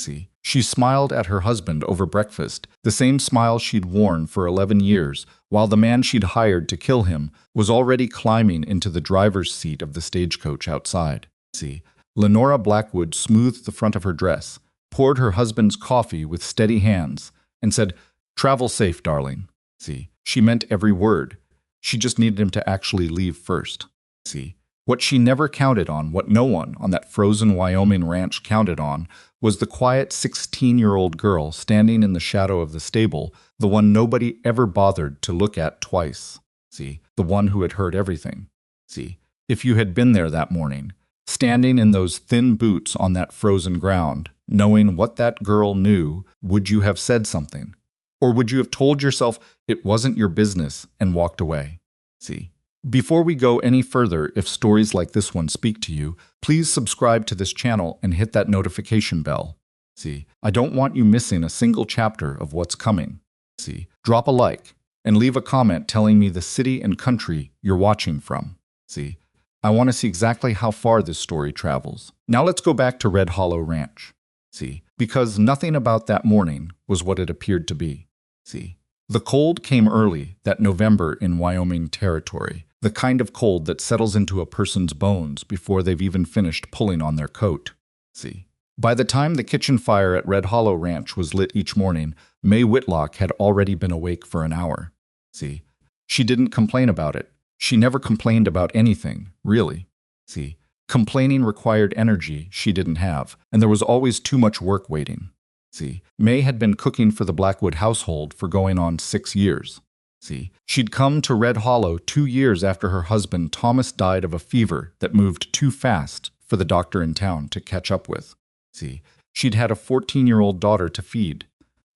See, she smiled at her husband over breakfast, the same smile she'd worn for 11 years, while the man she'd hired to kill him was already climbing into the driver's seat of the stagecoach outside. See, Nora Blackwood smoothed the front of her dress, poured her husband's coffee with steady hands, and said, "Travel safe, darling." See, she meant every word. She just needed him to actually leave first. See, what she never counted on, what no one on that frozen Wyoming ranch counted on, was the quiet 16-year-old girl standing in the shadow of the stable, the one nobody ever bothered to look at twice. See, the one who had heard everything. See, if you had been there that morning, standing in those thin boots on that frozen ground, knowing what that girl knew, would you have said something? Or would you have told yourself it wasn't your business and walked away? See, before we go any further, if stories like this one speak to you, please subscribe to this channel and hit that notification bell. See, I don't want you missing a single chapter of what's coming. See, drop a like and leave a comment telling me the city and country you're watching from. See, I want to see exactly how far this story travels. Now let's go back to Red Hollow Ranch. See, because nothing about that morning was what it appeared to be. See, the cold came early that November in Wyoming territory, the kind of cold that settles into a person's bones before they've even finished pulling on their coat. See, by the time the kitchen fire at Red Hollow Ranch was lit each morning, May Whitlock had already been awake for an hour. See, she didn't complain about it. She never complained about anything, really. See, complaining required energy she didn't have, and there was always too much work waiting. See, May had been cooking for the Blackwood household for going on 6 years. See, she'd come to Red Hollow 2 years after her husband Thomas died of a fever that moved too fast for the doctor in town to catch up with. See, she'd had a 14-year-old daughter to feed,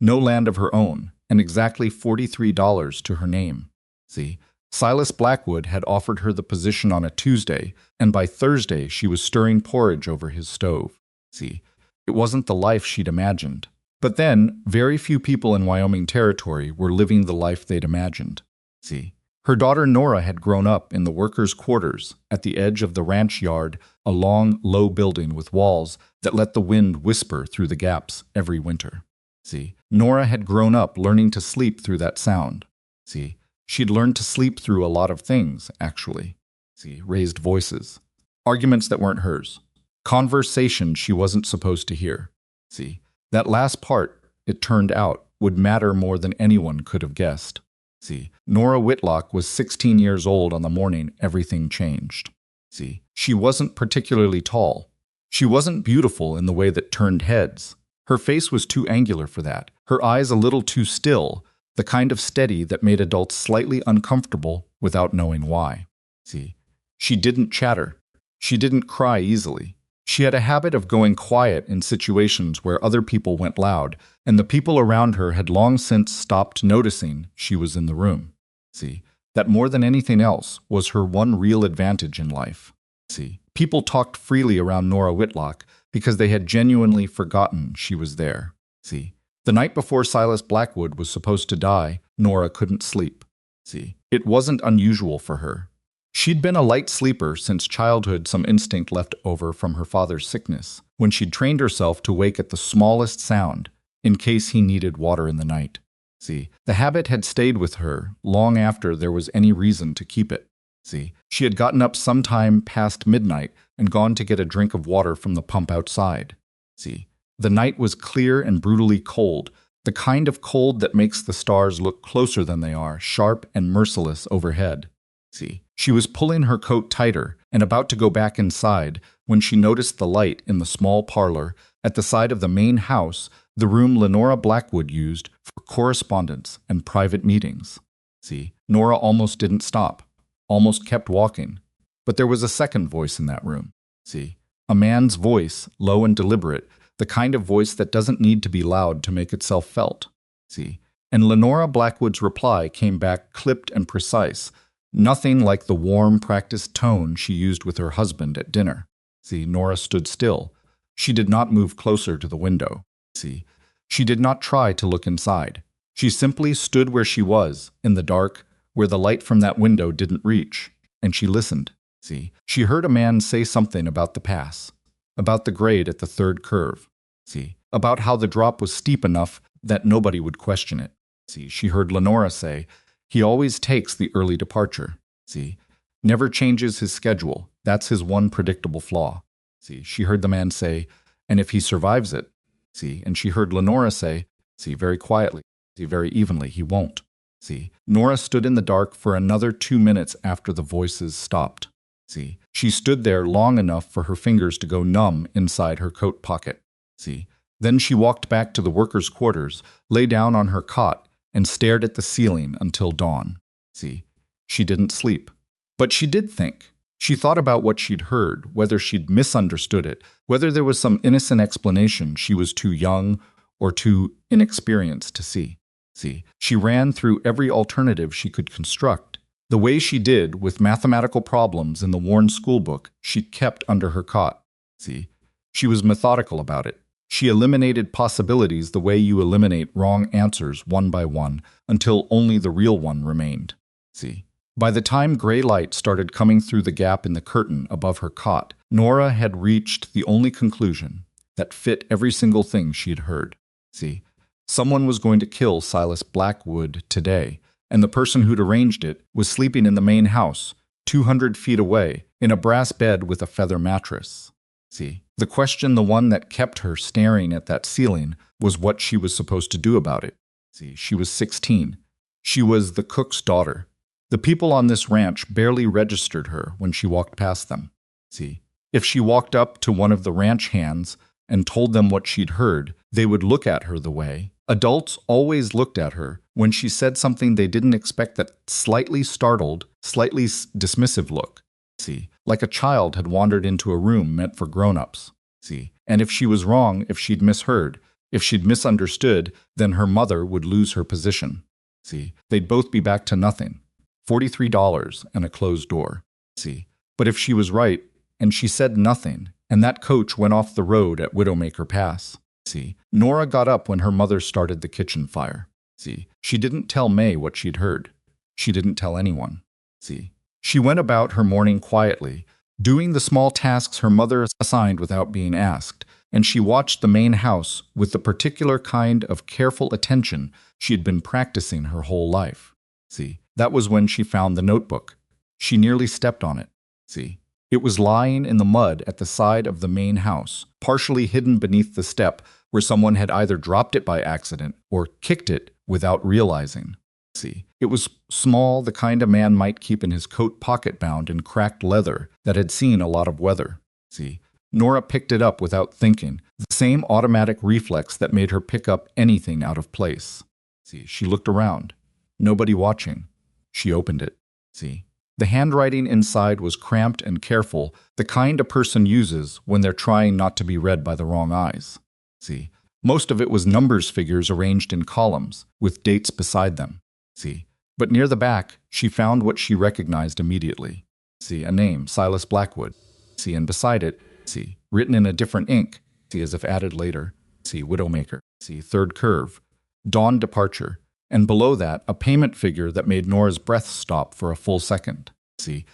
no land of her own, and exactly $43 to her name. See, Silas Blackwood had offered her the position on a Tuesday, and by Thursday she was stirring porridge over his stove. See, it wasn't the life she'd imagined. But then, very few people in Wyoming territory were living the life they'd imagined. See, her daughter Nora had grown up in the workers' quarters at the edge of the ranch yard, a long, low building with walls that let the wind whisper through the gaps every winter. See, Nora had grown up learning to sleep through that sound. See, she'd learned to sleep through a lot of things, actually. See, raised voices, arguments that weren't hers, conversation she wasn't supposed to hear. See, that last part, it turned out, would matter more than anyone could have guessed. See, Nora Whitlock was 16 years old on the morning everything changed. See, she wasn't particularly tall. She wasn't beautiful in the way that turned heads. Her face was too angular for that, her eyes a little too still, the kind of steady that made adults slightly uncomfortable without knowing why. See, she didn't chatter. She didn't cry easily. She had a habit of going quiet in situations where other people went loud, and the people around her had long since stopped noticing she was in the room. See, that more than anything else was her one real advantage in life. See, people talked freely around Nora Whitlock because they had genuinely forgotten she was there. See, the night before Silas Blackwood was supposed to die, Nora couldn't sleep. See, it wasn't unusual for her. She'd been a light sleeper since childhood, some instinct left over from her father's sickness, when she'd trained herself to wake at the smallest sound, in case he needed water in the night. See, the habit had stayed with her long after there was any reason to keep it. See, she had gotten up sometime past midnight and gone to get a drink of water from the pump outside. See, the night was clear and brutally cold, the kind of cold that makes the stars look closer than they are, sharp and merciless overhead. See, she was pulling her coat tighter and about to go back inside when she noticed the light in the small parlor at the side of the main house, the room Nora Blackwood used for correspondence and private meetings. See, Nora almost didn't stop, almost kept walking. But there was a second voice in that room. See, a man's voice, low and deliberate, the kind of voice that doesn't need to be loud to make itself felt. See, and Nora Blackwood's reply came back clipped and precise, nothing like the warm, practiced tone she used with her husband at dinner. See, Nora stood still. She did not move closer to the window. See, she did not try to look inside. She simply stood where she was, in the dark, where the light from that window didn't reach, and she listened. See, she heard a man say something about the pass, about the grade at the third curve. See, about how the drop was steep enough that nobody would question it. See, she heard Lenora say, "He always takes the early departure." See, never changes his schedule. That's his one predictable flaw. See, she heard the man say, "And if he survives it." See, and she heard Lenora say, see, very quietly, see, very evenly, "He won't." See, Nora stood in the dark for another 2 minutes after the voices stopped. See, she stood there long enough for her fingers to go numb inside her coat pocket. See, then she walked back to the workers' quarters, lay down on her cot, and stared at the ceiling until dawn. See, she didn't sleep. But she did think. She thought about what she'd heard, whether she'd misunderstood it, whether there was some innocent explanation she was too young or too inexperienced to see. See, she ran through every alternative she could construct. The way she did with mathematical problems in the worn schoolbook she kept under her cot. See, she was methodical about it. She eliminated possibilities the way you eliminate wrong answers one by one until only the real one remained. See, by the time gray light started coming through the gap in the curtain above her cot, Nora had reached the only conclusion that fit every single thing she had heard. See, someone was going to kill Silas Blackwood today, and the person who'd arranged it was sleeping in the main house, 200 feet away, in a brass bed with a feather mattress. See, the question, the one that kept her staring at that ceiling, was what she was supposed to do about it. See, she was 16. She was the cook's daughter. The people on this ranch barely registered her when she walked past them. See, if she walked up to one of the ranch hands and told them what she'd heard, they would look at her the way adults always looked at her when she said something they didn't expect, that slightly startled, slightly dismissive look. See, like a child had wandered into a room meant for grown-ups. See, and if she was wrong, if she'd misheard, if she'd misunderstood, then her mother would lose her position. See, they'd both be back to nothing. $43 and a closed door. See, but if she was right, and she said nothing, and that coach went off the road at Widowmaker Pass. See, Nora got up when her mother started the kitchen fire. See, she didn't tell May what she'd heard. She didn't tell anyone. See, she went about her morning quietly, doing the small tasks her mother assigned without being asked, and she watched the main house with the particular kind of careful attention she had been practicing her whole life. See, that was when she found the notebook. She nearly stepped on it. See, it was lying in the mud at the side of the main house, partially hidden beneath the step where someone had either dropped it by accident or kicked it without realizing. See, it was small, the kind a man might keep in his coat pocket, bound in cracked leather that had seen a lot of weather. See, Nora picked it up without thinking, the same automatic reflex that made her pick up anything out of place. See, she looked around. Nobody watching. She opened it. See, the handwriting inside was cramped and careful, the kind a person uses when they're trying not to be read by the wrong eyes. See, most of it was numbers figures arranged in columns, with dates beside them. See, but near the back, she found what she recognized immediately. See, a name, Silas Blackwood. See, and beside it, see, written in a different ink, see, as if added later, see, Widowmaker, see, third curve, dawn departure, and below that, a payment figure that made Nora's breath stop for a full second. See,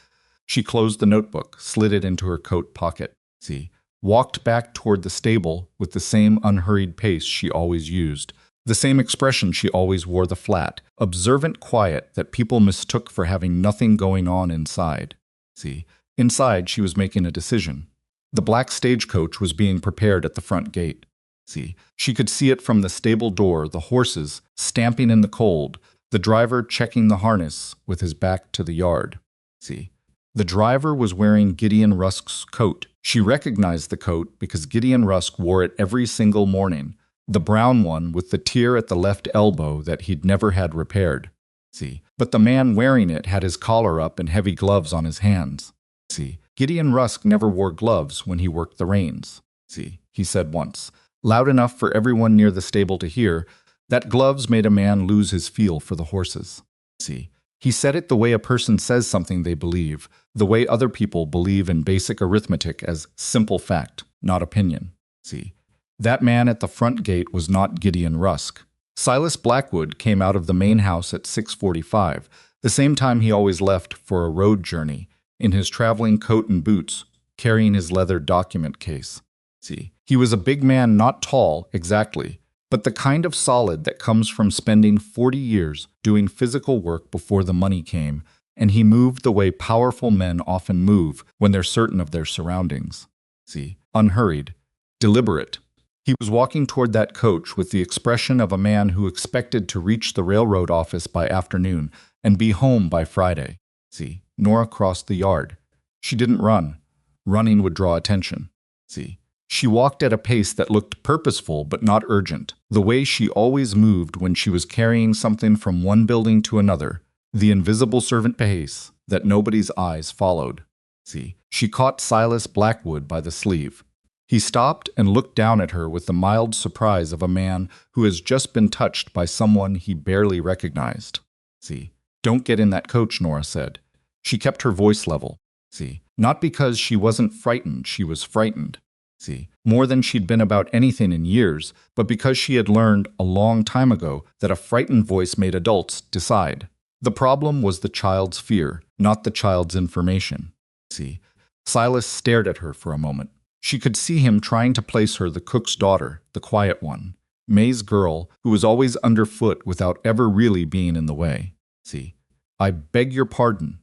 she closed the notebook, slid it into her coat pocket. See, walked back toward the stable with the same unhurried pace she always used, the same expression she always wore, the flat, observant quiet that people mistook for having nothing going on inside. See, inside she was making a decision. The black stagecoach was being prepared at the front gate. See, she could see it from the stable door, the horses stamping in the cold, the driver checking the harness with his back to the yard. See, the driver was wearing Gideon Rusk's coat. She recognized the coat because Gideon Rusk wore it every single morning, the brown one with the tear at the left elbow that he'd never had repaired. See, but the man wearing it had his collar up and heavy gloves on his hands. See, Gideon Rusk never wore gloves when he worked the reins. See, he said once, loud enough for everyone near the stable to hear, that gloves made a man lose his feel for the horses. See, he said it the way a person says something they believe, the way other people believe in basic arithmetic as simple fact, not opinion. See, that man at the front gate was not Gideon Rusk. Silas Blackwood came out of the main house at 6:45, the same time he always left for a road journey, in his traveling coat and boots, carrying his leather document case. See, he was a big man, not tall, exactly, but the kind of solid that comes from spending 40 years doing physical work before the money came, and he moved the way powerful men often move when they're certain of their surroundings. See, unhurried, deliberate. He was walking toward that coach with the expression of a man who expected to reach the railroad office by afternoon and be home by Friday. See, Nora crossed the yard. She didn't run. Running would draw attention. See, she walked at a pace that looked purposeful but not urgent, the way she always moved when she was carrying something from one building to another, the invisible servant pace that nobody's eyes followed. See, she caught Silas Blackwood by the sleeve. He stopped and looked down at her with the mild surprise of a man who has just been touched by someone he barely recognized. See, don't get in that coach, Nora said. She kept her voice level. See, not because she wasn't frightened, she was frightened. See, more than she'd been about anything in years, but because she had learned a long time ago that a frightened voice made adults decide. The problem was the child's fear, not the child's information. See, Silas stared at her for a moment. She could see him trying to place her the cook's daughter, the quiet one, May's girl, who was always underfoot without ever really being in the way. See, I beg your pardon,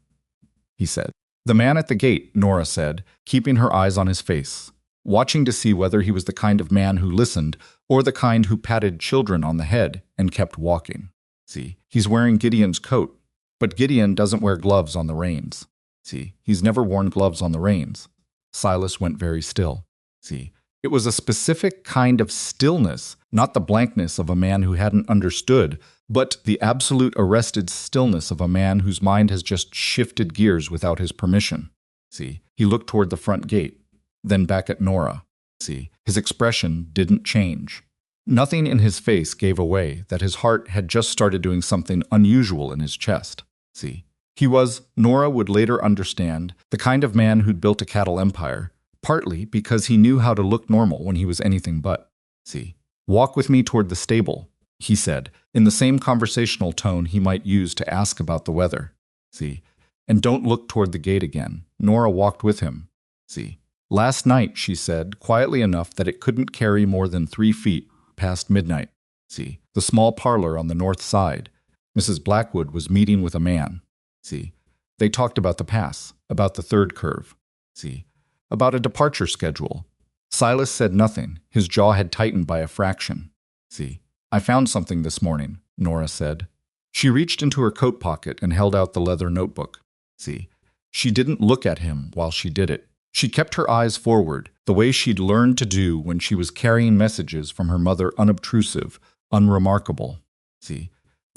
he said. The man at the gate, Nora said, keeping her eyes on his face, watching to see whether he was the kind of man who listened or the kind who patted children on the head and kept walking. See, he's wearing Gideon's coat, but Gideon doesn't wear gloves on the reins. See, he's never worn gloves on the reins. Silas went very still. See, it was a specific kind of stillness, not the blankness of a man who hadn't understood, but the absolute arrested stillness of a man whose mind has just shifted gears without his permission. See, he looked toward the front gate, then back at Nora. See, his expression didn't change. Nothing in his face gave away that his heart had just started doing something unusual in his chest. See, he was, Nora would later understand, the kind of man who'd built a cattle empire, partly because he knew how to look normal when he was anything but. See, walk with me toward the stable, he said, in the same conversational tone he might use to ask about the weather. See, and don't look toward the gate again. Nora walked with him. See, last night, she said, quietly enough that it couldn't carry more than 3 feet past midnight. See, the small parlor on the north side. Mrs. Blackwood was meeting with a man. See, they talked about the pass, about the third curve. See, about a departure schedule. Silas said nothing. His jaw had tightened by a fraction. See, I found something this morning, Nora said. She reached into her coat pocket and held out the leather notebook. See, she didn't look at him while she did it. She kept her eyes forward, the way she'd learned to do when she was carrying messages from her mother, unobtrusive, unremarkable. See,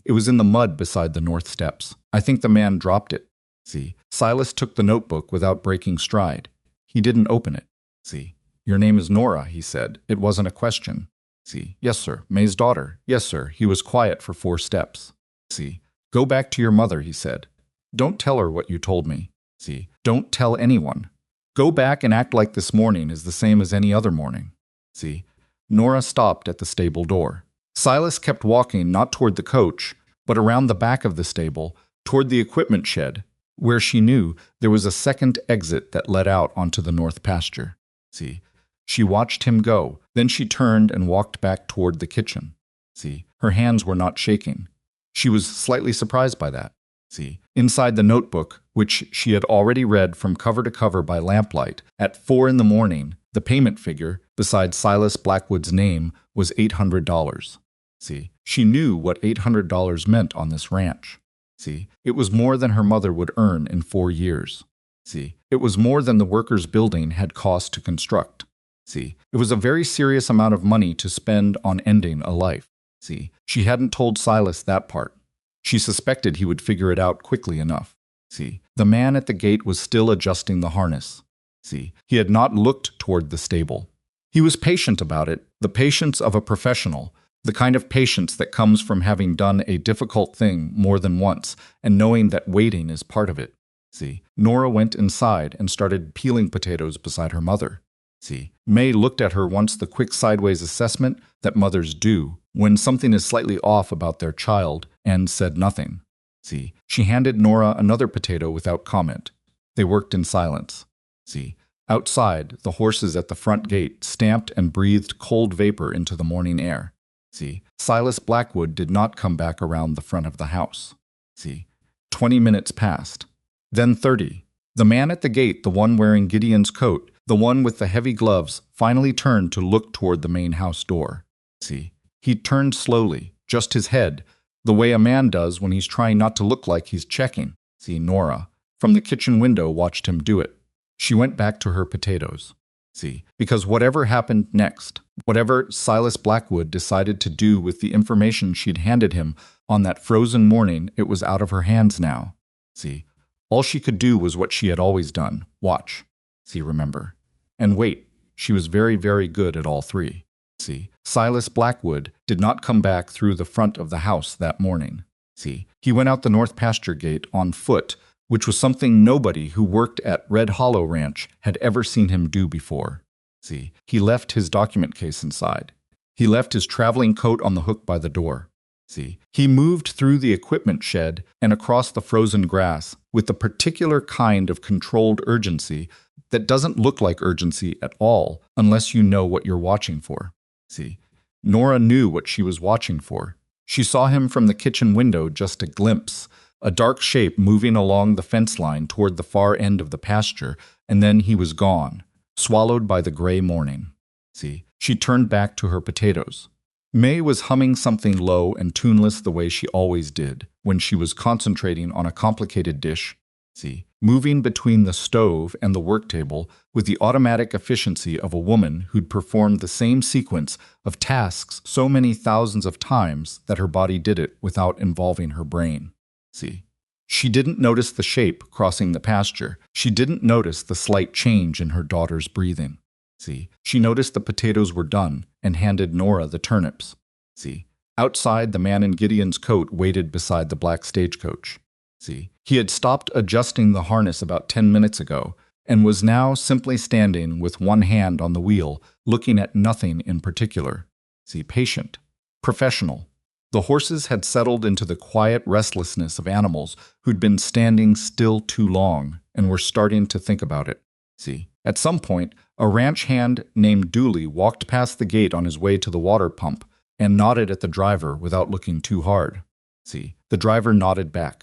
it was in the mud beside the north steps. I think the man dropped it. See, Silas took the notebook without breaking stride. He didn't open it. See, your name is Nora, he said. It wasn't a question. See, yes, sir. May's daughter. Yes, sir. He was quiet for 4 steps. See, go back to your mother, he said. Don't tell her what you told me. See, don't tell anyone. Go back and act like this morning is the same as any other morning. See, Nora stopped at the stable door. Silas kept walking not toward the coach, but around the back of the stable, toward the equipment shed, where she knew there was a second exit that led out onto the north pasture. See, she watched him go, then she turned and walked back toward the kitchen. See, her hands were not shaking. She was slightly surprised by that. See, inside the notebook, which she had already read from cover to cover by lamplight, at 4 a.m, the payment figure, beside Silas Blackwood's name, was $800. See, she knew what $800 meant on this ranch. See, it was more than her mother would earn in 4 years. See, it was more than the workers' building had cost to construct. See, it was a very serious amount of money to spend on ending a life. See, she hadn't told Silas that part. She suspected he would figure it out quickly enough. See, the man at the gate was still adjusting the harness. See, he had not looked toward the stable. He was patient about it, the patience of a professional, the kind of patience that comes from having done a difficult thing more than once and knowing that waiting is part of it. See, Nora went inside and started peeling potatoes beside her mother. See, May looked at her once the quick sideways assessment that mothers do when something is slightly off about their child and said nothing. See, she handed Nora another potato without comment. They worked in silence. See, Outside, the horses at the front gate stamped and breathed cold vapor into the morning air. See, Silas Blackwood did not come back around the front of the house. See, 20 minutes passed. Then 30. The man at the gate, the one wearing Gideon's coat, the one with the heavy gloves, finally turned to look toward the main house door. See, he turned slowly, just his head, the way a man does when he's trying not to look like he's checking. See, Nora, from the kitchen window, watched him do it. She went back to her potatoes. See, because whatever happened next, whatever Silas Blackwood decided to do with the information she'd handed him on that frozen morning, it was out of her hands now. See, all she could do was what she had always done, watch. See, remember. And wait, she was very, very good at all three. See, Silas Blackwood did not come back through the front of the house that morning. See, he went out the north pasture gate on foot, which was something nobody who worked at Red Hollow Ranch had ever seen him do before. See, he left his document case inside. He left his traveling coat on the hook by the door. See, he moved through the equipment shed and across the frozen grass with the particular kind of controlled urgency that doesn't look like urgency at all unless you know what you're watching for. See, Nora knew what she was watching for. She saw him from the kitchen window, just a glimpse, a dark shape moving along the fence line toward the far end of the pasture, and then he was gone, swallowed by the gray morning. See, she turned back to her potatoes. May was humming something low and tuneless the way she always did when she was concentrating on a complicated dish. See, moving between the stove and the work table with the automatic efficiency of a woman who'd performed the same sequence of tasks so many thousands of times that her body did it without involving her brain. See, she didn't notice the shape crossing the pasture. She didn't notice the slight change in her daughter's breathing. See, she noticed the potatoes were done and handed Nora the turnips. See, outside, the man in Gideon's coat waited beside the black stagecoach. See, he had stopped adjusting the harness about 10 minutes ago and was now simply standing with one hand on the wheel, looking at nothing in particular. See, patient, professional. The horses had settled into the quiet restlessness of animals who'd been standing still too long and were starting to think about it. See, at some point, a ranch hand named Dooley walked past the gate on his way to the water pump and nodded at the driver without looking too hard. See, the driver nodded back.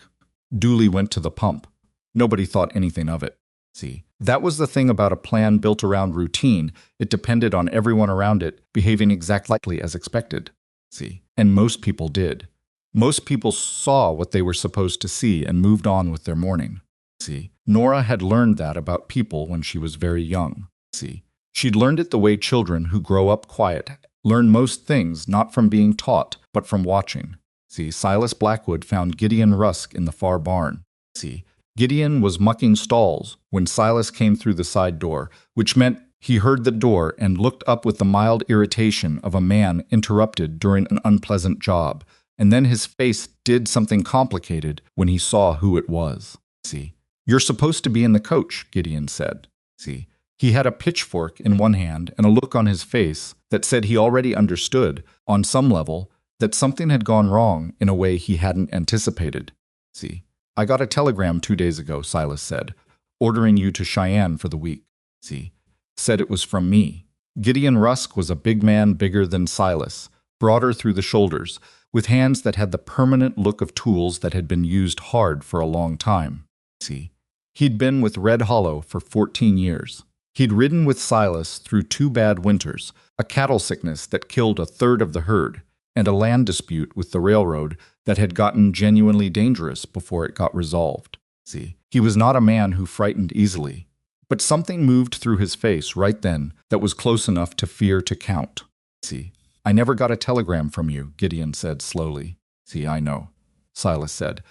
Dooley went to the pump. Nobody thought anything of it. See, that was the thing about a plan built around routine. It depended on everyone around it behaving exactly as expected. See, and most people did. Most people saw what they were supposed to see and moved on with their morning. See, Nora had learned that about people when she was very young. See, she'd learned it the way children who grow up quiet learn most things not from being taught, but from watching. See, Silas Blackwood found Gideon Rusk in the far barn. See, Gideon was mucking stalls when Silas came through the side door, which meant he heard the door and looked up with the mild irritation of a man interrupted during an unpleasant job, and then his face did something complicated when he saw who it was. See, "You're supposed to be in the coach," Gideon said. See, he had a pitchfork in one hand and a look on his face that said he already understood, on some level, that something had gone wrong in a way he hadn't anticipated. See, "I got a telegram 2 days ago," Silas said, "ordering you to Cheyenne for the week." See, said it was from me. Gideon Rusk was a big man bigger than Silas, broader through the shoulders, with hands that had the permanent look of tools that had been used hard for a long time. See, he'd been with Red Hollow for 14 years. He'd ridden with Silas through 2 bad winters, a cattle sickness that killed a third of the herd, and a land dispute with the railroad that had gotten genuinely dangerous before it got resolved. See, he was not a man who frightened easily. But something moved through his face right then that was close enough to fear to count. See, "I never got a telegram from you," Gideon said slowly. "See, I know," Silas said,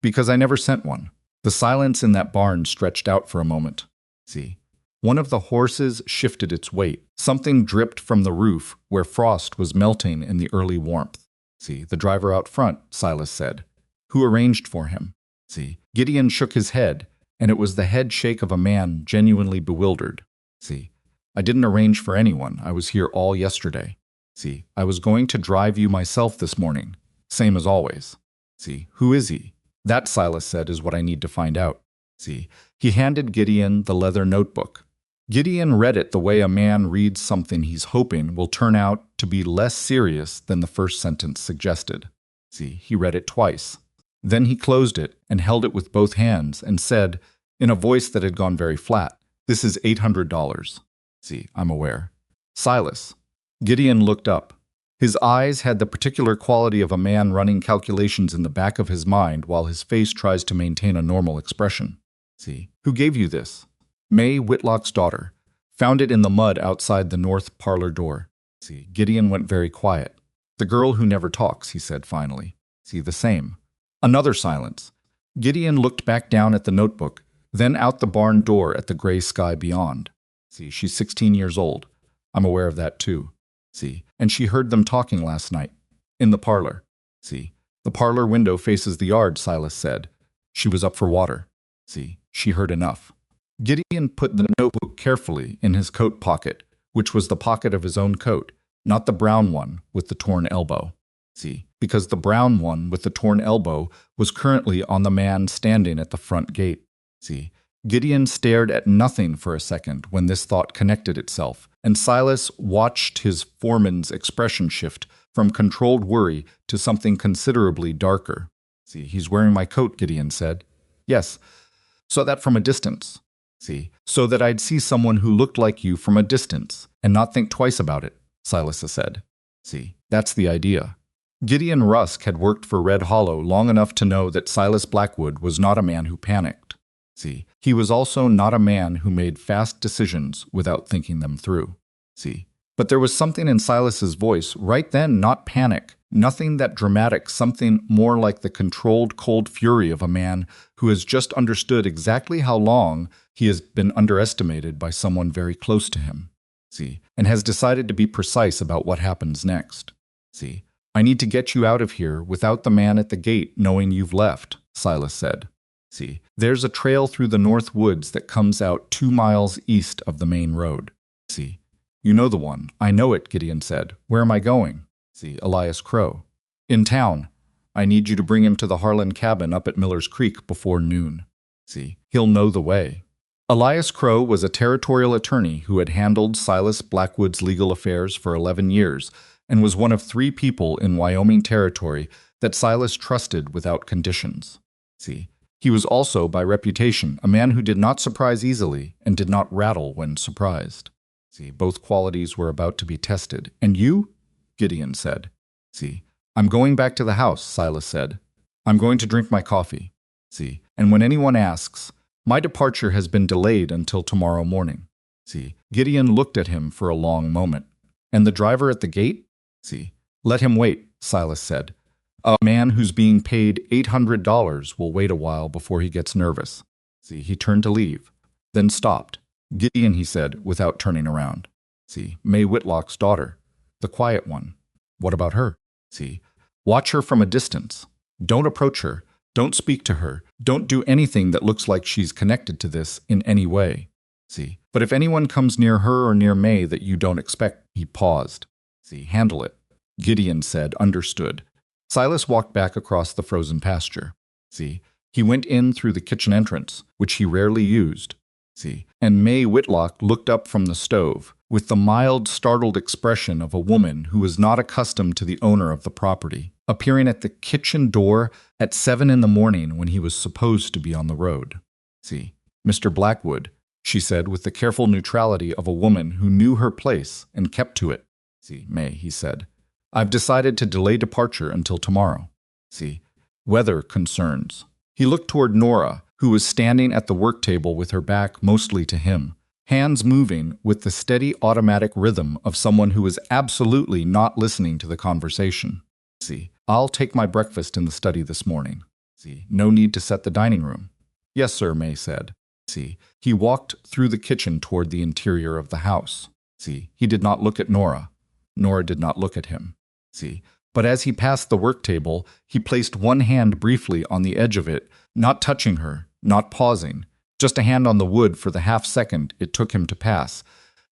"because I never sent one." The silence in that barn stretched out for a moment. See, one of the horses shifted its weight. Something dripped from the roof where frost was melting in the early warmth. "See, the driver out front," Silas said. "Who arranged for him?" See, Gideon shook his head, and it was the head shake of a man genuinely bewildered. "See, I didn't arrange for anyone. I was here all yesterday. See, I was going to drive you myself this morning, same as always. See, who is he?" "That," Silas said, "is what I need to find out." See, he handed Gideon the leather notebook. Gideon read it the way a man reads something he's hoping will turn out to be less serious than the first sentence suggested. See, he read it twice. Then he closed it and held it with both hands and said, in a voice that had gone very flat, "This is $800. See, I'm aware." "Silas." Gideon looked up. His eyes had the particular quality of a man running calculations in the back of his mind while his face tries to maintain a normal expression. "See, who gave you this?" "May Whitlock's daughter. Found it in the mud outside the north parlor door." See, Gideon went very quiet. "The girl who never talks," he said finally. "See, the same." Another silence. Gideon looked back down at the notebook, then out the barn door at the gray sky beyond. "See, she's 16 years old. I'm aware of that too." "See, and she heard them talking last night. In the parlor." "See, the parlor window faces the yard," Silas said. "She was up for water." "See, she heard enough." Gideon put the notebook carefully in his coat pocket, which was the pocket of his own coat, not the brown one with the torn elbow. See, because the brown one with the torn elbow was currently on the man standing at the front gate. See, Gideon stared at nothing for a second when this thought connected itself, and Silas watched his foreman's expression shift from controlled worry to something considerably darker. "See, he's wearing my coat," Gideon said. "Yes, so that from a distance." "See, so that I'd see someone who looked like you from a distance and not think twice about it," Silas said. "See, that's the idea." Gideon Rusk had worked for Red Hollow long enough to know that Silas Blackwood was not a man who panicked. See, he was also not a man who made fast decisions without thinking them through. See, but there was something in Silas's voice right then, not panic, nothing that dramatic, something more like the controlled, cold fury of a man who has just understood exactly how long he has been underestimated by someone very close to him. See, and has decided to be precise about what happens next. See, "I need to get you out of here without the man at the gate knowing you've left," Silas said. "See, there's a trail through the north woods that comes out 2 miles east of the main road. See, you know the one." "I know it," Gideon said. "Where am I going?" "See, Elias Crow." "In town. I need you to bring him to the Harlan cabin up at Miller's Creek before noon. See, he'll know the way." Elias Crow was a territorial attorney who had handled Silas Blackwood's legal affairs for 11 years and was one of 3 people in Wyoming territory that Silas trusted without conditions. See, he was also, by reputation, a man who did not surprise easily and did not rattle when surprised. See, both qualities were about to be tested. "And you?" Gideon said. "See, I'm going back to the house," Silas said. "I'm going to drink my coffee. See, and when anyone asks, my departure has been delayed until tomorrow morning." See, Gideon looked at him for a long moment. "And the driver at the gate?" See, "Let him wait," Silas said. "A man who's being paid $800 will wait a while before he gets nervous." See, he turned to leave, then stopped. "Gideon," he said, without turning around. "See, May Whitlock's daughter, the quiet one. What about her?" "See, watch her from a distance. Don't approach her. Don't speak to her. Don't do anything that looks like she's connected to this in any way. See, but if anyone comes near her or near May that you don't expect," he paused. "See, handle it." Gideon said, "Understood." Silas walked back across the frozen pasture. See, he went in through the kitchen entrance, which he rarely used. See, and May Whitlock looked up from the stove with the mild, startled expression of a woman who was not accustomed to the owner of the property, appearing at the kitchen door at 7 in the morning when he was supposed to be on the road. "See, Mr. Blackwood," she said with the careful neutrality of a woman who knew her place and kept to it. "See, May," he said, "I've decided to delay departure until tomorrow. See, weather concerns." He looked toward Nora, who was standing at the work table with her back mostly to him, hands moving with the steady automatic rhythm of someone who is absolutely not listening to the conversation. "See, I'll take my breakfast in the study this morning. See, no need to set the dining room." "Yes, sir," May said. See, he walked through the kitchen toward the interior of the house. See, he did not look at Nora. Nora did not look at him. See, but as he passed the work table, he placed one hand briefly on the edge of it, not touching her, not pausing, just a hand on the wood for the half-second it took him to pass,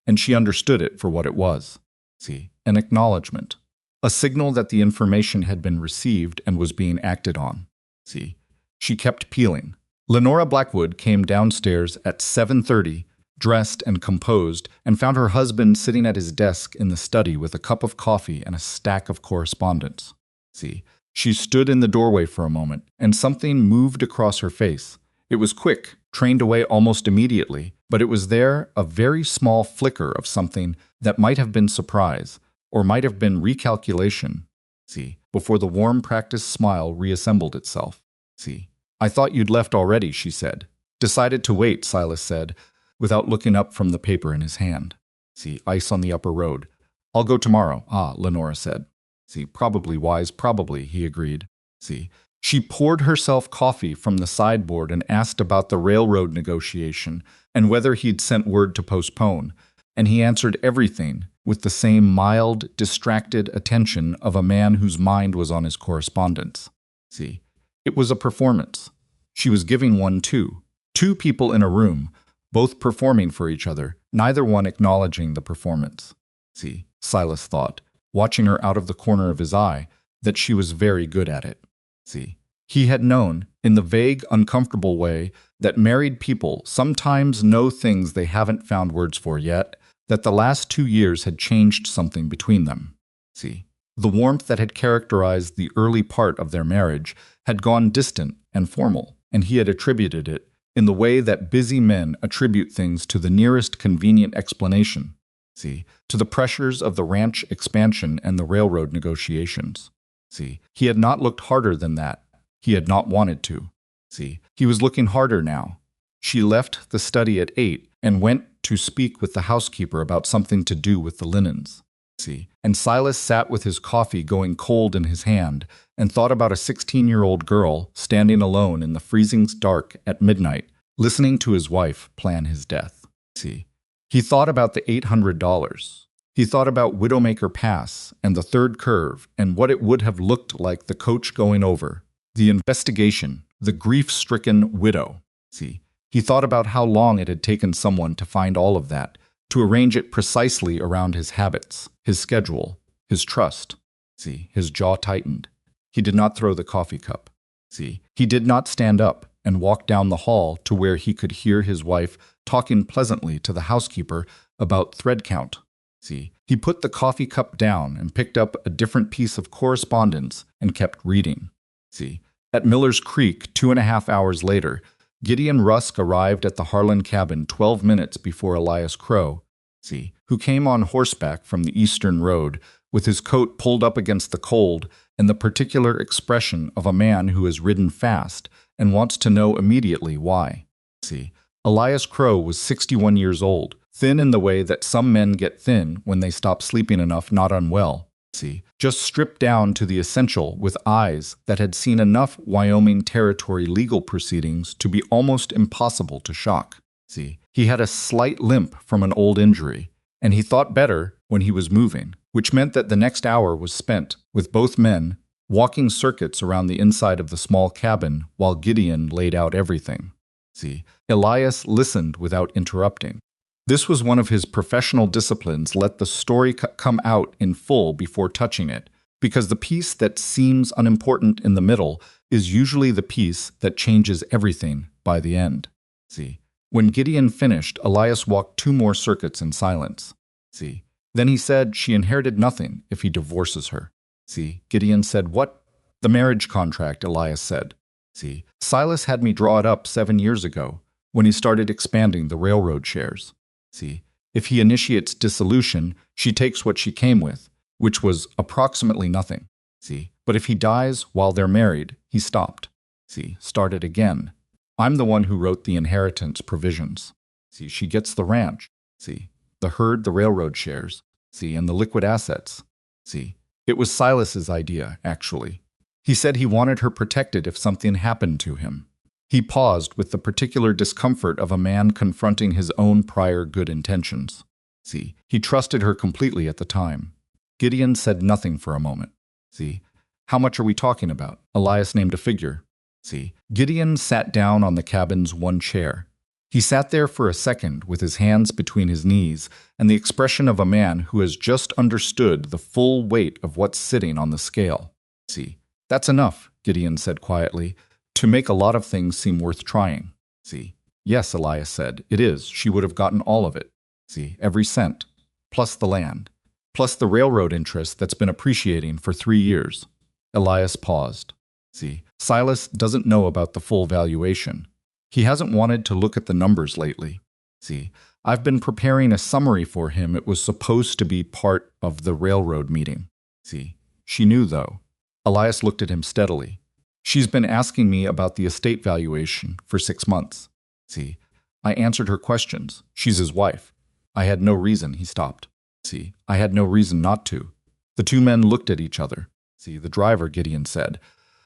and she understood it for what it was. See, an acknowledgement, a signal that the information had been received and was being acted on. See, she kept peeling. Lenora Blackwood came downstairs at 7:30, dressed and composed, and found her husband sitting at his desk in the study with a cup of coffee and a stack of correspondence. See, she stood in the doorway for a moment, and something moved across her face. It was quick, trained away almost immediately, but it was there, a very small flicker of something that might have been surprise, or might have been recalculation. See, before the warm practiced smile reassembled itself. See, I thought you'd left already, she said. Decided to wait, Silas said, without looking up from the paper in his hand. See, ice on the upper road. I'll go tomorrow, Lenora said. See, probably wise, probably, he agreed. See, she poured herself coffee from the sideboard and asked about the railroad negotiation and whether he'd sent word to postpone, and he answered everything with the same mild, distracted attention of a man whose mind was on his correspondence. See, it was a performance. She was giving one too. Two people in a room, both performing for each other, neither one acknowledging the performance. See, Silas thought, watching her out of the corner of his eye, that she was very good at it. See, he had known, in the vague, uncomfortable way, that married people sometimes know things they haven't found words for yet, that the last 2 years had changed something between them. See, the warmth that had characterized the early part of their marriage had gone distant and formal, and he had attributed it in the way that busy men attribute things to the nearest convenient explanation. See, to the pressures of the ranch expansion and the railroad negotiations. See, he had not looked harder than that. He had not wanted to. See, he was looking harder now. She left the study at 8 and went to speak with the housekeeper about something to do with the linens. See, and Silas sat with his coffee going cold in his hand and thought about a 16-year-old girl standing alone in the freezing dark at midnight, listening to his wife plan his death. See, he thought about the $800. He thought about Widowmaker Pass and the third curve and what it would have looked like the coach going over, the investigation, the grief-stricken widow. See, he thought about how long it had taken someone to find all of that, to arrange it precisely around his habits, his schedule, his trust. See, his jaw tightened. He did not throw the coffee cup. See, he did not stand up and walk down the hall to where he could hear his wife talking pleasantly to the housekeeper about thread count. See, he put the coffee cup down and picked up a different piece of correspondence and kept reading. See, at Miller's Creek 2.5 hours later, Gideon Rusk arrived at the Harlan cabin 12 minutes before Elias Crow, see, who came on horseback from the eastern road with his coat pulled up against the cold and the particular expression of a man who has ridden fast and wants to know immediately why. See, Elias Crow was 61 years old, thin in the way that some men get thin when they stop sleeping enough not unwell. See, just stripped down to the essential with eyes that had seen enough Wyoming Territory legal proceedings to be almost impossible to shock. See, he had a slight limp from an old injury, and he thought better when he was moving, which meant that the next hour was spent with both men walking circuits around the inside of the small cabin while Gideon laid out everything. See, Elias listened without interrupting. This was one of his professional disciplines, let the story come out in full before touching it, because the piece that seems unimportant in the middle is usually the piece that changes everything by the end. See, when Gideon finished, Elias walked 2 more circuits in silence. See, then he said she inherited nothing if he divorces her. See, Gideon said, "What?" "The marriage contract," Elias said. See, Silas had me draw it up 7 years ago, when he started expanding the railroad shares. See, if he initiates dissolution, she takes what she came with, which was approximately nothing. See, but if he dies while they're married, he stopped. See, started again. I'm the one who wrote the inheritance provisions. See, she gets the ranch. See, the herd, the railroad shares. See, and the liquid assets. See, it was Silas's idea, actually. He said he wanted her protected if something happened to him. He paused with the particular discomfort of a man confronting his own prior good intentions. See, he trusted her completely at the time. Gideon said nothing for a moment. See, how much are we talking about? Elias named a figure. See, Gideon sat down on the cabin's one chair. He sat there for a second with his hands between his knees and the expression of a man who has just understood the full weight of what's sitting on the scale. See, that's enough, Gideon said quietly, to make a lot of things seem worth trying. See, Yes, Elias said. It is. She would have gotten all of it. See, every cent. Plus the land. Plus the railroad interest that's been appreciating for 3 years. Elias paused. See, Silas doesn't know about the full valuation. He hasn't wanted to look at the numbers lately. See, I've been preparing a summary for him. It was supposed to be part of the railroad meeting. See, she knew, though. Elias looked at him steadily. She's been asking me about the estate valuation for 6 months. See, I answered her questions. She's his wife. I had no reason, he stopped. See, I had no reason not to. The two men looked at each other. See, the driver, Gideon said.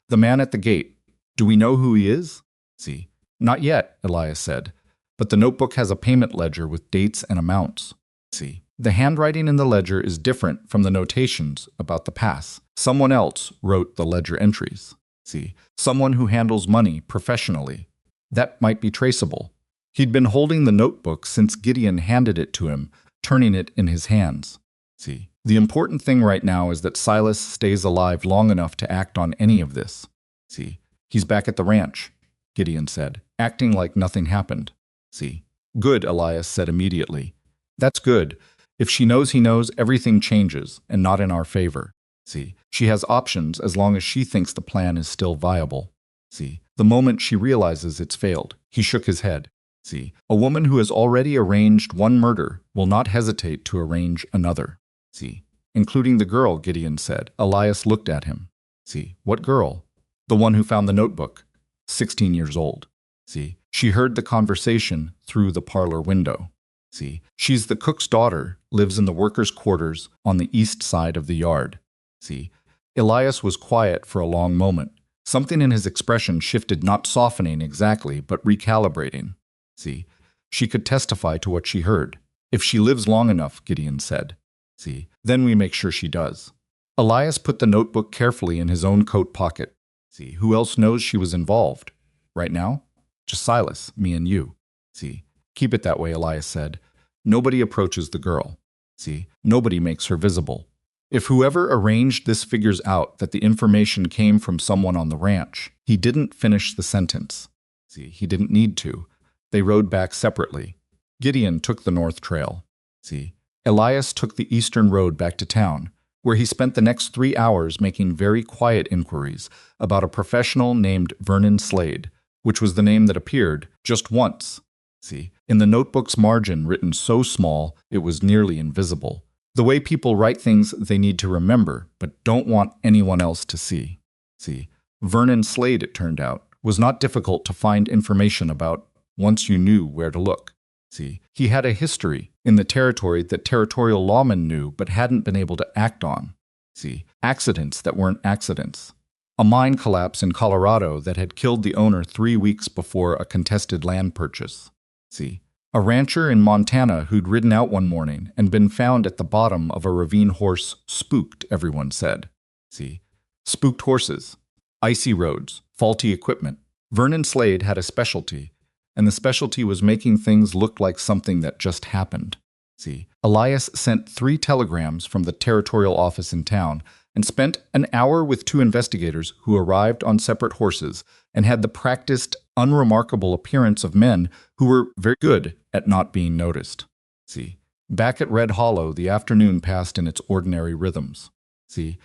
The man at the gate. Do we know who he is? See, not yet, Elias said. But the notebook has a payment ledger with dates and amounts. See, the handwriting in the ledger is different from the notations about the pass. Someone else wrote the ledger entries. See, someone who handles money professionally. That might be traceable. He'd been holding the notebook since Gideon handed it to him, turning it in his hands. See, the important thing right now is that Silas stays alive long enough to act on any of this. See, he's back at the ranch, Gideon said, acting like nothing happened. See, good, Elias said immediately. That's good. If she knows he knows, everything changes, and not in our favor. See, she has options as long as she thinks the plan is still viable. See, the moment she realizes it's failed, he shook his head. See, a woman who has already arranged one murder will not hesitate to arrange another. See, including the girl, Gideon said. Elias looked at him. See, what girl? The one who found the notebook. 16 years old. See, she heard the conversation through the parlor window. See, she's the cook's daughter, lives in the workers' quarters on the east side of the yard. See, Elias was quiet for a long moment. Something in his expression shifted, not softening exactly, but recalibrating. See, she could testify to what she heard. If she lives long enough, Gideon said. See, then we make sure she does. Elias put the notebook carefully in his own coat pocket. See, who else knows she was involved? Right now? Just Silas, me and you. See, keep it that way, Elias said. Nobody approaches the girl. See, nobody makes her visible. If whoever arranged this figures out that the information came from someone on the ranch, he didn't finish the sentence. See, he didn't need to. They rode back separately. Gideon took the north trail. See, Elias took the eastern road back to town, where he spent the next 3 hours making very quiet inquiries about a professional named Vernon Slade, which was the name that appeared just once. See, in the notebook's margin written so small it was nearly invisible. The way people write things they need to remember, but don't want anyone else to see. See, Vernon Slade, it turned out, was not difficult to find information about once you knew where to look. See, he had a history in the territory that territorial lawmen knew but hadn't been able to act on. See, accidents that weren't accidents. A mine collapse in Colorado that had killed the owner 3 weeks before a contested land purchase. See, a rancher in Montana who'd ridden out one morning and been found at the bottom of a ravine horse spooked, everyone said. See, spooked horses, icy roads, faulty equipment. Vernon Slade had a specialty, and the specialty was making things look like something that just happened. See, Elias sent 3 telegrams from the territorial office in town and spent an hour with 2 investigators who arrived on separate horses and had the practiced, unremarkable appearance of men who were very good at not being noticed. See, back at Red Hollow, the afternoon passed in its ordinary rhythms. See,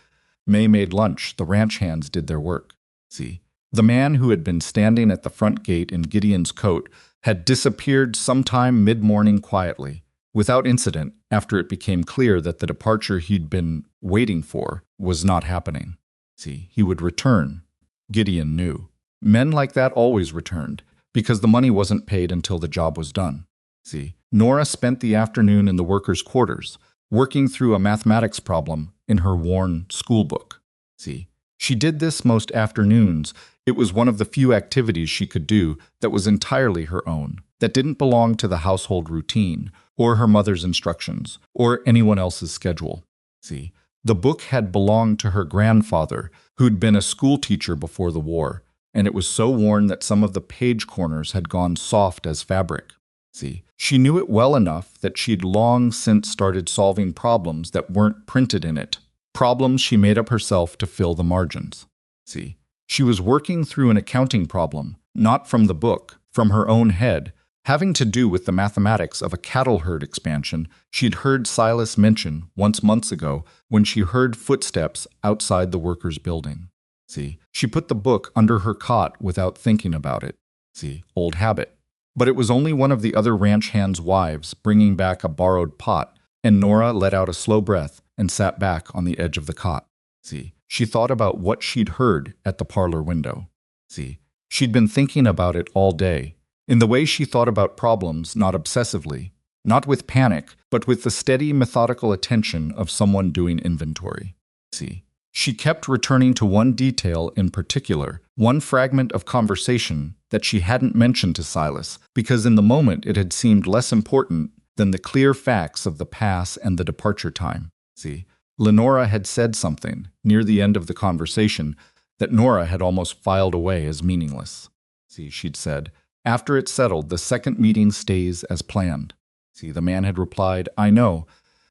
May made lunch, the ranch hands did their work. See, the man who had been standing at the front gate in Gideon's coat had disappeared sometime mid-morning quietly, without incident, after it became clear that the departure he'd been waiting for was not happening. See, he would return. Gideon knew. Men like that always returned, because the money wasn't paid until the job was done. See, Nora spent the afternoon in the workers' quarters, working through a mathematics problem in her worn school book. See, she did this most afternoons. It was one of the few activities she could do that was entirely her own, that didn't belong to the household routine, or her mother's instructions, or anyone else's schedule. See, the book had belonged to her grandfather, who'd been a school teacher before the war, and it was so worn that some of the page corners had gone soft as fabric. See, she knew it well enough that she'd long since started solving problems that weren't printed in it, problems she made up herself to fill the margins. See, she was working through an accounting problem, not from the book, from her own head, having to do with the mathematics of a cattle herd expansion she'd heard Silas mention once months ago when she heard footsteps outside the workers' building. See, she put the book under her cot without thinking about it. See, old habit. But it was only one of the other ranch hands' wives bringing back a borrowed pot, and Nora let out a slow breath and sat back on the edge of the cot. See, she thought about what she'd heard at the parlor window. See, she'd been thinking about it all day, in the way she thought about problems, not obsessively, not with panic, but with the steady, methodical attention of someone doing inventory. See, she kept returning to one detail in particular, one fragment of conversation that she hadn't mentioned to Silas, because in the moment it had seemed less important than the clear facts of the pass and the departure time. See, Lenora had said something, near the end of the conversation, that Nora had almost filed away as meaningless. See, she'd said, "After it's settled, the second meeting stays as planned." See, the man had replied, "I know."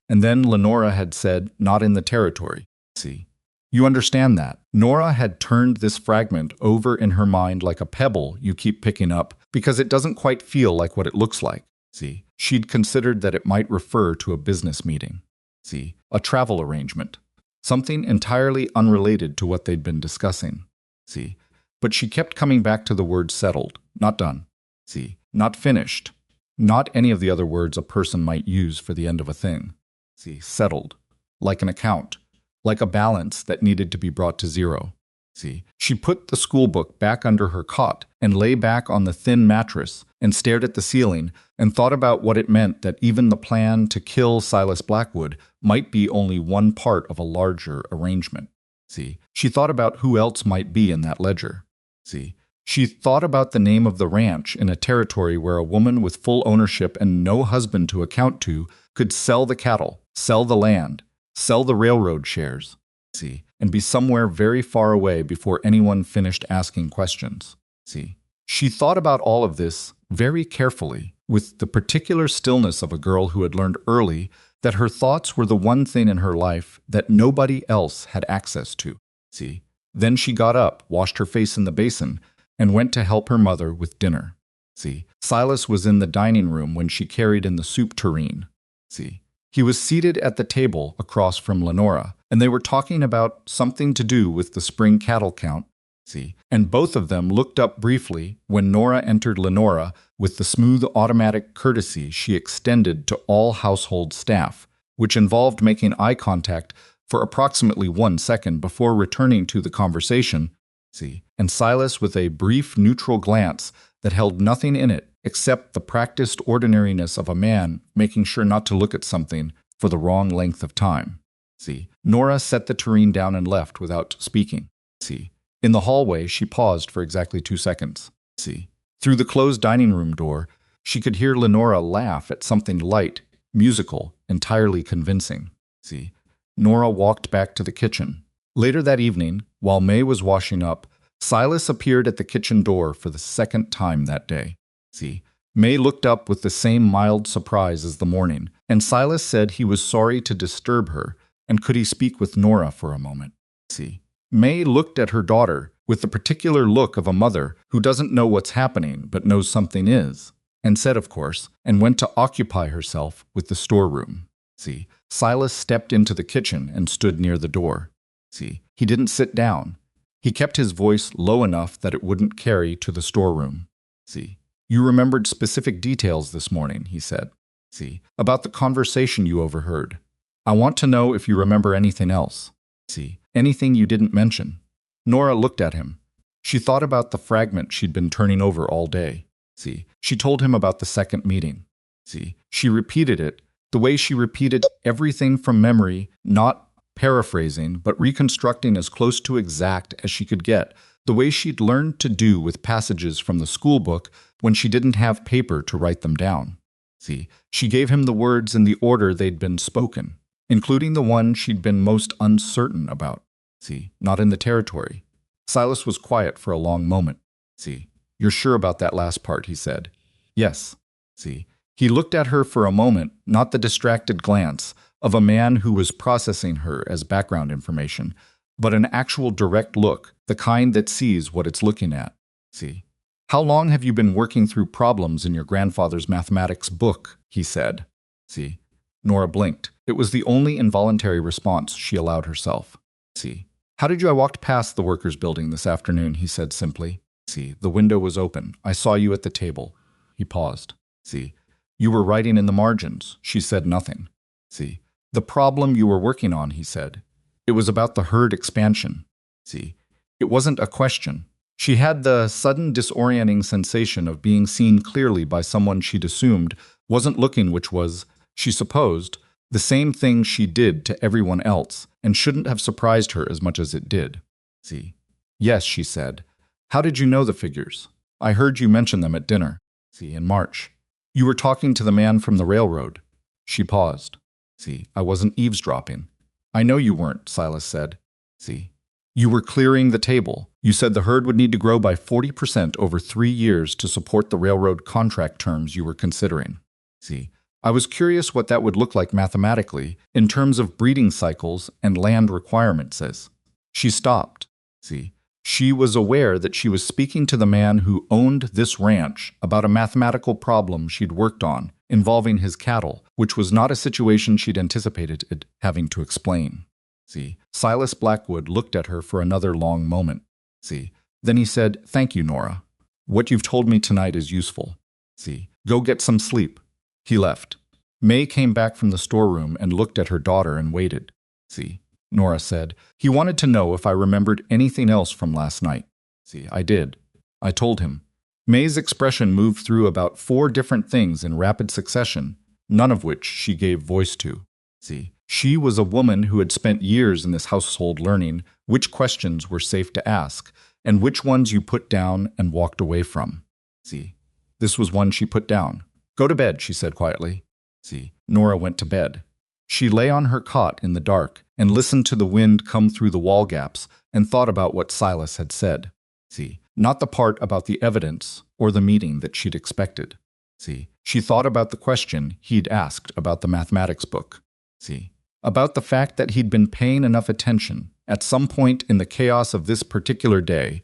And then Lenora had said, "Not in the territory." See, you understand that? Nora had turned this fragment over in her mind like a pebble you keep picking up because it doesn't quite feel like what it looks like. See, she'd considered that it might refer to a business meeting. See, a travel arrangement. Something entirely unrelated to what they'd been discussing. See, but she kept coming back to the word settled, not done. See, not finished. Not any of the other words a person might use for the end of a thing. See, settled. Like an account. Like a balance that needed to be brought to zero. See, she put the school book back under her cot and lay back on the thin mattress and stared at the ceiling and thought about what it meant that even the plan to kill Silas Blackwood might be only one part of a larger arrangement. See, she thought about who else might be in that ledger. See, she thought about the name of the ranch in a territory where a woman with full ownership and no husband to account to could sell the cattle, sell the land, sell the railroad shares, see, and be somewhere very far away before anyone finished asking questions. See, she thought about all of this very carefully, with the particular stillness of a girl who had learned early that her thoughts were the one thing in her life that nobody else had access to. See, then she got up, washed her face in the basin, and went to help her mother with dinner. See, Silas was in the dining room when she carried in the soup tureen. See, he was seated at the table across from Lenora, and they were talking about something to do with the spring cattle count. See, and both of them looked up briefly when Nora entered Lenora with the smooth automatic courtesy she extended to all household staff, which involved making eye contact for approximately 1 second before returning to the conversation. See, and Silas with a brief neutral glance that held nothing in it except the practiced ordinariness of a man making sure not to look at something for the wrong length of time. See, Nora set the tureen down and left without speaking. See, in the hallway she paused for exactly 2 seconds. See, through the closed dining room door, she could hear Lenora laugh at something light, musical, entirely convincing. See, Nora walked back to the kitchen. Later that evening, while May was washing up, Silas appeared at the kitchen door for the second time that day. See, May looked up with the same mild surprise as the morning, and Silas said he was sorry to disturb her, and could he speak with Nora for a moment. See, May looked at her daughter with the particular look of a mother who doesn't know what's happening but knows something is, and said, of course, and went to occupy herself with the storeroom. See, Silas stepped into the kitchen and stood near the door. See, he didn't sit down. He kept his voice low enough that it wouldn't carry to the storeroom. See, you remembered specific details this morning, he said. See, about the conversation you overheard. I want to know if you remember anything else. See, anything you didn't mention. Nora looked at him. She thought about the fragment she'd been turning over all day. See, she told him about the second meeting. See, she repeated it, the way she repeated everything from memory, not paraphrasing, but reconstructing as close to exact as she could get, the way she'd learned to do with passages from the school book when she didn't have paper to write them down. See, she gave him the words in the order they'd been spoken, including the one she'd been most uncertain about. See, not in the territory. Silas was quiet for a long moment. See, you're sure about that last part, he said. Yes. See, he looked at her for a moment, not the distracted glance of a man who was processing her as background information, but an actual direct look, the kind that sees what it's looking at. See, How long have you been working through problems in your grandfather's mathematics book? He said. See. Nora blinked. It was the only involuntary response she allowed herself. See. How did you? I walked past the workers' building this afternoon, he said simply. See. The window was open. I saw you at the table. He paused. See. You were writing in the margins. She said nothing. See. The problem you were working on, he said. It was about the herd expansion. See. It wasn't a question. She had the sudden disorienting sensation of being seen clearly by someone she'd assumed wasn't looking, which was, she supposed, the same thing she did to everyone else, and shouldn't have surprised her as much as it did. See. Yes, she said. How did you know the figures? I heard you mention them at dinner. See, in March. You were talking to the man from the railroad. She paused. See, I wasn't eavesdropping. I know you weren't, Silas said. See. You were clearing the table. You said the herd would need to grow by 40% over 3 years to support the railroad contract terms you were considering. See, I was curious what that would look like mathematically in terms of breeding cycles and land requirements. She stopped. See, she was aware that she was speaking to the man who owned this ranch about a mathematical problem she'd worked on involving his cattle, which was not a situation she'd anticipated having to explain. See, Silas Blackwood looked at her for another long moment. See, then he said, Thank you, Nora. What you've told me tonight is useful. See, go get some sleep. He left. May came back from the storeroom and looked at her daughter and waited. See, Nora said, he wanted to know if I remembered anything else from last night. See, I did. I told him. May's expression moved through about 4 different things in rapid succession, none of which she gave voice to. See, she was a woman who had spent years in this household learning which questions were safe to ask and which ones you put down and walked away from. See, this was one she put down. Go to bed, she said quietly. See, Nora went to bed. She lay on her cot in the dark and listened to the wind come through the wall gaps and thought about what Silas had said. See, not the part about the evidence or the meeting that she'd expected. See, she thought about the question he'd asked about the mathematics book. See, about the fact that he'd been paying enough attention at some point in the chaos of this particular day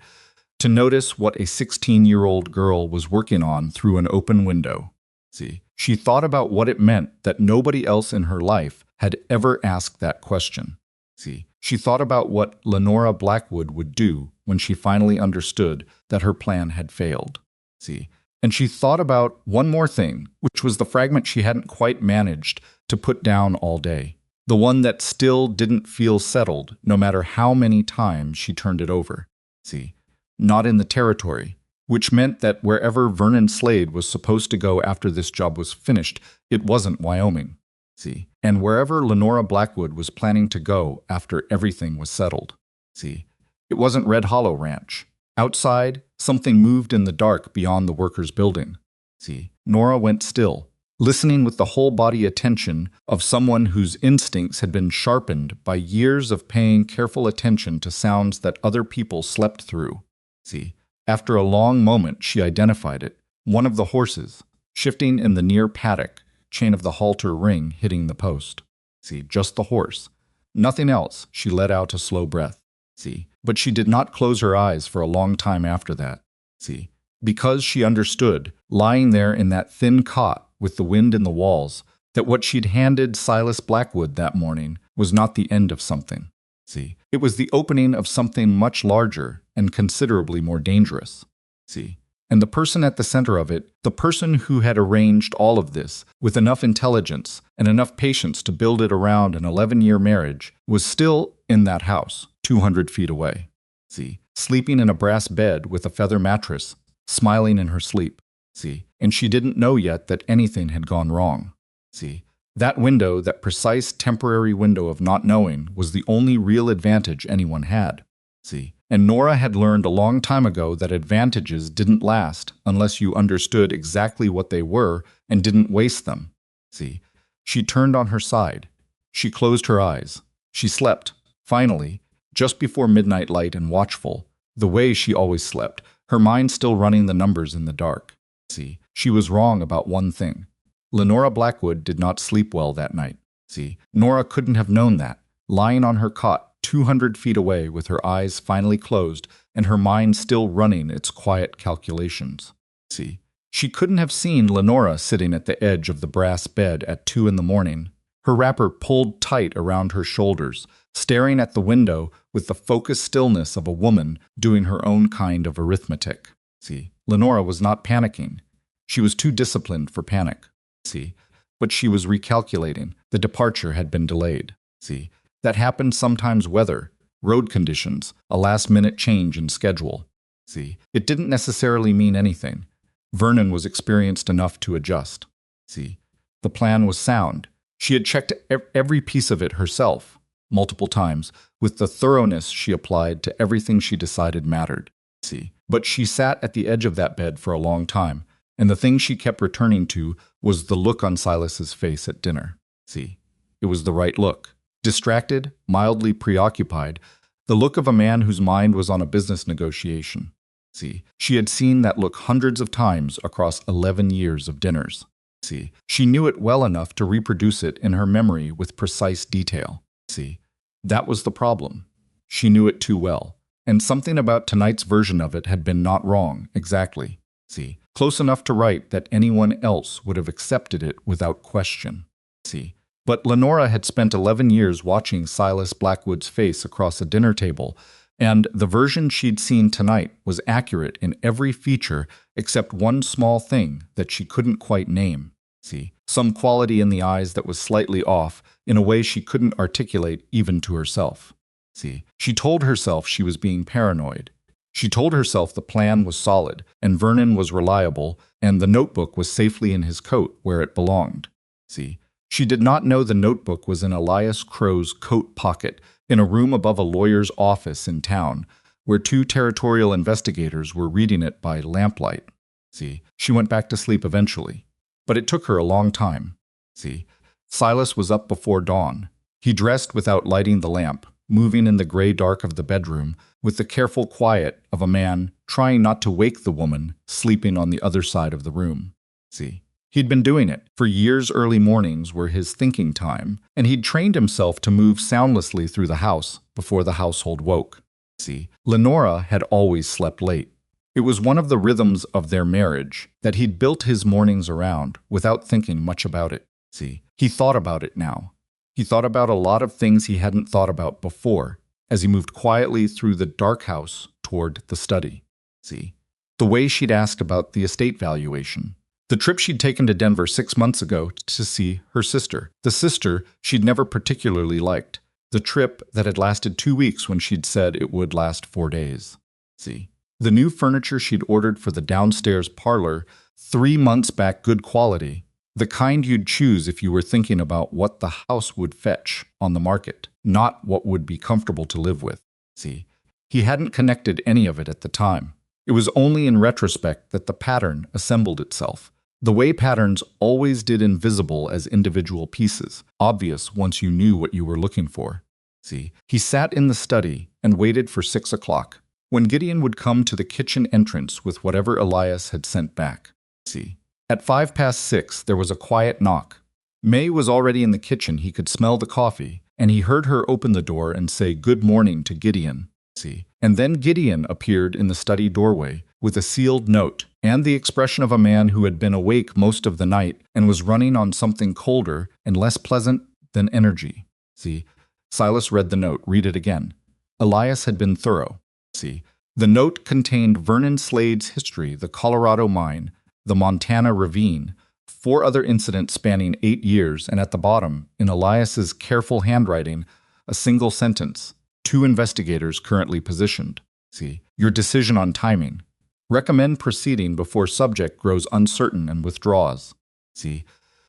to notice what a 16-year-old girl was working on through an open window. See, she thought about what it meant that nobody else in her life had ever asked that question. See, she thought about what Nora Blackwood would do when she finally understood that her plan had failed. See, and she thought about one more thing, which was the fragment she hadn't quite managed to put down all day. The one that still didn't feel settled, no matter how many times she turned it over. See, not in the territory, which meant that wherever Vernon Slade was supposed to go after this job was finished, it wasn't Wyoming. See, and wherever Nora Blackwood was planning to go after everything was settled. See, it wasn't Red Hollow Ranch. Outside, something moved in the dark beyond the workers' building. See, Nora went still, listening with the whole body attention of someone whose instincts had been sharpened by years of paying careful attention to sounds that other people slept through. See, after a long moment she identified it, one of the horses, shifting in the near paddock, chain of the halter ring hitting the post. See, just the horse. Nothing else. She let out a slow breath. See, but she did not close her eyes for a long time after that. See, because she understood, lying there in that thin cot with the wind in the walls, that what she'd handed Silas Blackwood that morning was not the end of something. See, it was the opening of something much larger and considerably more dangerous. See, and the person at the center of it, the person who had arranged all of this with enough intelligence and enough patience to build it around an 11-year marriage, was still in that house, 200 feet away. See, sleeping in a brass bed with a feather mattress, smiling in her sleep. See, and she didn't know yet that anything had gone wrong. See, that window, that precise temporary window of not knowing, was the only real advantage anyone had. See, and Nora had learned a long time ago that advantages didn't last unless you understood exactly what they were and didn't waste them. See, she turned on her side. She closed her eyes. She slept, finally, just before midnight light and watchful, the way she always slept, her mind still running the numbers in the dark. See, she was wrong about one thing. Nora Blackwood did not sleep well that night. See, Nora couldn't have known that, lying on her cot 200 feet away with her eyes finally closed and her mind still running its quiet calculations. See, she couldn't have seen Lenora sitting at the edge of the brass bed at 2 in the morning, her wrapper pulled tight around her shoulders, staring at the window with the focused stillness of a woman doing her own kind of arithmetic. See, Lenora was not panicking. She was too disciplined for panic. See, but she was recalculating. The departure had been delayed. See, that happened sometimes weather, road conditions, a last-minute change in schedule. See, it didn't necessarily mean anything. Vernon was experienced enough to adjust. See, the plan was sound. She had checked every piece of it herself, multiple times, with the thoroughness she applied to everything she decided mattered. See, but she sat at the edge of that bed for a long time, and the thing she kept returning to was the look on Silas's face at dinner. See, it was the right look. Distracted, mildly preoccupied, the look of a man whose mind was on a business negotiation. See, she had seen that look hundreds of times across 11 years of dinners. See, she knew it well enough to reproduce it in her memory with precise detail. See, that was the problem. She knew it too well, and something about tonight's version of it had been not wrong, exactly. See, close enough to right that anyone else would have accepted it without question. See, but Lenora had spent 11 years watching Silas Blackwood's face across a dinner table, and the version she'd seen tonight was accurate in every feature except one small thing that she couldn't quite name. See, some quality in the eyes that was slightly off in a way she couldn't articulate even to herself. See, she told herself she was being paranoid. She told herself the plan was solid, and Vernon was reliable, and the notebook was safely in his coat where it belonged. See, she did not know the notebook was in Elias Crow's coat pocket in a room above a lawyer's office in town, where 2 territorial investigators were reading it by lamplight. See, she went back to sleep eventually. But it took her a long time. See, Silas was up before dawn. He dressed without lighting the lamp, moving in the gray dark of the bedroom with the careful quiet of a man trying not to wake the woman sleeping on the other side of the room. See, he'd been doing it. For years early mornings were his thinking time, and he'd trained himself to move soundlessly through the house before the household woke. See, Lenora had always slept late. It was one of the rhythms of their marriage that he'd built his mornings around without thinking much about it. See, he thought about it now. He thought about a lot of things he hadn't thought about before as he moved quietly through the dark house toward the study. See, the way she'd asked about the estate valuation. The trip she'd taken to Denver 6 months ago to see her sister. The sister she'd never particularly liked. The trip that had lasted 2 weeks when she'd said it would last 4 days. See, the new furniture she'd ordered for the downstairs parlor 3 months back, good quality. The kind you'd choose if you were thinking about what the house would fetch on the market, not what would be comfortable to live with. See, he hadn't connected any of it at the time. It was only in retrospect that the pattern assembled itself. The way patterns always did, invisible as individual pieces, obvious once you knew what you were looking for. See, he sat in the study and waited for 6 o'clock, when Gideon would come to the kitchen entrance with whatever Elias had sent back. See, at 6:05, there was a quiet knock. May was already in the kitchen. He could smell the coffee, and he heard her open the door and say good morning to Gideon. See, and then Gideon appeared in the study doorway with a sealed note and the expression of a man who had been awake most of the night and was running on something colder and less pleasant than energy. See, Silas read the note. Read it again. Elias had been thorough. See, the note contained Vernon Slade's history, the Colorado mine, the Montana ravine, 4 other incidents spanning 8 years, and at the bottom, in Elias's careful handwriting, a single sentence: 2 investigators currently positioned. See, your decision on timing. Recommend proceeding before subject grows uncertain and withdraws. See,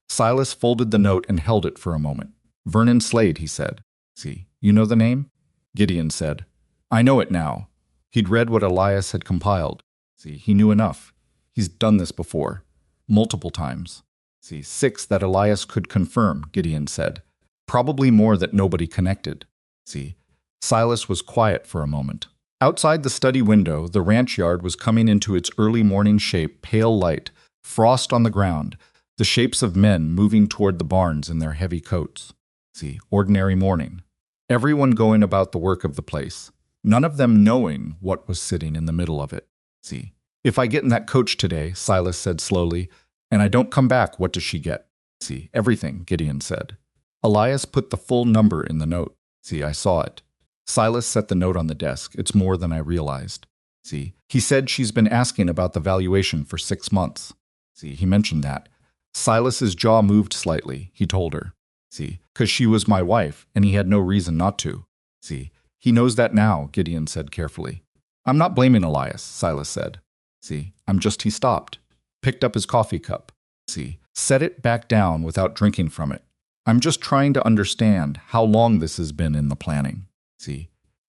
Silas folded the note and held it for a moment. Vernon Slade, he said. See, you know the name? Gideon said. I know it now. He'd read what Elias had compiled. See, he knew enough. He's done this before. Multiple times. See, 6 that Elias could confirm, Gideon said. Probably more that nobody connected. See, Silas was quiet for a moment. Outside the study window, the ranch yard was coming into its early morning shape, pale light, frost on the ground, the shapes of men moving toward the barns in their heavy coats. See, ordinary morning. Everyone going about the work of the place, none of them knowing what was sitting in the middle of it. See, if I get in that coach today, Silas said slowly, and I don't come back, what does she get? See, everything, Gideon said. Elias put the full number in the note. See, I saw it. Silas set the note on the desk. It's more than I realized. See, he said she's been asking about the valuation for 6 months. See, he mentioned that. Silas's jaw moved slightly, he told her. See, 'cause she was my wife, and he had no reason not to. See, he knows that now, Gideon said carefully. I'm not blaming Elias, Silas said. See, he stopped, picked up his coffee cup. See, set it back down without drinking from it. I'm just trying to understand how long this has been in the planning. See,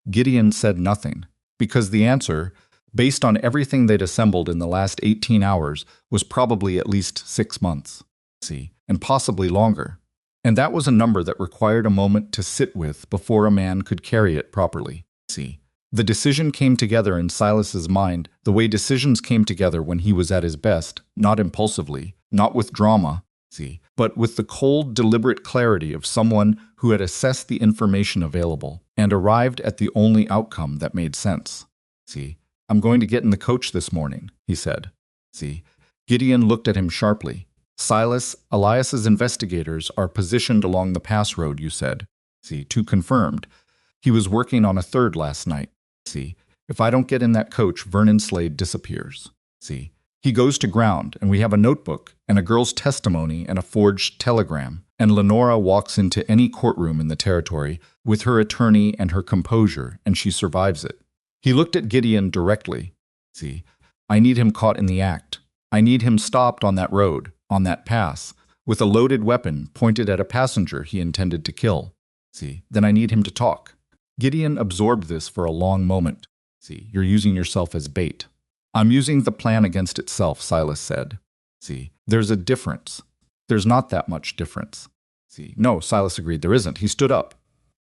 Gideon said nothing, because the answer, based on everything they'd assembled in the last 18 hours, was probably at least 6 months. See, and possibly longer. And that was a number that required a moment to sit with before a man could carry it properly. See, the decision came together in Silas's mind the way decisions came together when he was at his best, not impulsively, not with drama, see, but with the cold, deliberate clarity of someone who had assessed the information available and arrived at the only outcome that made sense. See, I'm going to get in the coach this morning, he said. See, Gideon looked at him sharply. Silas, Elias's investigators are positioned along the pass road, you said. See, 2 confirmed. He was working on a 3rd last night. See, if I don't get in that coach, Vernon Slade disappears. See, he goes to ground, and we have a notebook, and a girl's testimony, and a forged telegram, and Lenora walks into any courtroom in the territory with her attorney and her composure, and she survives it. He looked at Gideon directly. See, I need him caught in the act. I need him stopped on that road, on that pass, with a loaded weapon pointed at a passenger he intended to kill. See, then I need him to talk. Gideon absorbed this for a long moment. See, you're using yourself as bait. I'm using the plan against itself, Silas said. See, there's a difference. There's not that much difference. See, no, Silas agreed, there isn't. He stood up.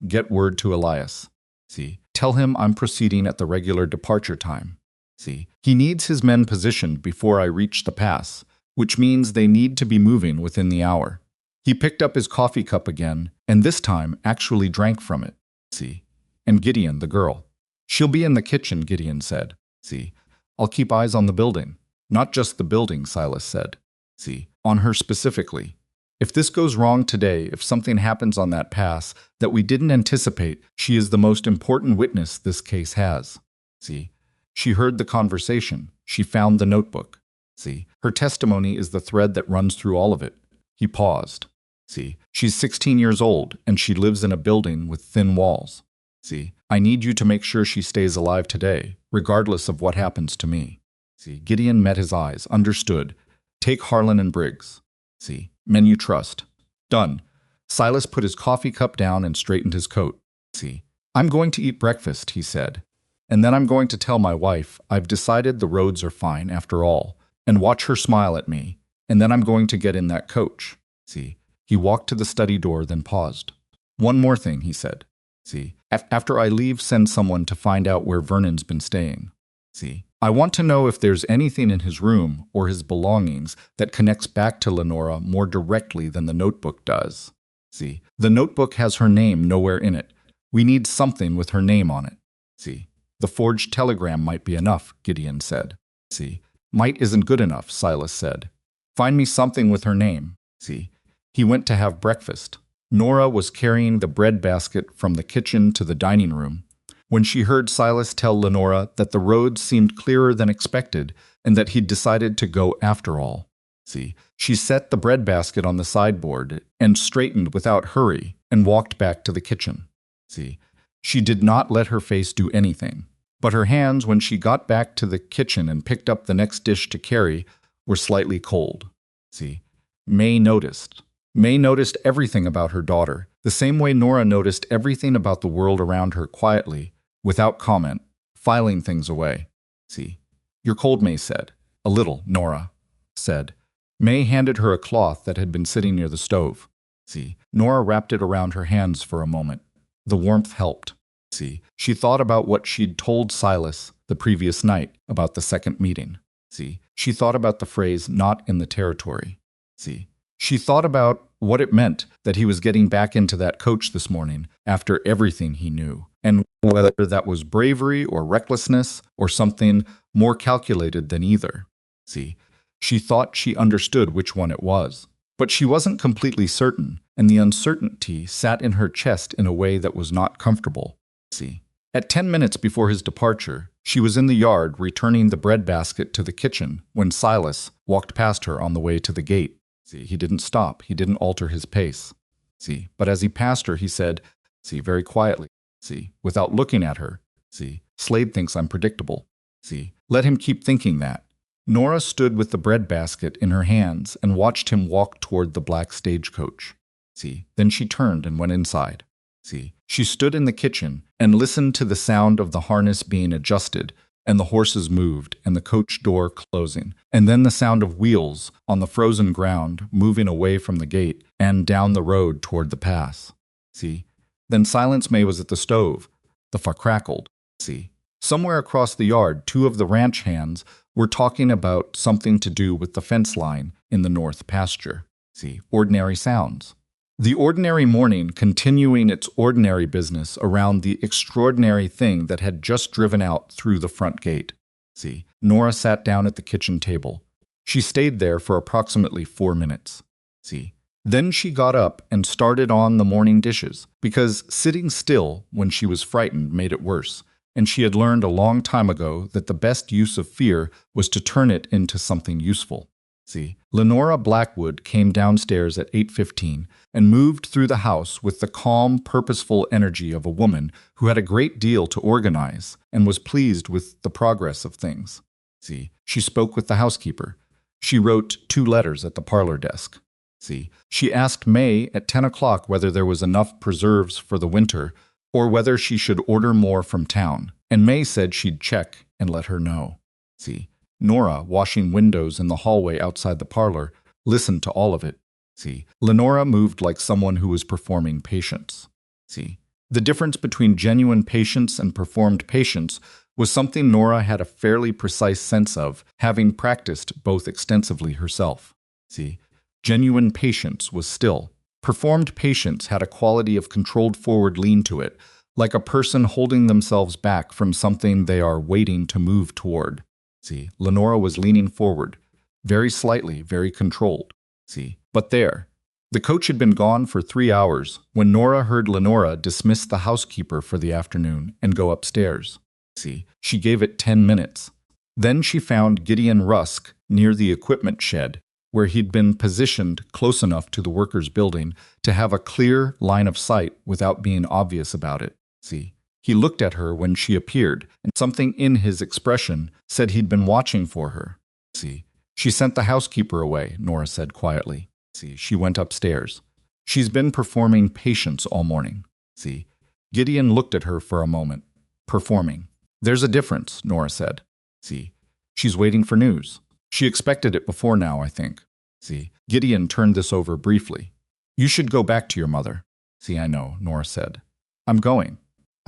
Get word to Elias. See, tell him I'm proceeding at the regular departure time. See, he needs his men positioned before I reach the pass, which means they need to be moving within the hour. He picked up his coffee cup again, and this time actually drank from it. See, and Gideon, the girl. She'll be in the kitchen, Gideon said. See, I'll keep eyes on the building. Not just the building, Silas said. See, on her specifically. If this goes wrong today, if something happens on that pass that we didn't anticipate, she is the most important witness this case has. See, she heard the conversation. She found the notebook. See, her testimony is the thread that runs through all of it. He paused. See, she's 16 years old, and she lives in a building with thin walls. See, I need you to make sure she stays alive today, regardless of what happens to me. See, Gideon met his eyes, understood. Take Harlan and Briggs. See, men you trust. Done. Silas put his coffee cup down and straightened his coat. See, I'm going to eat breakfast, he said. And then I'm going to tell my wife I've decided the roads are fine after all, and watch her smile at me. And then I'm going to get in that coach. See, he walked to the study door, then paused. One more thing, he said. See, after I leave, send someone to find out where Vernon's been staying. See, I want to know if there's anything in his room or his belongings that connects back to Lenora more directly than the notebook does. See, the notebook has her name nowhere in it. We need something with her name on it. See, the forged telegram might be enough, Gideon said. See, might isn't good enough, Silas said. Find me something with her name. See, he went to have breakfast. Nora was carrying the bread basket from the kitchen to the dining room when she heard Silas tell Lenora that the road seemed clearer than expected and that he'd decided to go after all. See, she set the bread basket on the sideboard and straightened without hurry and walked back to the kitchen. See, she did not let her face do anything, but her hands, when she got back to the kitchen and picked up the next dish to carry, were slightly cold. See, May noticed. May noticed everything about her daughter, the same way Nora noticed everything about the world around her quietly, without comment, filing things away. See, you're cold, May said. A little, Nora said. May handed her a cloth that had been sitting near the stove. See, Nora wrapped it around her hands for a moment. The warmth helped. See, she thought about what she'd told Silas the previous night about the second meeting. See, she thought about the phrase, not in the territory. See, she thought about what it meant that he was getting back into that coach this morning after everything he knew, and whether that was bravery or recklessness or something more calculated than either. See, she thought she understood which one it was, but she wasn't completely certain, and the uncertainty sat in her chest in a way that was not comfortable. See, at 10 minutes before his departure, she was in the yard returning the bread basket to the kitchen when Silas walked past her on the way to the gate. See, he didn't stop. He didn't alter his pace. See, but as he passed her, he said, see, very quietly, see, without looking at her, see, Slade thinks I'm predictable. See, let him keep thinking that. Nora stood with the bread basket in her hands and watched him walk toward the black stagecoach. See, then she turned and went inside. See, she stood in the kitchen and listened to the sound of the harness being adjusted, and the horses moved, and the coach door closing, and then the sound of wheels on the frozen ground moving away from the gate and down the road toward the pass. See, then Silence May was at the stove. The fire crackled. See, somewhere across the yard, two of the ranch hands were talking about something to do with the fence line in the north pasture. See, ordinary sounds. The ordinary morning continuing its ordinary business around the extraordinary thing that had just driven out through the front gate. See, Nora sat down at the kitchen table. She stayed there for approximately 4 minutes. See, then she got up and started on the morning dishes, because sitting still when she was frightened made it worse, and she had learned a long time ago that the best use of fear was to turn it into something useful. See, Nora Blackwood came downstairs at 8:15 and moved through the house with the calm, purposeful energy of a woman who had a great deal to organize and was pleased with the progress of things. See, she spoke with the housekeeper. She wrote 2 letters at the parlor desk. See, she asked May at 10 o'clock whether there was enough preserves for the winter or whether she should order more from town, and May said she'd check and let her know. See, Nora, washing windows in the hallway outside the parlor, listened to all of it. See, Lenora moved like someone who was performing patience. See, the difference between genuine patience and performed patience was something Nora had a fairly precise sense of, having practiced both extensively herself. See, genuine patience was still. Performed patience had a quality of controlled forward lean to it, like a person holding themselves back from something they are waiting to move toward. See, Lenora was leaning forward, very slightly, very controlled. See, but there. The coach had been gone for 3 hours when Nora heard Lenora dismiss the housekeeper for the afternoon and go upstairs. See, she gave it 10 minutes. Then she found Gideon Rusk near the equipment shed, where he'd been positioned close enough to the workers' building to have a clear line of sight without being obvious about it. See, he looked at her when she appeared, and something in his expression said he'd been watching for her. See, she sent the housekeeper away, Nora said quietly. See, she went upstairs. She's been performing patience all morning. See, Gideon looked at her for a moment. Performing. There's a difference, Nora said. See, she's waiting for news. She expected it before now, I think. See, Gideon turned this over briefly. You should go back to your mother. See, I know, Nora said. I'm going.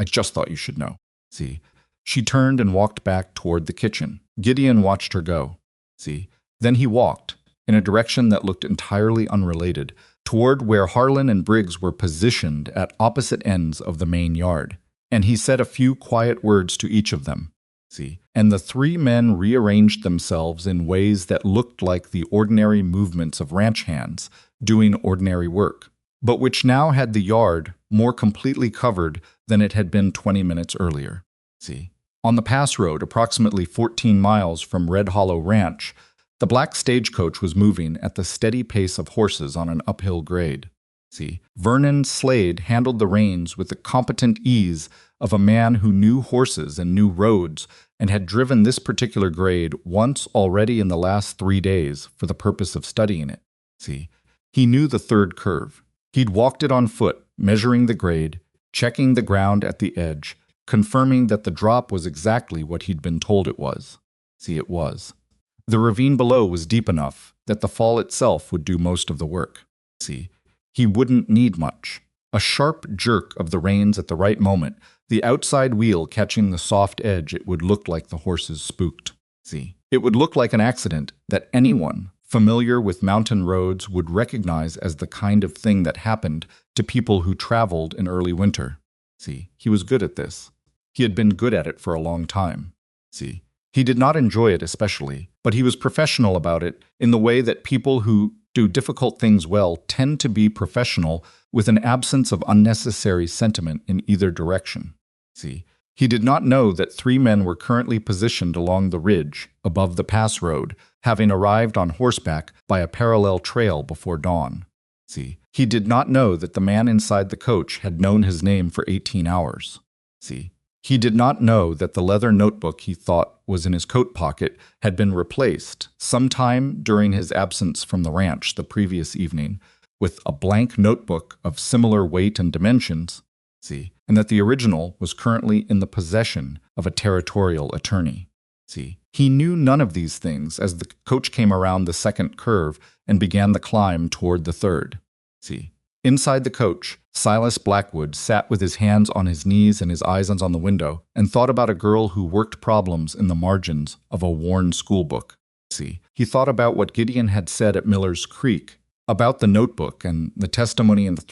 I just thought you should know. See, she turned and walked back toward the kitchen. Gideon watched her go. See, then he walked, in a direction that looked entirely unrelated, toward where Harlan and Briggs were positioned at opposite ends of the main yard, and he said a few quiet words to each of them. See, and the 3 men rearranged themselves in ways that looked like the ordinary movements of ranch hands doing ordinary work, but which now had the yard more completely covered than it had been 20 minutes earlier. See, on the pass road, approximately 14 miles from Red Hollow Ranch, the black stagecoach was moving at the steady pace of horses on an uphill grade. See, Vernon Slade handled the reins with the competent ease of a man who knew horses and knew roads and had driven this particular grade once already in the last 3 days for the purpose of studying it. See, he knew the 3rd curve. He'd walked it on foot, measuring the grade, checking the ground at the edge, confirming that the drop was exactly what he'd been told it was. See, it was. The ravine below was deep enough that the fall itself would do most of the work. See, he wouldn't need much. A sharp jerk of the reins at the right moment, the outside wheel catching the soft edge, it would look like the horses spooked. See, it would look like an accident that anyone, familiar with mountain roads, would recognize as the kind of thing that happened to people who traveled in early winter. See, he was good at this. He had been good at it for a long time. See, he did not enjoy it especially, but he was professional about it in the way that people who do difficult things well tend to be professional with an absence of unnecessary sentiment in either direction. See, he did not know that 3 men were currently positioned along the ridge above the pass road, having arrived on horseback by a parallel trail before dawn. See, he did not know that the man inside the coach had known his name for 18 hours. See, he did not know that the leather notebook he thought was in his coat pocket had been replaced sometime during his absence from the ranch the previous evening with a blank notebook of similar weight and dimensions, see, and that the original was currently in the possession of a territorial attorney. See, he knew none of these things as the coach came around the second curve and began the climb toward the third. See, inside the coach, Silas Blackwood sat with his hands on his knees and his eyes on the window and thought about a girl who worked problems in the margins of a worn schoolbook. See, he thought about what Gideon had said at Miller's Creek, about the notebook and the testimony and the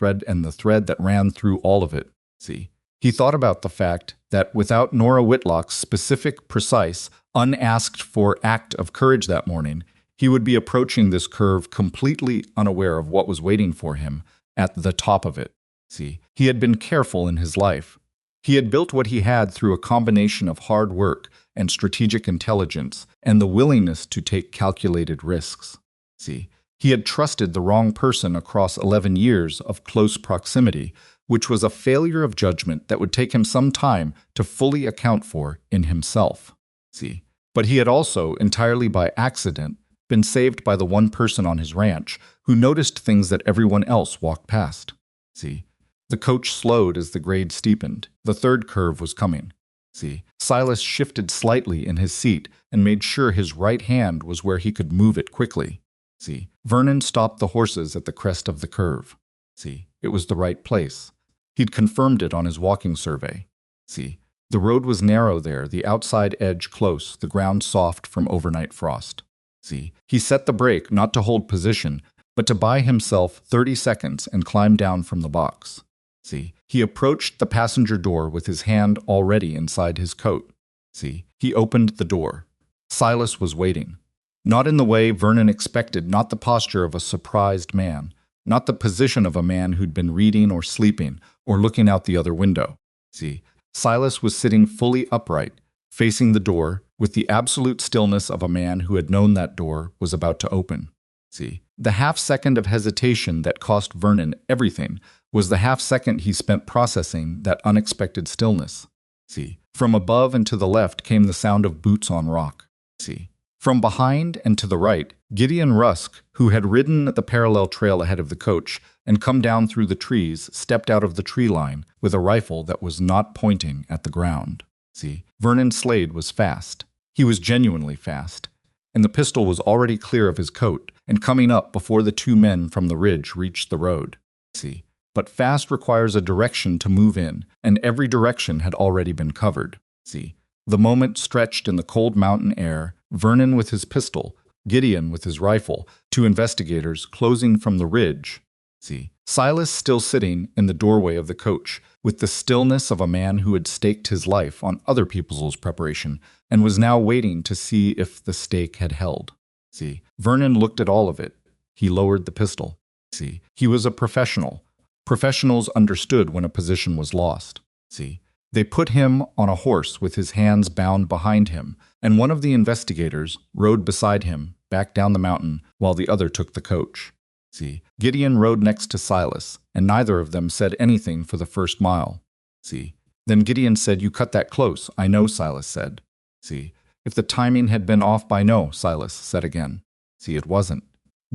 thread that ran through all of it. See, he thought about the fact that without Nora Whitlock's specific, precise, unasked-for act of courage that morning, he would be approaching this curve completely unaware of what was waiting for him at the top of it. See, he had been careful in his life. He had built what he had through a combination of hard work and strategic intelligence and the willingness to take calculated risks. See, he had trusted the wrong person across 11 years of close proximity, which was a failure of judgment that would take him some time to fully account for in himself. See, but he had also, entirely by accident, been saved by the one person on his ranch who noticed things that everyone else walked past. See, the coach slowed as the grade steepened. The third curve was coming. See, Silas shifted slightly in his seat and made sure his right hand was where he could move it quickly. See, Vernon stopped the horses at the crest of the curve. See, it was the right place. He'd confirmed it on his walking survey. See, the road was narrow there, the outside edge close, the ground soft from overnight frost. See, he set the brake not to hold position, but to buy himself 30 seconds and climb down from the box. See, he approached the passenger door with his hand already inside his coat. See, he opened the door. Silas was waiting. Not in the way Vernon expected, not the posture of a surprised man, not the position of a man who'd been reading or sleeping or looking out the other window. See, Silas was sitting fully upright, facing the door, with the absolute stillness of a man who had known that door was about to open. See, the half-second of hesitation that cost Vernon everything was the half-second he spent processing that unexpected stillness. See, from above and to the left came the sound of boots on rock. See, from behind and to the right, Gideon Rusk, who had ridden the parallel trail ahead of the coach and come down through the trees, stepped out of the tree line with a rifle that was not pointing at the ground. See, Vernon Slade was fast. He was genuinely fast, and the pistol was already clear of his coat and coming up before the 2 men from the ridge reached the road. See, but fast requires a direction to move in, and every direction had already been covered. See, the moment stretched in the cold mountain air, Vernon with his pistol, Gideon with his rifle, 2 investigators closing from the ridge. See, Silas still sitting in the doorway of the coach, with the stillness of a man who had staked his life on other people's preparation and was now waiting to see if the stake had held. See, Vernon looked at all of it. He lowered the pistol. See, he was a professional. Professionals understood when a position was lost. See, they put him on a horse with his hands bound behind him, and one of the investigators rode beside him back down the mountain while the other took the coach. See, Gideon rode next to Silas, and neither of them said anything for the first mile. See, then Gideon said, "You cut that close, I know," Silas said. See, if the timing had been off by no, Silas said again. See, it wasn't.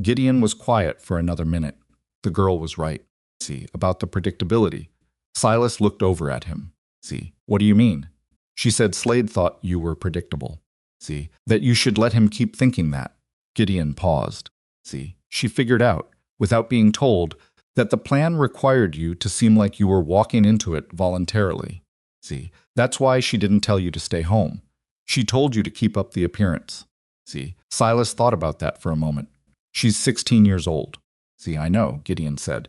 Gideon was quiet for another minute. The girl was right. See, about the predictability. Silas looked over at him. See, what do you mean? She said Slade thought you were predictable. See, that you should let him keep thinking that. Gideon paused. See, she figured out, without being told, that the plan required you to seem like you were walking into it voluntarily. See, that's why she didn't tell you to stay home. She told you to keep up the appearance. See, Silas thought about that for a moment. She's 16 years old. See, I know, Gideon said.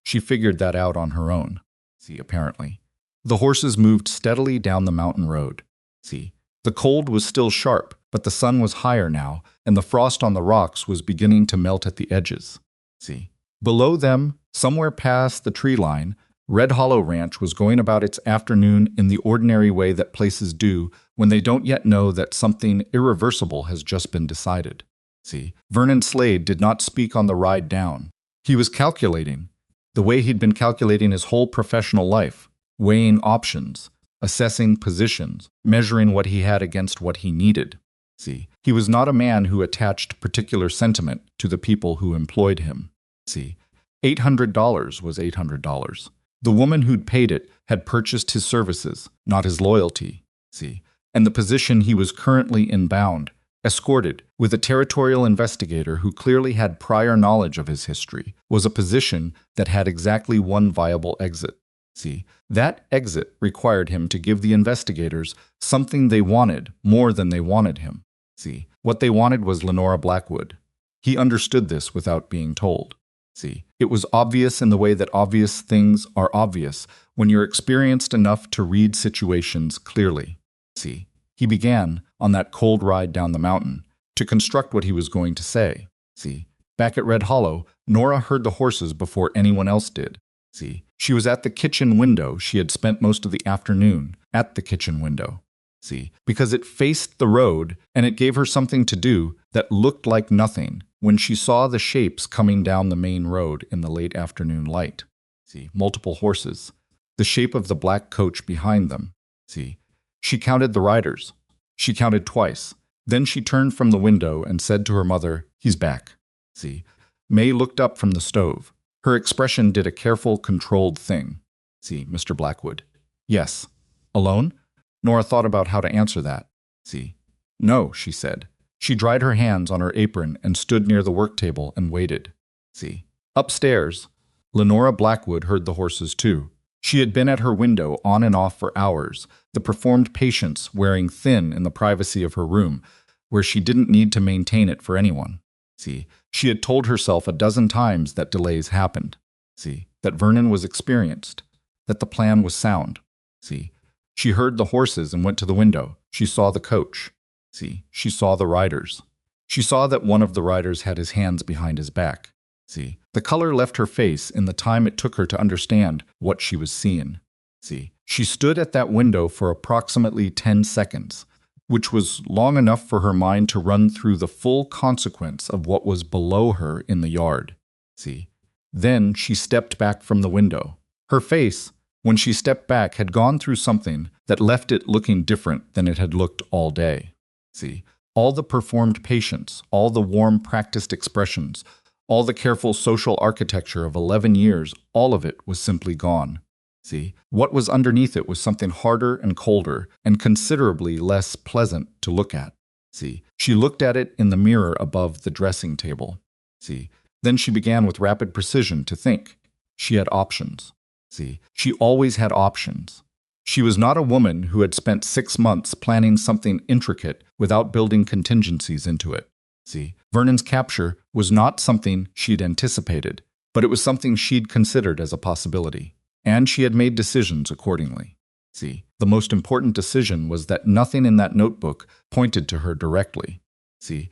She figured that out on her own. See, apparently. The horses moved steadily down the mountain road. See, the cold was still sharp, but the sun was higher now, and the frost on the rocks was beginning to melt at the edges. See, below them, somewhere past the tree line, Red Hollow Ranch was going about its afternoon in the ordinary way that places do when they don't yet know that something irreversible has just been decided. See, Vernon Slade did not speak on the ride down. He was calculating, the way he'd been calculating his whole professional life, weighing options, assessing positions, measuring what he had against what he needed. See, he was not a man who attached particular sentiment to the people who employed him. See, $800 was $800. The woman who'd paid it had purchased his services, not his loyalty. See, and the position he was currently inbound, escorted with a territorial investigator who clearly had prior knowledge of his history, was a position that had exactly one viable exit. See, that exit required him to give the investigators something they wanted more than they wanted him. See, what they wanted was Nora Blackwood. He understood this without being told. See, it was obvious in the way that obvious things are obvious when you're experienced enough to read situations clearly. See, he began, on that cold ride down the mountain, to construct what he was going to say. See, back at Red Hollow, Nora heard the horses before anyone else did. See, she was at the kitchen window. She had spent most of the afternoon at the kitchen window. See, because it faced the road and it gave her something to do that looked like nothing when she saw the shapes coming down the main road in the late afternoon light. See, multiple horses, the shape of the black coach behind them. See, she counted the riders. She counted twice. Then she turned from the window and said to her mother, "He's back." See, May looked up from the stove. Her expression did a careful, controlled thing. See, Mr. Blackwood. Yes. Alone? Nora thought about how to answer that. See. No, she said. She dried her hands on her apron and stood near the work table and waited. See. Upstairs, Lenora Blackwood heard the horses too. She had been at her window on and off for hours, the performed patience wearing thin in the privacy of her room, where she didn't need to maintain it for anyone. See, she had told herself a dozen times that delays happened. See, that Vernon was experienced, that the plan was sound. See, she heard the horses and went to the window. She saw the coach. See, she saw the riders. She saw that one of the riders had his hands behind his back. See, the color left her face in the time it took her to understand what she was seeing. See, she stood at that window for approximately 10 seconds, which was long enough for her mind to run through the full consequence of what was below her in the yard. See, then she stepped back from the window. Her face, when she stepped back, had gone through something that left it looking different than it had looked all day. See, all the performed patience, all the warm practiced expressions, all the careful social architecture of 11 years, all of it was simply gone. See, what was underneath it was something harder and colder and considerably less pleasant to look at. See, she looked at it in the mirror above the dressing table. See, then she began with rapid precision to think. She had options. See, she always had options. She was not a woman who had spent 6 months planning something intricate without building contingencies into it. See, Vernon's capture was not something she'd anticipated, but it was something she'd considered as a possibility. And she had made decisions accordingly. See, the most important decision was that nothing in that notebook pointed to her directly. See,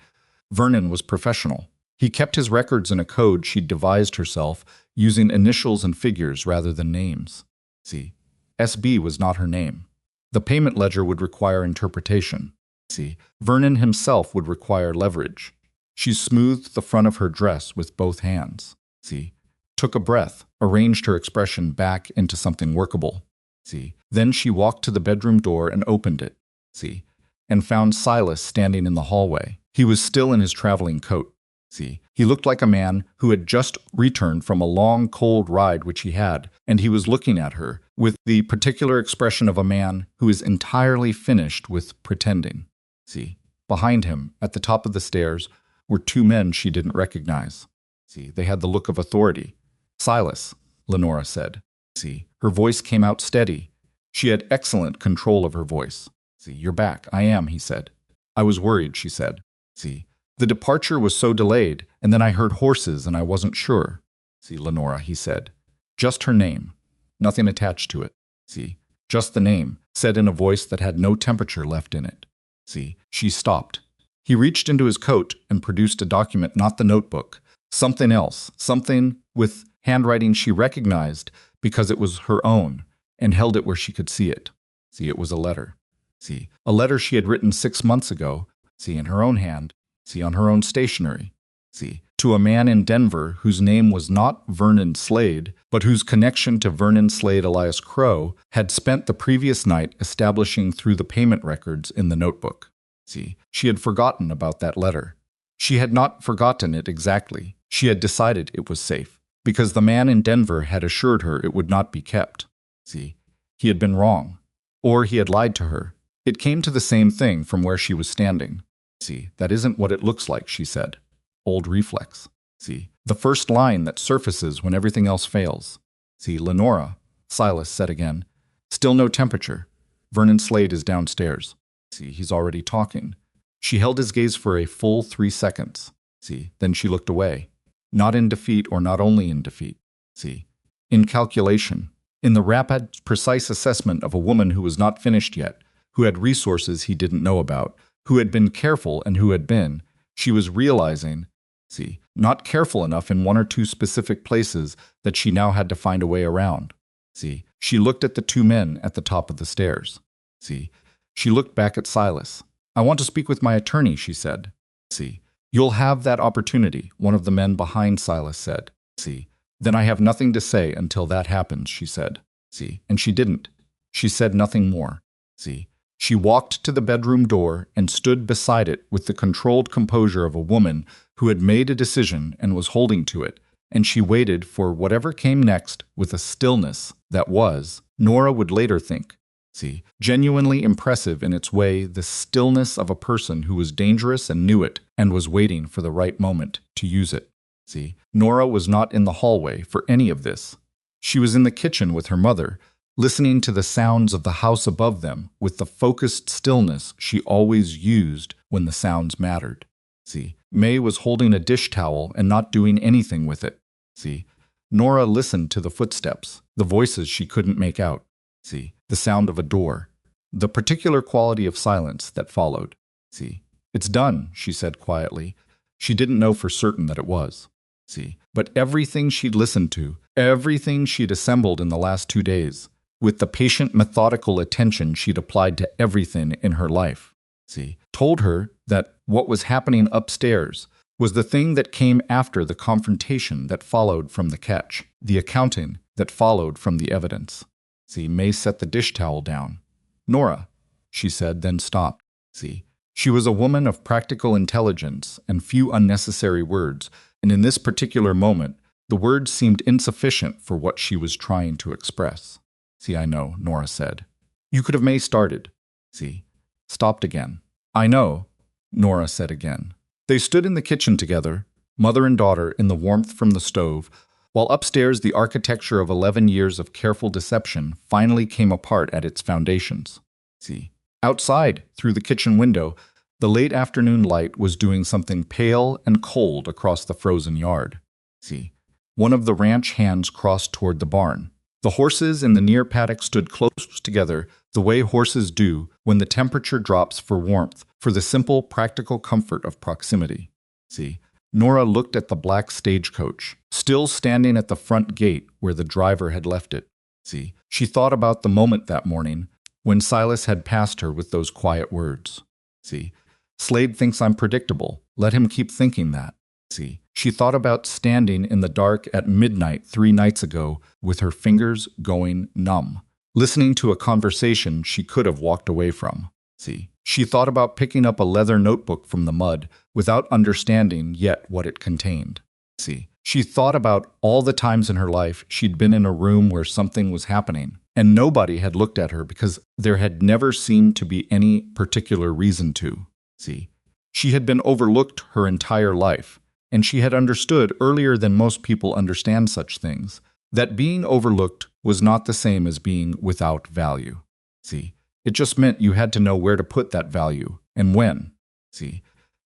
Vernon was professional. He kept his records in a code she'd devised herself, using initials and figures rather than names. See, SB was not her name. The payment ledger would require interpretation. See, Vernon himself would require leverage. She smoothed the front of her dress with both hands. See, took a breath, arranged her expression back into something workable. See, then she walked to the bedroom door and opened it. See, and found Silas standing in the hallway. He was still in his traveling coat. See, he looked like a man who had just returned from a long, cold ride which he had, and he was looking at her with the particular expression of a man who is entirely finished with pretending. See, behind him, at the top of the stairs, were 2 men she didn't recognize. See, they had the look of authority. "Silas," Lenora said. See, her voice came out steady. She had excellent control of her voice. "See, you're back." "I am," he said. "I was worried," she said. See, The departure was so delayed, and then I heard horses and I wasn't sure. See, Lenora, he said. Just her name. Nothing attached to it. See, just the name, said in a voice that had no temperature left in it. See, she stopped. He reached into his coat and produced a document, not the notebook. Something else, something with handwriting she recognized because it was her own, and held it where she could see it. See, it was a letter. See, a letter she had written 6 months ago. See, in her own hand. See, on her own stationery. See, to a man in Denver whose name was not Vernon Slade, but whose connection to Vernon Slade alias Crow had spent the previous night establishing through the payment records in the notebook. See, she had forgotten about that letter. She had not forgotten it exactly. She had decided it was safe, because the man in Denver had assured her it would not be kept. See, he had been wrong. Or he had lied to her. It came to the same thing from where she was standing. See, that isn't what it looks like, she said. Old reflex. See, the first line that surfaces when everything else fails. See, Lenora, Silas said again. Still no temperature. Vernon Slade is downstairs. See, he's already talking. She held his gaze for a full 3 seconds. See, then she looked away. Not in defeat or not only in defeat. See, in calculation. In the rapid, precise assessment of a woman who was not finished yet, who had resources he didn't know about, who had been careful and who had been, she was realizing, see, not careful enough in 1 or 2 specific places that she now had to find a way around. See, she looked at the 2 men at the top of the stairs. See, she looked back at Silas. I want to speak with my attorney, she said. See, you'll have that opportunity, one of the men behind Silas said. See, then I have nothing to say until that happens, she said. See, and she didn't. She said nothing more. See, she walked to the bedroom door and stood beside it with the controlled composure of a woman who had made a decision and was holding to it, and she waited for whatever came next with a stillness that was, Nora would later think, see, genuinely impressive in its way, the stillness of a person who was dangerous and knew it and was waiting for the right moment to use it. See, Nora was not in the hallway for any of this. She was in the kitchen with her mother, listening to the sounds of the house above them with the focused stillness she always used when the sounds mattered. See, May was holding a dish towel and not doing anything with it. See, Nora listened to the footsteps, the voices she couldn't make out. See, the sound of a door, the particular quality of silence that followed. See, it's done, she said quietly. She didn't know for certain that it was. See, but everything she'd listened to, everything she'd assembled in the last 2 days, with the patient, methodical attention she'd applied to everything in her life, see, told her that what was happening upstairs was the thing that came after the confrontation that followed from the catch, the accounting that followed from the evidence. See, May set the dish towel down. Nora, she said, then stopped. See, she was a woman of practical intelligence and few unnecessary words, and in this particular moment, the words seemed insufficient for what she was trying to express. See, I know, Nora said. You could have May started. See, stopped again. I know, Nora said again. They stood in the kitchen together, mother and daughter in the warmth from the stove, while upstairs the architecture of 11 years of careful deception finally came apart at its foundations. See, outside, through the kitchen window, the late afternoon light was doing something pale and cold across the frozen yard. See, one of the ranch hands crossed toward the barn. The horses in the near paddock stood close together, the way horses do when the temperature drops for warmth, for the simple, practical comfort of proximity. See, Nora looked at the black stagecoach, still standing at the front gate where the driver had left it. See, she thought about the moment that morning when Silas had passed her with those quiet words. See, Slade thinks I'm predictable. Let him keep thinking that. See, she thought about standing in the dark at midnight 3 nights ago with her fingers going numb, listening to a conversation she could have walked away from. See, she thought about picking up a leather notebook from the mud without understanding yet what it contained. See, she thought about all the times in her life she'd been in a room where something was happening, and nobody had looked at her because there had never seemed to be any particular reason to. See, she had been overlooked her entire life, and she had understood earlier than most people understand such things, that being overlooked was not the same as being without value. See, it just meant you had to know where to put that value and when. See,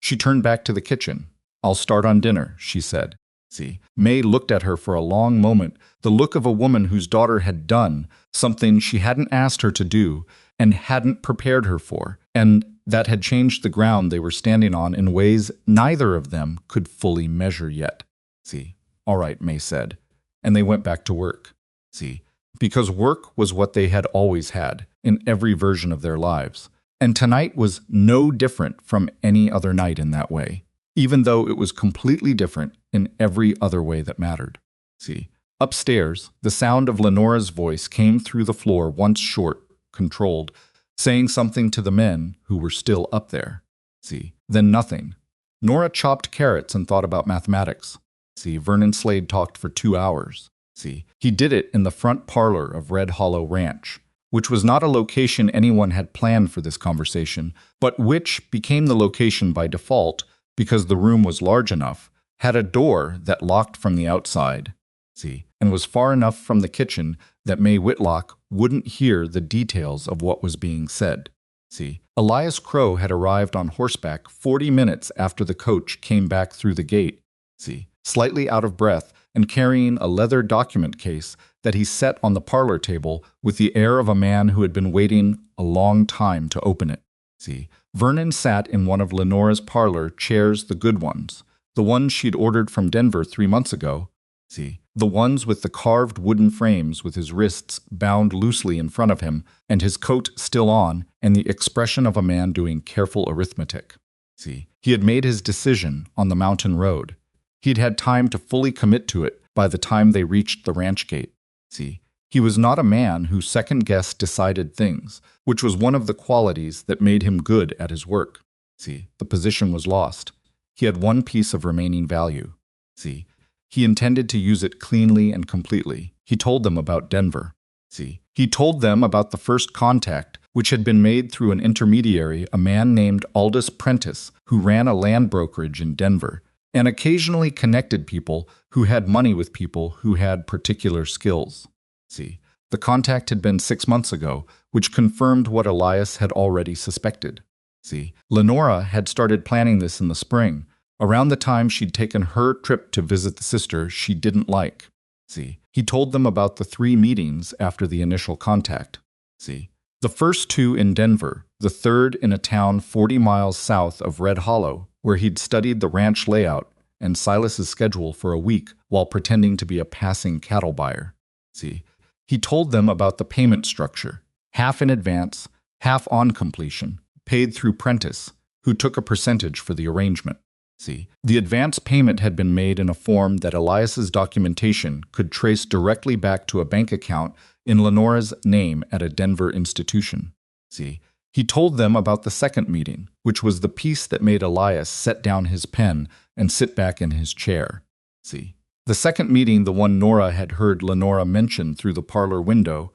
She turned back to the kitchen. I'll start on dinner, she said. See, May looked at her for a long moment, the look of a woman whose daughter had done something she hadn't asked her to do and hadn't prepared her for, and that had changed the ground they were standing on in ways neither of them could fully measure yet. See, all right, May said, and they went back to work. See, because work was what they had always had in every version of their lives, and tonight was no different from any other night in that way, even though it was completely different in every other way that mattered. See, upstairs, the sound of Lenora's voice came through the floor once short, controlled, saying something to the men who were still up there. See, then nothing. Nora chopped carrots and thought about mathematics. See, Vernon Slade talked for 2 hours. See, he did it in the front parlor of Red Hollow Ranch, which was not a location anyone had planned for this conversation, but which became the location by default because the room was large enough, had a door that locked from the outside, see, and was far enough from the kitchen that May Whitlock wouldn't hear the details of what was being said. See, Elias Crow had arrived on horseback 40 minutes after the coach came back through the gate, see, slightly out of breath and carrying a leather document case that he set on the parlor table with the air of a man who had been waiting a long time to open it. See, Vernon sat in one of Lenora's parlor chairs, the good ones, the ones she'd ordered from Denver 3 months ago. See, the ones with the carved wooden frames with his wrists bound loosely in front of him and his coat still on and the expression of a man doing careful arithmetic. See, he had made his decision on the mountain road. He'd had time to fully commit to it by the time they reached the ranch gate. See, he was not a man who second-guessed decided things, which was one of the qualities that made him good at his work. See, the position was lost. He had one piece of remaining value. See, he intended to use it cleanly and completely. He told them about Denver. See, he told them about the first contact, which had been made through an intermediary, a man named Aldous Prentice, who ran a land brokerage in Denver, and occasionally connected people who had money with people who had particular skills. See, the contact had been 6 months ago, which confirmed what Elias had already suspected. See, Lenora had started planning this in the spring, around the time she'd taken her trip to visit the sister she didn't like. See, he told them about the 3 meetings after the initial contact. See, the first 2 in Denver, the third in a town 40 miles south of Red Hollow, where he'd studied the ranch layout and Silas's schedule for a week while pretending to be a passing cattle buyer. See, he told them about the payment structure, half in advance, half on completion, paid through Prentice, who took a percentage for the arrangement. See, the advance payment had been made in a form that Elias's documentation could trace directly back to a bank account in Lenora's name at a Denver institution. See, he told them about the second meeting, which was the piece that made Elias set down his pen and sit back in his chair. See, the second meeting, the one Nora had heard Lenora mention through the parlor window,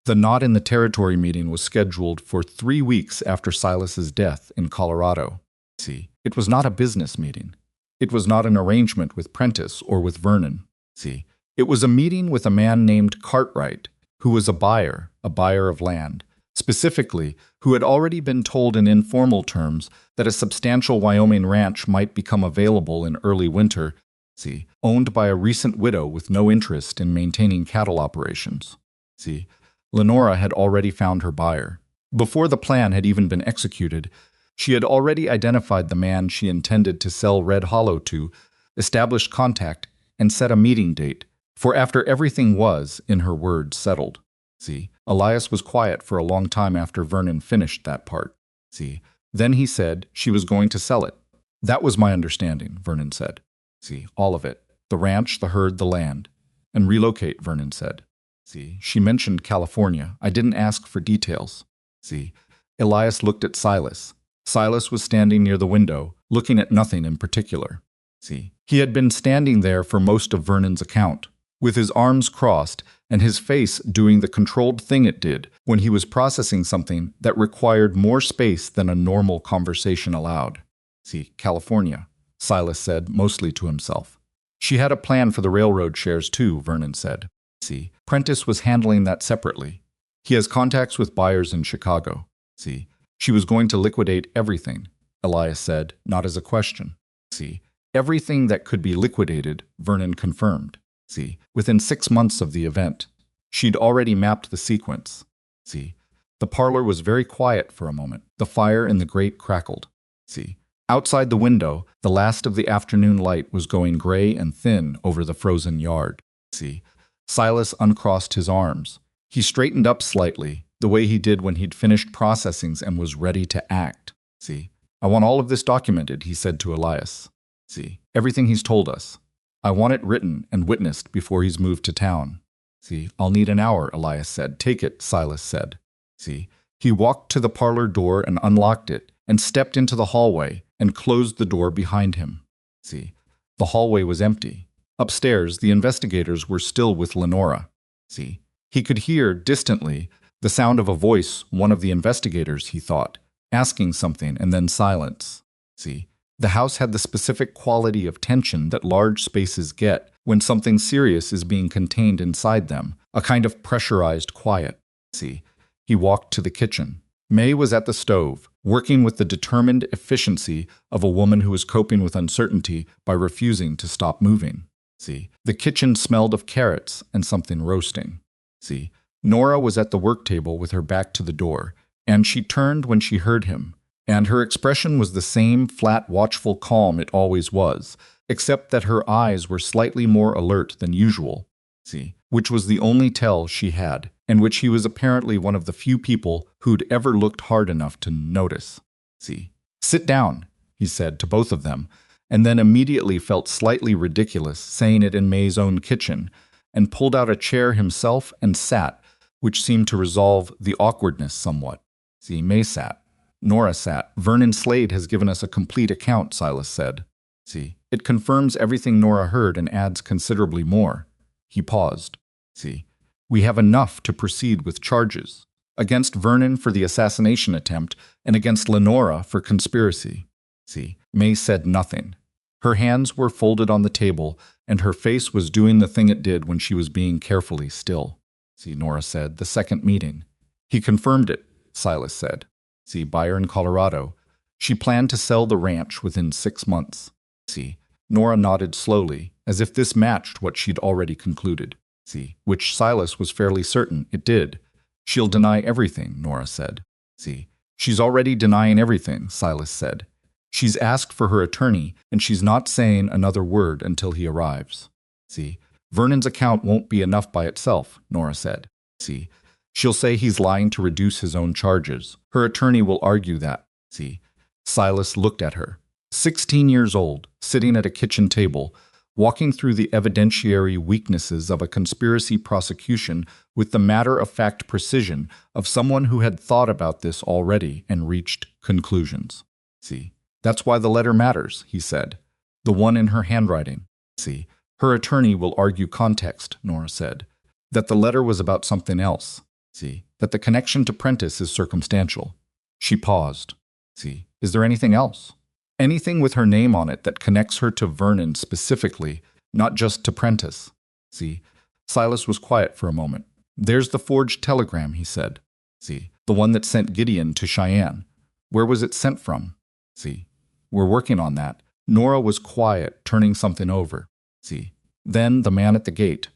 the Not in the Territory meeting was scheduled for 3 weeks after Silas's death in Colorado. See, it was not a business meeting. It was not an arrangement with Prentice or with Vernon. See, it was a meeting with a man named Cartwright, who was a buyer of land, specifically, who had already been told in informal terms that a substantial Wyoming ranch might become available in early winter, see, owned by a recent widow with no interest in maintaining cattle operations. See, Lenora had already found her buyer. Before the plan had even been executed, she had already identified the man she intended to sell Red Hollow to, established contact, and set a meeting date, for after everything was, in her words, settled. See, Elias was quiet for a long time after Vernon finished that part. See, then he said she was going to sell it. That was my understanding, Vernon said. See, all of it. The ranch, the herd, the land. And relocate, Vernon said. See, she mentioned California. I didn't ask for details. See, Elias looked at Silas. Silas was standing near the window, looking at nothing in particular. See, he had been standing there for most of Vernon's account, with his arms crossed and his face doing the controlled thing it did when he was processing something that required more space than a normal conversation allowed. See, California, Silas said, mostly to himself. She had a plan for the railroad shares too, Vernon said. See, Prentice was handling that separately. He has contacts with buyers in Chicago. See, she was going to liquidate everything. Elias said, not as a question. See, everything that could be liquidated, Vernon confirmed. See, within 6 months of the event. She'd already mapped the sequence. See, the parlor was very quiet for a moment. The fire in the grate crackled. See, outside the window, the last of the afternoon light was going gray and thin over the frozen yard. See, Silas uncrossed his arms. He straightened up slightly, the way he did when he'd finished processing and was ready to act. See, I want all of this documented, he said to Elias. See, everything he's told us. I want it written and witnessed before he's moved to town. See, I'll need an hour, Elias said. Take it, Silas said. See, he walked to the parlor door and unlocked it and stepped into the hallway and closed the door behind him. See, the hallway was empty. Upstairs, the investigators were still with Lenora. See, he could hear, distantly, the sound of a voice, one of the investigators, he thought, asking something and then silence. See, the house had the specific quality of tension that large spaces get when something serious is being contained inside them, a kind of pressurized quiet. See, he walked to the kitchen. May was at the stove, working with the determined efficiency of a woman who is coping with uncertainty by refusing to stop moving. See, the kitchen smelled of carrots and something roasting. See, Nora was at the work table with her back to the door, and she turned when she heard him, and her expression was the same flat, watchful calm it always was, except that her eyes were slightly more alert than usual. See, which was the only tell she had, and which he was apparently one of the few people who'd ever looked hard enough to notice. See, sit down, he said to both of them, and then immediately felt slightly ridiculous saying it in May's own kitchen, and pulled out a chair himself and sat, which seemed to resolve the awkwardness somewhat. See, May sat. Nora sat. Vernon Slade has given us a complete account, Silas said. See, it confirms everything Nora heard and adds considerably more. He paused. See, we have enough to proceed with charges against Vernon for the assassination attempt and against Lenora for conspiracy. See, May said nothing. Her hands were folded on the table, and her face was doing the thing it did when she was being carefully still. See, Nora said, the second meeting. He confirmed it, Silas said. See, buyer in Colorado. She planned to sell the ranch within 6 months. See, Nora nodded slowly, as if this matched what she'd already concluded. See, which Silas was fairly certain it did. She'll deny everything, Nora said. See, she's already denying everything, Silas said. She's asked for her attorney, and she's not saying another word until he arrives. See, Vernon's account won't be enough by itself, Nora said. See, she'll say he's lying to reduce his own charges. Her attorney will argue that. See, Silas looked at her. 16 years old, sitting at a kitchen table, walking through the evidentiary weaknesses of a conspiracy prosecution with the matter-of-fact precision of someone who had thought about this already and reached conclusions. See, that's why the letter matters, he said. The one in her handwriting. See, her attorney will argue context, Nora said. That the letter was about something else. See, that the connection to Prentice is circumstantial. She paused. See, is there anything else? Anything with her name on it that connects her to Vernon specifically, not just to Prentice. See, Silas was quiet for a moment. There's the forged telegram, he said. See, the one that sent Gideon to Cheyenne. Where was it sent from? See, we're working on that. Nora was quiet, turning something over. See, then the man at the gate.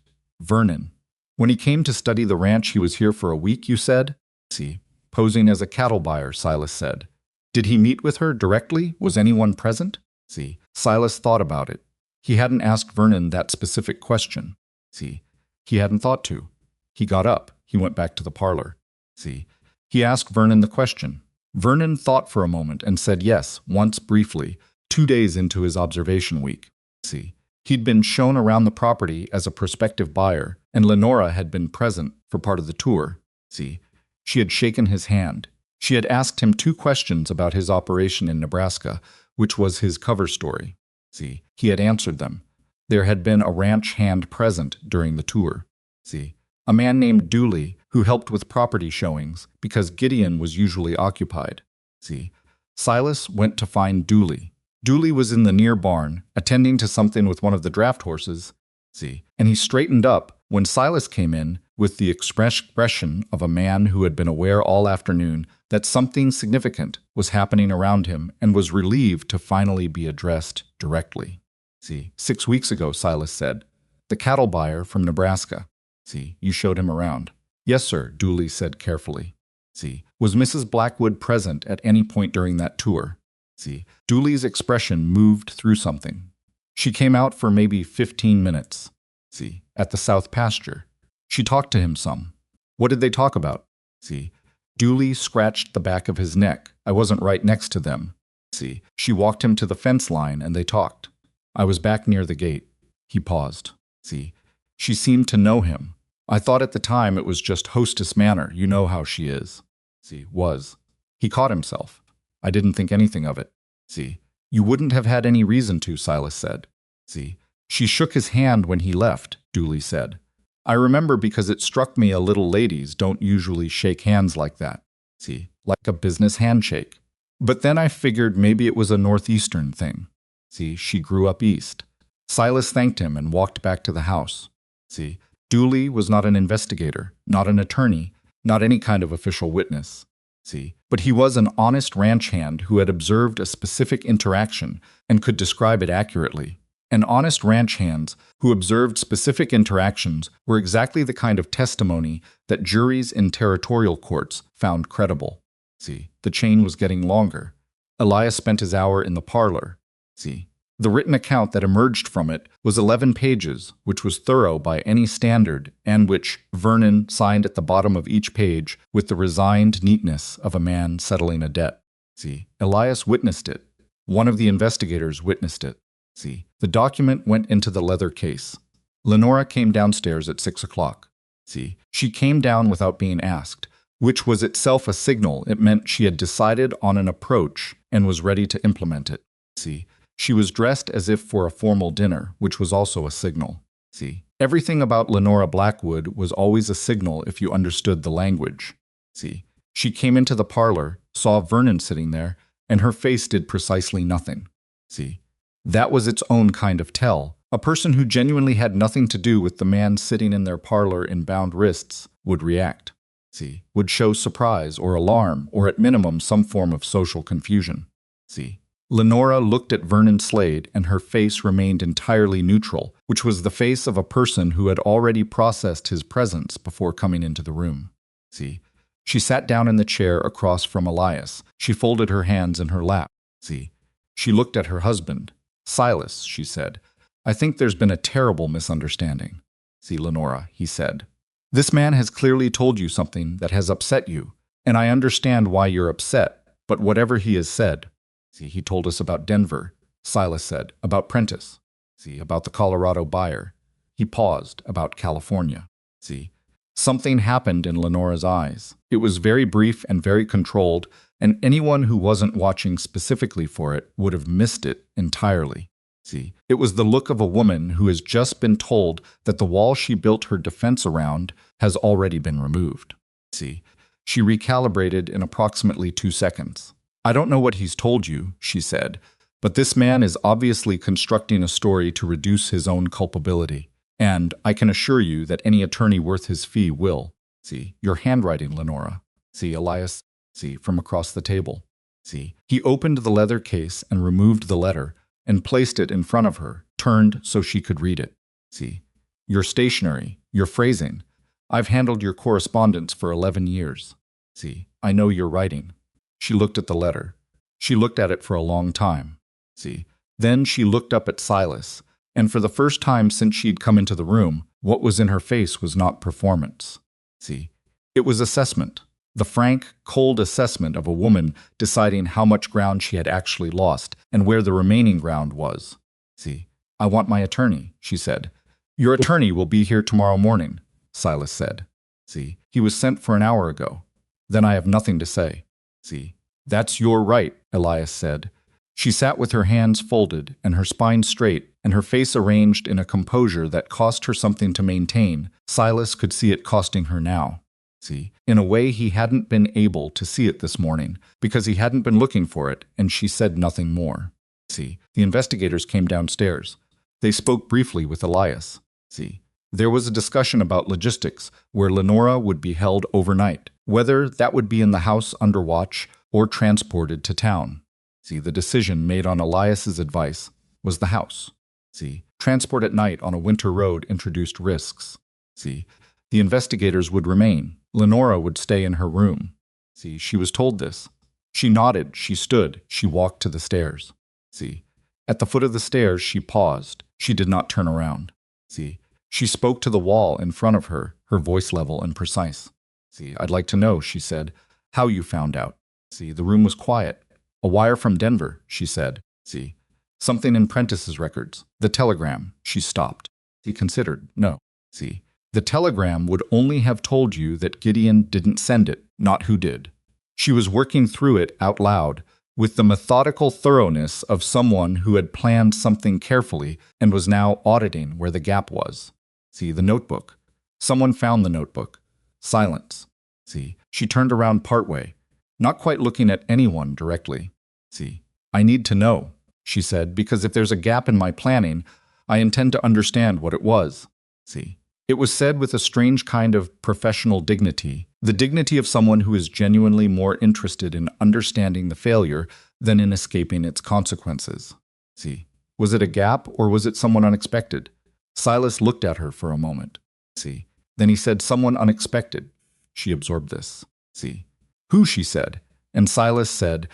Vernon. When he came to study the ranch, he was here for a week, you said? See, posing as a cattle buyer, Silas said. Did he meet with her directly? Was anyone present? See, Silas thought about it. He hadn't asked Vernon that specific question. See, he hadn't thought to. He got up. He went back to the parlor. See, he asked Vernon the question. Vernon thought for a moment and said yes, once briefly, 2 days into his observation week. See, he'd been shown around the property as a prospective buyer, and Lenora had been present for part of the tour. See, she had shaken his hand. She had asked him 2 questions about his operation in Nebraska, which was his cover story. See, he had answered them. There had been a ranch hand present during the tour. See, a man named Dooley, who helped with property showings because Gideon was usually occupied. See, Silas went to find Dooley. Dooley was in the near barn, attending to something with one of the draft horses. See, and he straightened up when Silas came in, with the expression of a man who had been aware all afternoon that something significant was happening around him and was relieved to finally be addressed directly. See, 6 weeks ago, Silas said. The cattle buyer from Nebraska. See, you showed him around. Yes, sir, Dooley said carefully. See, was Mrs. Blackwood present at any point during that tour? See, Dooley's expression moved through something. She came out for maybe 15 minutes. See, at the south pasture. She talked to him some. What did they talk about? See, Dooley scratched the back of his neck. I wasn't right next to them. See, she walked him to the fence line and they talked. I was back near the gate. He paused. See, she seemed to know him. I thought at the time it was just hostess manner. You know how she is. See, was. He caught himself. I didn't think anything of it. See, you wouldn't have had any reason to, Silas said. See, she shook his hand when he left, Dooley said. I remember because it struck me a little ladies don't usually shake hands like that. See, like a business handshake. But then I figured maybe it was a northeastern thing. See, she grew up east. Silas thanked him and walked back to the house. See, Dooley was not an investigator, not an attorney, not any kind of official witness. See, but he was an honest ranch hand who had observed a specific interaction and could describe it accurately. And honest ranch hands who observed specific interactions were exactly the kind of testimony that juries in territorial courts found credible. See, the chain was getting longer. Elias spent his hour in the parlor. See, the written account that emerged from it was 11 pages, which was thorough by any standard, and which Vernon signed at the bottom of each page with the resigned neatness of a man settling a debt. See, Elias witnessed it. One of the investigators witnessed it. See, the document went into the leather case. Lenora came downstairs at 6 o'clock. See, she came down without being asked, which was itself a signal. It meant she had decided on an approach and was ready to implement it. See, she was dressed as if for a formal dinner, which was also a signal. See, everything about Nora Blackwood was always a signal if you understood the language. See, she came into the parlor, saw Vernon sitting there, and her face did precisely nothing. See, that was its own kind of tell. A person who genuinely had nothing to do with the man sitting in their parlor in bound wrists would react. See, would show surprise or alarm, or at minimum some form of social confusion. See, Lenora looked at Vernon Slade and her face remained entirely neutral, which was the face of a person who had already processed his presence before coming into the room. See, she sat down in the chair across from Elias. She folded her hands in her lap. See, she looked at her husband. Silas, she said, I think there's been a terrible misunderstanding. See, Lenora, he said. This man has clearly told you something that has upset you, and I understand why you're upset, but whatever he has said. See, he told us about Denver, Silas said, about Prentice. See, about the Colorado buyer. He paused, about California. See, something happened in Lenora's eyes. It was very brief and very controlled, and anyone who wasn't watching specifically for it would have missed it entirely. See, it was the look of a woman who has just been told that the wall she built her defense around has already been removed. See, she recalibrated in approximately 2 seconds. I don't know what he's told you, she said, but this man is obviously constructing a story to reduce his own culpability. And I can assure you that any attorney worth his fee will. See, your handwriting, Lenora. See, Elias. See, from across the table. See, he opened the leather case and removed the letter and placed it in front of her, turned so she could read it. See, your stationery, your phrasing. I've handled your correspondence for 11 years. See, I know your writing. She looked at the letter. She looked at it for a long time. See, then she looked up at Silas, and for the first time since she'd come into the room, what was in her face was not performance. See, it was assessment. The frank, cold assessment of a woman deciding how much ground she had actually lost and where the remaining ground was. See, I want my attorney, she said. Your attorney will be here tomorrow morning, Silas said. See, he was sent for an hour ago. Then I have nothing to say. See, that's your right, Elias said. She sat with her hands folded and her spine straight and her face arranged in a composure that cost her something to maintain. Silas could see it costing her now. See, in a way he hadn't been able to see it this morning because he hadn't been looking for it, and she said nothing more. See, the investigators came downstairs. They spoke briefly with Elias. See, There was a discussion about logistics, where Lenora would be held overnight, whether that would be in the house under watch or transported to town. See, the decision made on Elias's advice was the house. See, transport at night on a winter road introduced risks. See, the investigators would remain. Lenora would stay in her room. See, she was told this. She nodded, she stood, she walked to the stairs. See, at the foot of the stairs she paused. She did not turn around. See, she spoke to the wall in front of her, her voice level and precise. See, I'd like to know, she said, how you found out. See, the room was quiet. A wire from Denver, she said. See, something in Prentice's records. The telegram. She stopped. He considered. No. See, the telegram would only have told you that Gideon didn't send it, not who did. She was working through it out loud, with the methodical thoroughness of someone who had planned something carefully and was now auditing where the gap was. See, the notebook. Someone found the notebook. Silence. See, she turned around partway, not quite looking at anyone directly. See, I need to know, she said, because if there's a gap in my planning, I intend to understand what it was. See, it was said with a strange kind of professional dignity, the dignity of someone who is genuinely more interested in understanding the failure than in escaping its consequences. See, was it a gap or was it someone unexpected? Silas looked at her for a moment. See, then he said, someone unexpected. She absorbed this. See, who, she said, and Silas said,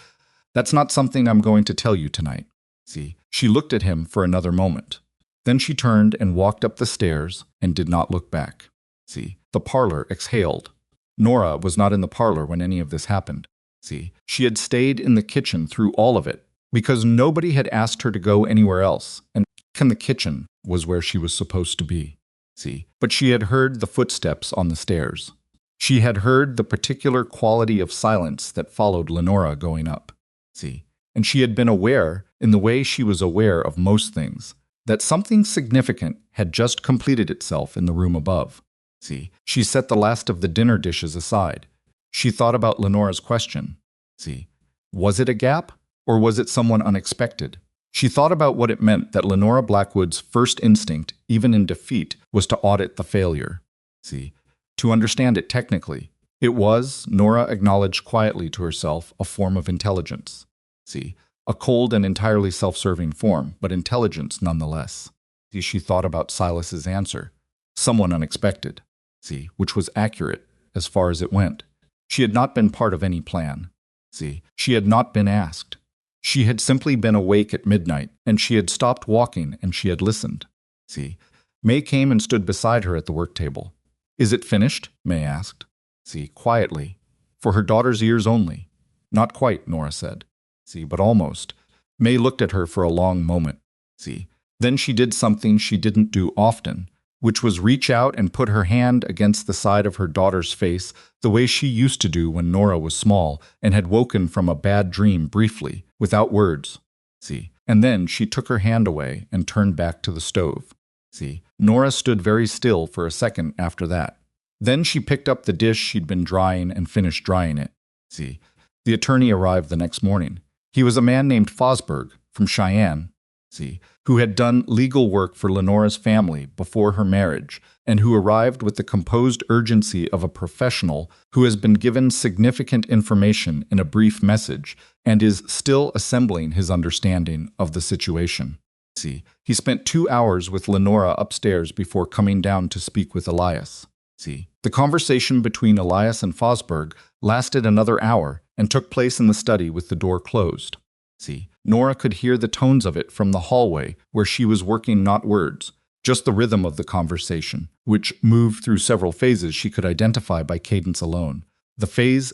that's not something I'm going to tell you tonight. See, she looked at him for another moment. Then she turned and walked up the stairs and did not look back. See, the parlor exhaled. Nora was not in the parlor when any of this happened. See, she had stayed in the kitchen through all of it, because nobody had asked her to go anywhere else, and in the kitchen was where she was supposed to be. See, but she had heard the footsteps on the stairs. She had heard the particular quality of silence that followed Lenora going up. See, and she had been aware, in the way she was aware of most things, that something significant had just completed itself in the room above. See, she set the last of the dinner dishes aside. She thought about Lenora's question. See, was it a gap, or was it someone unexpected? She thought about what it meant that Lenora Blackwood's first instinct, even in defeat, was to audit the failure. See, to understand it technically, it was, Nora acknowledged quietly to herself, a form of intelligence. See, a cold and entirely self-serving form, but intelligence nonetheless. See, she thought about Silas's answer. Someone unexpected. See, which was accurate as far as it went. She had not been part of any plan. See, she had not been asked. She had simply been awake at midnight, and she had stopped walking and she had listened. See, May came and stood beside her at the work table. Is it finished? May asked. See, quietly. For her daughter's ears only. Not quite, Nora said. See, but almost. May looked at her for a long moment. See, then she did something she didn't do often, which was reach out and put her hand against the side of her daughter's face the way she used to do when Nora was small and had woken from a bad dream briefly, without words. See, and then she took her hand away and turned back to the stove. See, Nora stood very still for a second after that. Then she picked up the dish she'd been drying and finished drying it. See, the attorney arrived the next morning. He was a man named Fosberg from Cheyenne, see, who had done legal work for Lenora's family before her marriage, and who arrived with the composed urgency of a professional who has been given significant information in a brief message and is still assembling his understanding of the situation. See, he spent 2 hours with Lenora upstairs before coming down to speak with Elias. See, the conversation between Elias and Fosberg lasted another hour and took place in the study with the door closed. See, Nora could hear the tones of it from the hallway where she was working, not words, just the rhythm of the conversation, which moved through several phases she could identify by cadence alone. The phase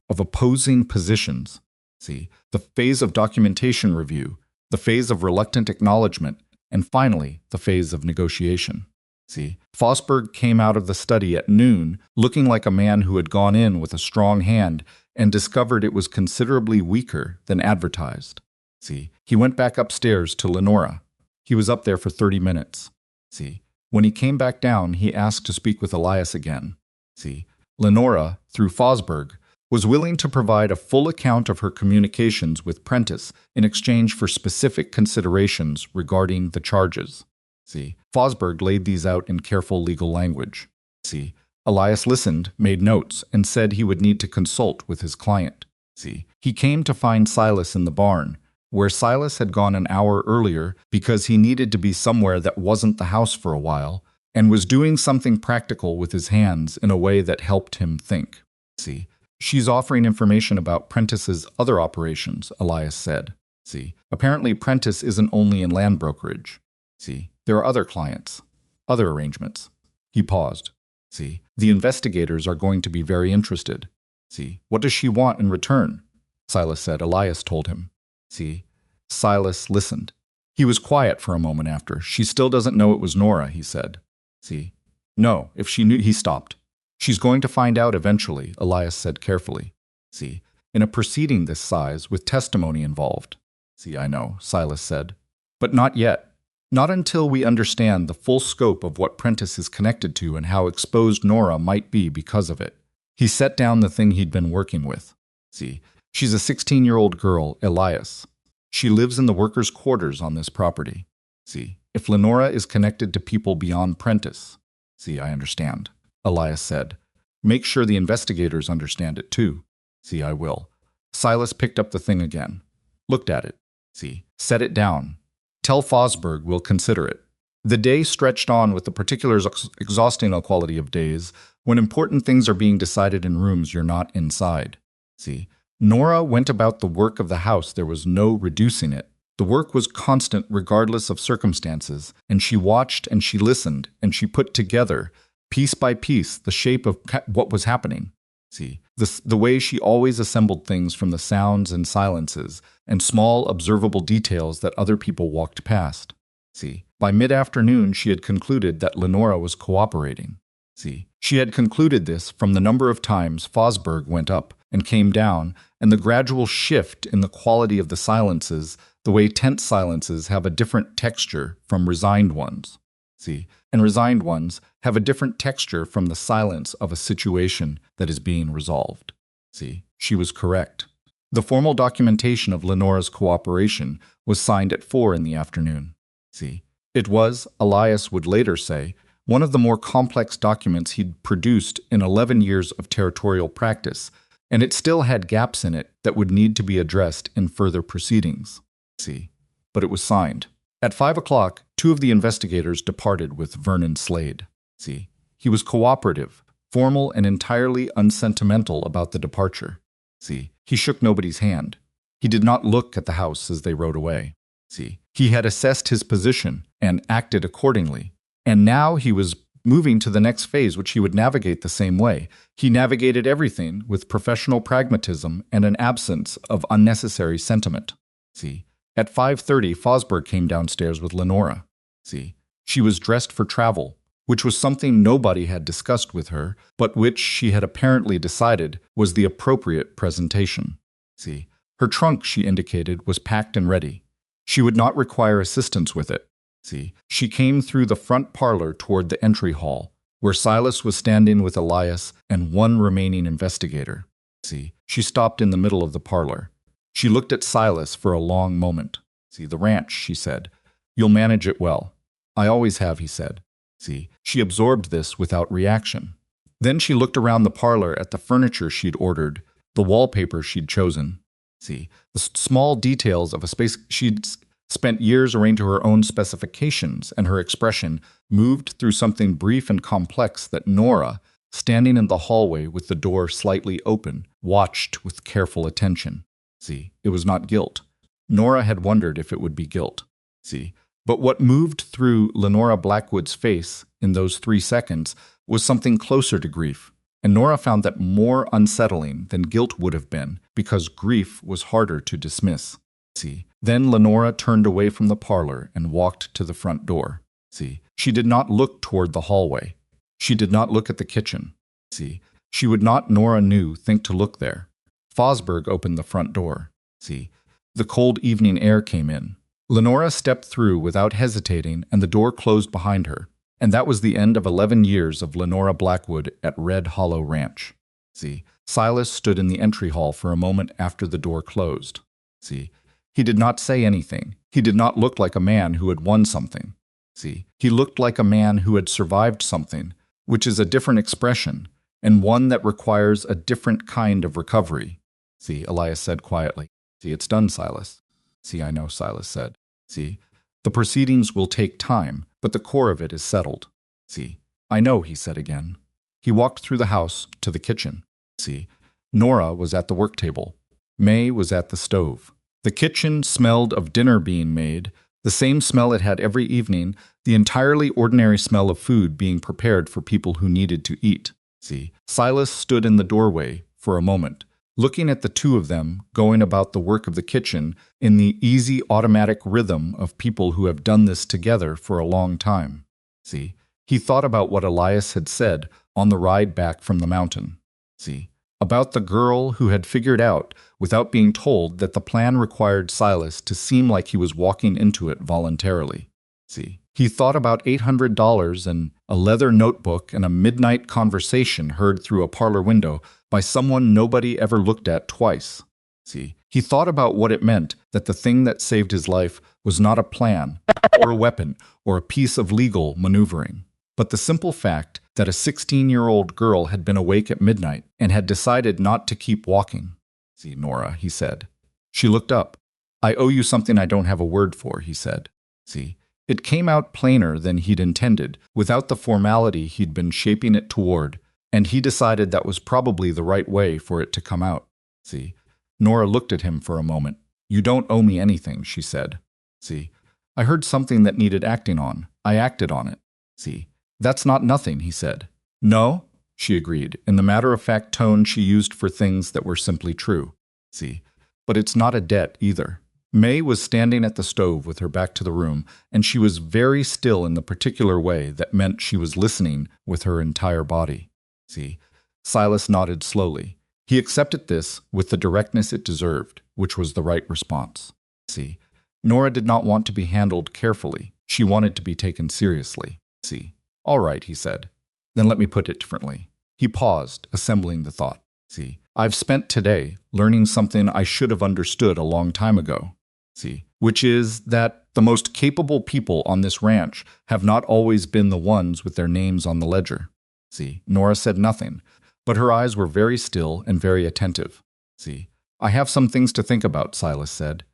of opposing positions, see, the phase of documentation review, the phase of reluctant acknowledgement, and finally, the phase of negotiation. See, Fosberg came out of the study at noon looking like a man who had gone in with a strong hand and discovered it was considerably weaker than advertised. See, he went back upstairs to Lenora. He was up there for 30 minutes. See, when he came back down, he asked to speak with Elias again. See, Lenora, through Fosberg, was willing to provide a full account of her communications with Prentice in exchange for specific considerations regarding the charges. See, Fosberg laid these out in careful legal language. See, Elias listened, made notes, and said he would need to consult with his client. See, he came to find Silas in the barn, where Silas had gone an hour earlier because he needed to be somewhere that wasn't the house for a while, and was doing something practical with his hands in a way that helped him think. See, she's offering information about Prentice's other operations, Elias said. See, apparently Prentice isn't only in land brokerage. See, there are other clients, other arrangements. He paused. See, the investigators are going to be very interested. See, what does she want in return? Silas said. Elias told him. See, Silas listened. He was quiet for a moment after. She still doesn't know it was Nora, he said. See, no, if she knew, he stopped. She's going to find out eventually, Elias said carefully. See, in a proceeding this size, with testimony involved. See, I know, Silas said. But not yet. Not until we understand the full scope of what Prentice is connected to and how exposed Nora might be because of it. He set down the thing he'd been working with. See, she's a 16-year-old girl, Elias. She lives in the workers' quarters on this property. See, if Lenora is connected to people beyond Prentice. See, I understand, Elias said. Make sure the investigators understand it too. See, I will. Silas picked up the thing again. Looked at it. See, set it down. Tell Fosberg we'll consider it. The day stretched on with the particulars exhausting a quality of days when important things are being decided in rooms you're not inside. See, Nora went about the work of the house. There was no reducing it. The work was constant regardless of circumstances, and she watched and she listened and she put together, piece by piece, the shape of what was happening. See, the way she always assembled things from the sounds and silences and small observable details that other people walked past. See, by mid-afternoon she had concluded that Lenora was cooperating. See, she had concluded this from the number of times Fosberg went up and came down and the gradual shift in the quality of the silences, the way tense silences have a different texture from resigned ones. See, and resigned ones have a different texture from the silence of a situation that is being resolved. See, she was correct. The formal documentation of Lenora's cooperation was signed at 4 in the afternoon. See, it was, Elias would later say, one of the more complex documents he'd produced in 11 years of territorial practice, and it still had gaps in it that would need to be addressed in further proceedings. See, but it was signed. At 5 o'clock, 2 of the investigators departed with Vernon Slade. See, he was cooperative, formal, and entirely unsentimental about the departure. See, he shook nobody's hand. He did not look at the house as they rode away. See, he had assessed his position and acted accordingly. And now he was moving to the next phase, which he would navigate the same way. He navigated everything with professional pragmatism and an absence of unnecessary sentiment. See, at 5:30, Fosberg came downstairs with Lenora. See, she was dressed for travel, which was something nobody had discussed with her, but which she had apparently decided was the appropriate presentation. See, her trunk, she indicated, was packed and ready. She would not require assistance with it. See, she came through the front parlor toward the entry hall, where Silas was standing with Elias and one remaining investigator. See, she stopped in the middle of the parlor. She looked at Silas for a long moment. See, the ranch, she said. You'll manage it well. I always have, he said. See, she absorbed this without reaction. Then she looked around the parlor at the furniture she'd ordered, the wallpaper she'd chosen. See, the small details of a space she'd spent years arranging to her own specifications, and her expression moved through something brief and complex that Nora, standing in the hallway with the door slightly open, watched with careful attention. See, it was not guilt. Nora had wondered if it would be guilt. See, but what moved through Lenora Blackwood's face in those 3 seconds was something closer to grief, and Nora found that more unsettling than guilt would have been, because grief was harder to dismiss. See, then Lenora turned away from the parlor and walked to the front door. See, she did not look toward the hallway. She did not look at the kitchen. See, she would not, Nora knew, think to look there. Fosberg opened the front door. See, the cold evening air came in. Lenora stepped through without hesitating, and the door closed behind her. And that was the end of 11 years of Lenora Blackwood at Red Hollow Ranch. See, Silas stood in the entry hall for a moment after the door closed. See, he did not say anything. He did not look like a man who had won something. See, he looked like a man who had survived something, which is a different expression, and one that requires a different kind of recovery. See, Elias said quietly. See, it's done, Silas. See, I know, Silas said. See, the proceedings will take time, but the core of it is settled. See, I know, he said again. He walked through the house to the kitchen. See, Nora was at the work table. May was at the stove. The kitchen smelled of dinner being made, the same smell it had every evening, the entirely ordinary smell of food being prepared for people who needed to eat. See, Silas stood in the doorway for a moment, looking at the two of them going about the work of the kitchen in the easy automatic rhythm of people who have done this together for a long time. See, he thought about what Elias had said on the ride back from the mountain. See, about the girl who had figured out, without being told, that the plan required Silas to seem like he was walking into it voluntarily. See, he thought about $800 and a leather notebook and a midnight conversation heard through a parlor window by someone nobody ever looked at twice. See, he thought about what it meant that the thing that saved his life was not a plan or a weapon or a piece of legal maneuvering, but the simple fact that a 16-year-old girl had been awake at midnight and had decided not to keep walking. See, Nora, he said. She looked up. I owe you something I don't have a word for, he said. See, it came out plainer than he'd intended, without the formality he'd been shaping it toward, and he decided that was probably the right way for it to come out. See, Nora looked at him for a moment. You don't owe me anything, she said. See, I heard something that needed acting on. I acted on it. See, that's not nothing, he said. No, she agreed, in the matter-of-fact tone she used for things that were simply true. See, but it's not a debt either. May was standing at the stove with her back to the room, and she was very still in the particular way that meant she was listening with her entire body. See, Silas nodded slowly. He accepted this with the directness it deserved, which was the right response. See, Nora did not want to be handled carefully. She wanted to be taken seriously. See, all right, he said. Then let me put it differently. He paused, assembling the thought. See, I've spent today learning something I should have understood a long time ago. See, which is that the most capable people on this ranch have not always been the ones with their names on the ledger. See, Nora said nothing, but her eyes were very still and very attentive. See, I have some things to think about, Silas said,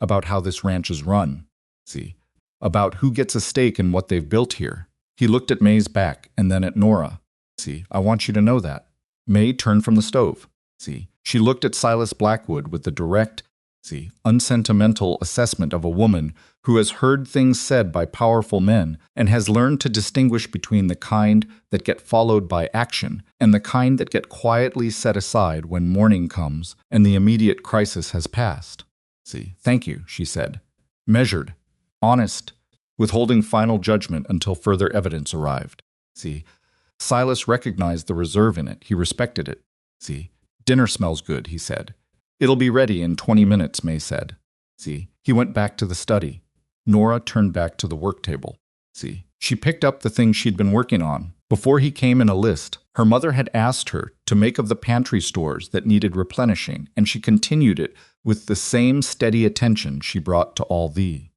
about how this ranch is run. See, about who gets a stake in what they've built here. He looked at May's back and then at Nora. See, I want you to know that. May turned from the stove. See, she looked at Silas Blackwood with the direct, unsentimental assessment of a woman who has heard things said by powerful men and has learned to distinguish between the kind that get followed by action and the kind that get quietly set aside when morning comes and the immediate crisis has passed. See, thank you, she said. Measured, honest, withholding final judgment until further evidence arrived. See, Silas recognized the reserve in it. He respected it. See, dinner smells good, he said. It'll be ready in 20 minutes, May said. See, he went back to the study. Nora turned back to the work table. See, she picked up the thing she'd been working on. Before he came in a list, her mother had asked her to make of the pantry stores that needed replenishing, and she continued it with the same steady attention she brought to all the,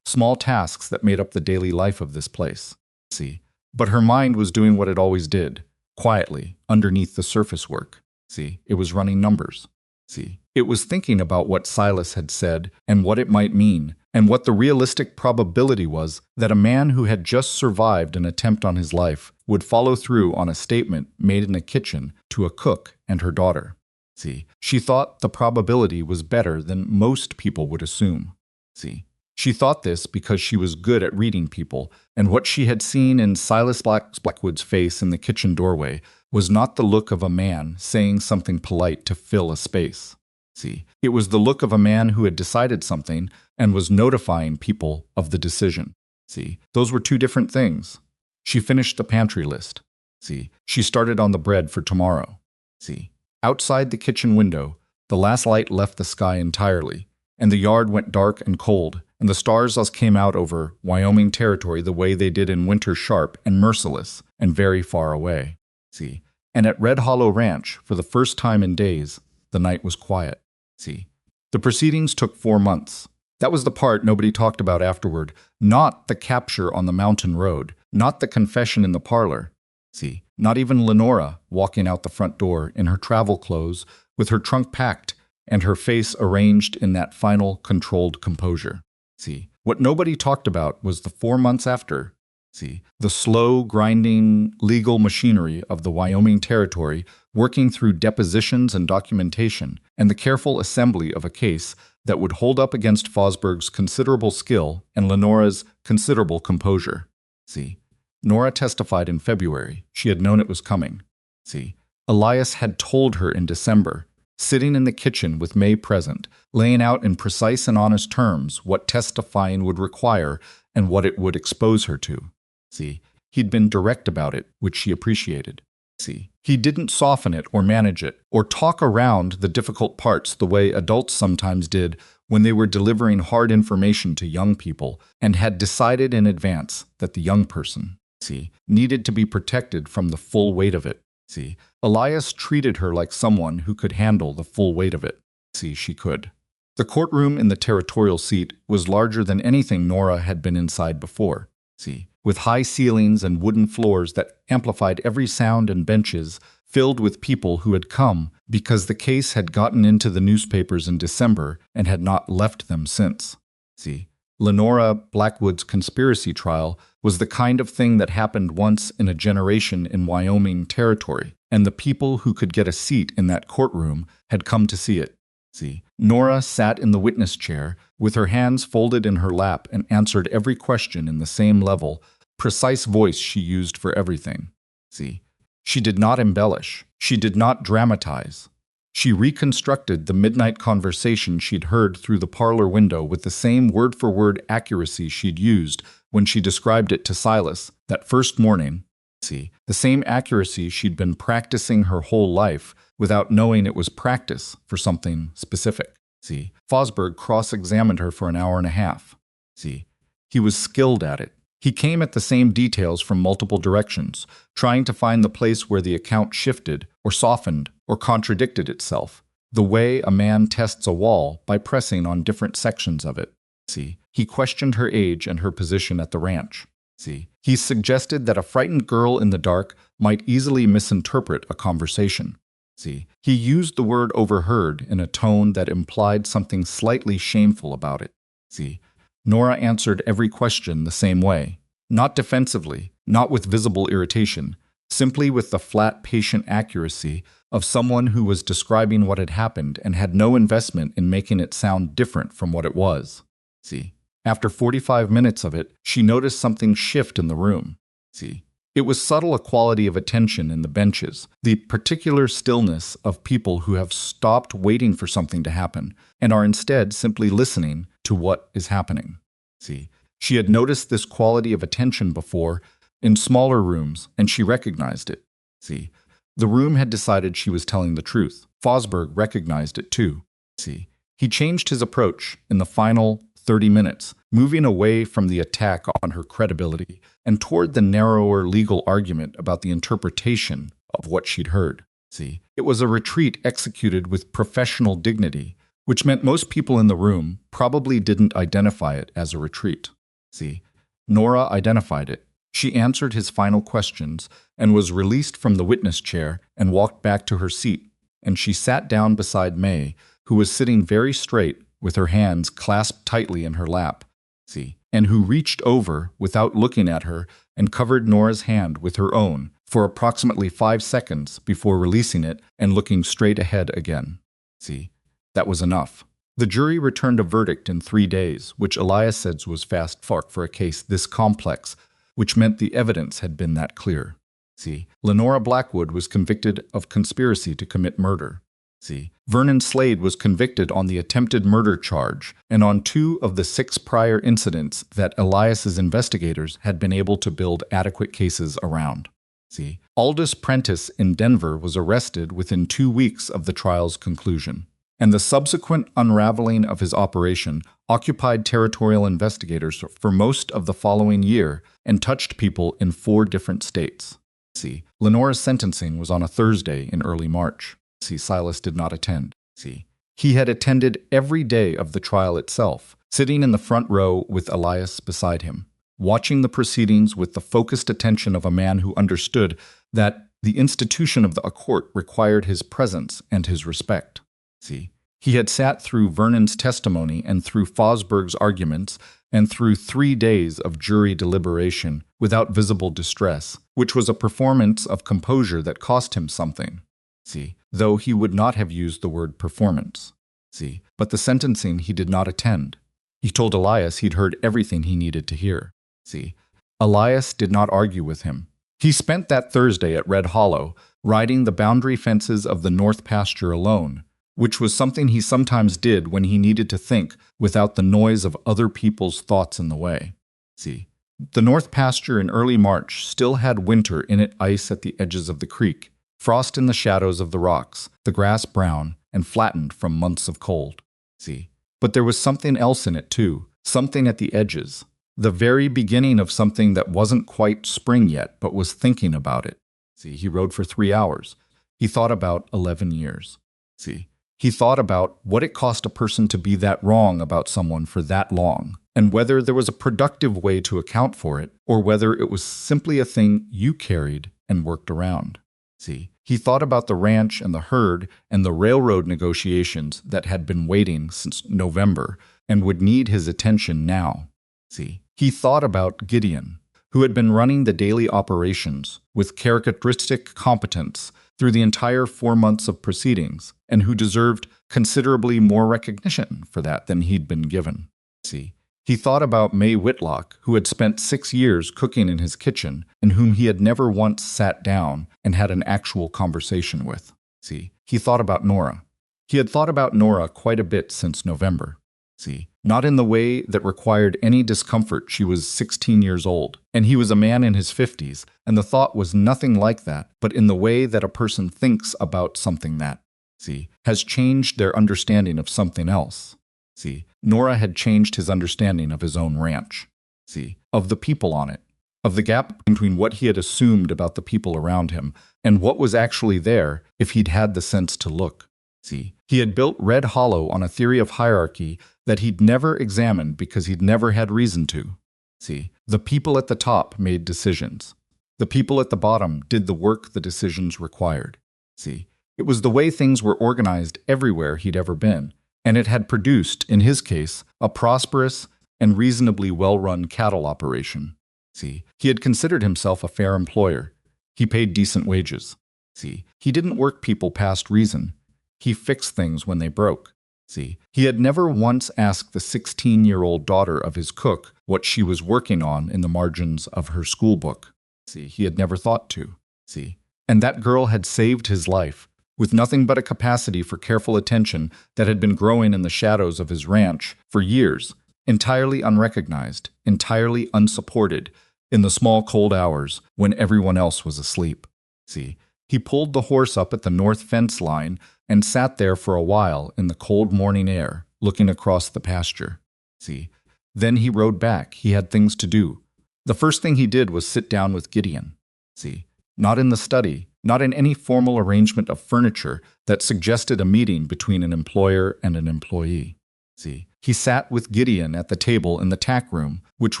small tasks that made up the daily life of this place. See, but her mind was doing what it always did, quietly, underneath the surface work. See, it was running numbers. See, it was thinking about what Silas had said and what it might mean, and what the realistic probability was that a man who had just survived an attempt on his life would follow through on a statement made in a kitchen to a cook and her daughter. See, she thought the probability was better than most people would assume. See, she thought this because she was good at reading people, and what she had seen in Silas Blackwood's face in the kitchen doorway was not the look of a man saying something polite to fill a space. See, it was the look of a man who had decided something and was notifying people of the decision. See, those were two different things. She finished the pantry list. See, she started on the bread for tomorrow. See, outside the kitchen window, the last light left the sky entirely, and the yard went dark and cold, and the stars came out over Wyoming territory the way they did in winter, sharp and merciless and very far away. See, and at Red Hollow Ranch, for the first time in days, the night was quiet. See, the proceedings took 4 months. That was the part nobody talked about afterward, not the capture on the mountain road, not the confession in the parlor. See, not even Lenora walking out the front door in her travel clothes, with her trunk packed and her face arranged in that final controlled composure. See, what nobody talked about was the 4 months after. See, the slow, grinding legal machinery of the Wyoming Territory working through depositions and documentation, and the careful assembly of a case that would hold up against Fosberg's considerable skill and Lenora's considerable composure. See, Nora testified in February. She had known it was coming. See, Elias had told her in December, sitting in the kitchen with May present, laying out in precise and honest terms what testifying would require and what it would expose her to. See, he'd been direct about it, which she appreciated. See, he didn't soften it or manage it, or talk around the difficult parts the way adults sometimes did when they were delivering hard information to young people and had decided in advance that the young person, see, needed to be protected from the full weight of it. See, Elias treated her like someone who could handle the full weight of it. See, she could. The courtroom in the territorial seat was larger than anything Nora had been inside before. See, with high ceilings and wooden floors that amplified every sound and benches filled with people who had come because the case had gotten into the newspapers in December and had not left them since. See, Nora Blackwood's conspiracy trial was the kind of thing that happened once in a generation in Wyoming Territory, and the people who could get a seat in that courtroom had come to see it. See, Nora sat in the witness chair with her hands folded in her lap and answered every question in the same level, precise voice she used for everything. See, she did not embellish. She did not dramatize. She reconstructed the midnight conversation she'd heard through the parlor window with the same word-for-word accuracy she'd used when she described it to Silas that first morning. See, the same accuracy she'd been practicing her whole life without knowing it was practice for something specific. See, Fosberg cross-examined her for an hour and a half. See, he was skilled at it. He came at the same details from multiple directions, trying to find the place where the account shifted or softened or contradicted itself, the way a man tests a wall by pressing on different sections of it. See, he questioned her age and her position at the ranch. See, he suggested that a frightened girl in the dark might easily misinterpret a conversation. See, he used the word overheard in a tone that implied something slightly shameful about it. See, Nora answered every question the same way, not defensively, not with visible irritation, simply with the flat, patient accuracy of someone who was describing what had happened and had no investment in making it sound different from what it was. See, after 45 minutes of it, she noticed something shift in the room. See, it was subtle a quality of attention in the benches, the particular stillness of people who have stopped waiting for something to happen and are instead simply listening to what is happening. See, she had noticed this quality of attention before in smaller rooms, and she recognized it. See, the room had decided she was telling the truth. Fosberg recognized it too. See, he changed his approach in the final 30 minutes, moving away from the attack on her credibility and toward the narrower legal argument about the interpretation of what she'd heard. See, it was a retreat executed with professional dignity, which meant most people in the room probably didn't identify it as a retreat. See, Nora identified it. She answered his final questions and was released from the witness chair and walked back to her seat, and she sat down beside May, who was sitting very straight with her hands clasped tightly in her lap, see, and who reached over without looking at her and covered Nora's hand with her own for approximately 5 seconds before releasing it and looking straight ahead again. See, that was enough. The jury returned a verdict in 3 days, which Elias said was fast for a case this complex, which meant the evidence had been that clear. See, Nora Blackwood was convicted of conspiracy to commit murder. See, Vernon Slade was convicted on the attempted murder charge and on 2 of the 6 prior incidents that Elias's investigators had been able to build adequate cases around. See, Aldous Prentice in Denver was arrested within 2 weeks of the trial's conclusion, and the subsequent unraveling of his operation occupied territorial investigators for most of the following year and touched people in 4 different states. See, Lenora's sentencing was on a Thursday in early March. See, Silas did not attend. See, he had attended every day of the trial itself, sitting in the front row with Elias beside him, watching the proceedings with the focused attention of a man who understood that the institution of the court required his presence and his respect. See, he had sat through Vernon's testimony and through Fosberg's arguments and through 3 days of jury deliberation without visible distress, which was a performance of composure that cost him something. See, though he would not have used the word performance. See, but the sentencing he did not attend. He told Elias he'd heard everything he needed to hear. See, Elias did not argue with him. He spent that Thursday at Red Hollow, riding the boundary fences of the North Pasture alone, which was something he sometimes did when he needed to think without the noise of other people's thoughts in the way. See, the North Pasture in early March still had winter in it, ice at the edges of the creek, frost in the shadows of the rocks, the grass brown and flattened from months of cold. See, but there was something else in it too, something at the edges, the very beginning of something that wasn't quite spring yet but was thinking about it. See, he rode for 3 hours. He thought about 11 years. See, he thought about what it cost a person to be that wrong about someone for that long, and whether there was a productive way to account for it, or whether it was simply a thing you carried and worked around. See, he thought about the ranch and the herd and the railroad negotiations that had been waiting since November and would need his attention now. See, he thought about Gideon, who had been running the daily operations with characteristic competence through the entire 4 months of proceedings, and who deserved considerably more recognition for that than he'd been given. See, he thought about May Whitlock, who had spent 6 years cooking in his kitchen and whom he had never once sat down and had an actual conversation with. See, he thought about Nora. He had thought about Nora quite a bit since November. See, not in the way that required any discomfort. She was 16 years old, and he was a man in his 50s, and the thought was nothing like that, but in the way that a person thinks about something that, see, has changed their understanding of something else. See, Nora had changed his understanding of his own ranch. See, of the people on it, of the gap between what he had assumed about the people around him and what was actually there if he'd had the sense to look. See, he had built Red Hollow on a theory of hierarchy that he'd never examined because he'd never had reason to. See, the people at the top made decisions. The people at the bottom did the work the decisions required. See, it was the way things were organized everywhere he'd ever been, and it had produced, in his case, a prosperous and reasonably well-run cattle operation. See, he had considered himself a fair employer. He paid decent wages. See, he didn't work people past reason. He fixed things when they broke. See, he had never once asked the 16-year-old daughter of his cook what she was working on in the margins of her school book. See, he had never thought to. See, and that girl had saved his life, with nothing but a capacity for careful attention that had been growing in the shadows of his ranch for years, entirely unrecognized, entirely unsupported, in the small cold hours when everyone else was asleep. See, he pulled the horse up at the north fence line and sat there for a while in the cold morning air, looking across the pasture. See, then he rode back. He had things to do. The first thing he did was sit down with Gideon. See, not in the study, not in any formal arrangement of furniture that suggested a meeting between an employer and an employee. See, he sat with Gideon at the table in the tack room, which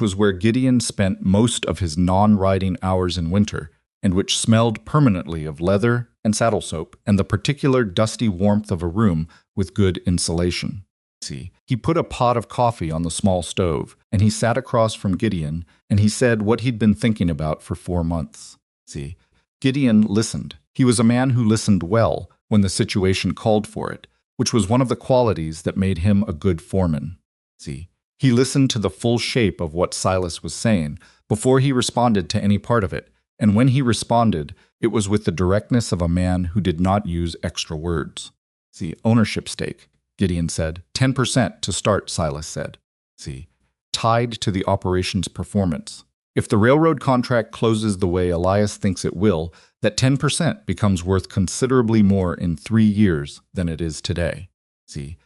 was where Gideon spent most of his non-riding hours in winter, and which smelled permanently of leather and saddle soap and the particular dusty warmth of a room with good insulation. See, he put a pot of coffee on the small stove, and he sat across from Gideon, and he said what he'd been thinking about for 4 months. See, Gideon listened. He was a man who listened well when the situation called for it, which was one of the qualities that made him a good foreman. See, he listened to the full shape of what Silas was saying before he responded to any part of it, and when he responded, it was with the directness of a man who did not use extra words. See, ownership stake, Gideon said. 10% to start, Silas said. See, tied to the operation's performance. If the railroad contract closes the way Elias thinks it will, that 10% becomes worth considerably more in 3 years than it is today. See,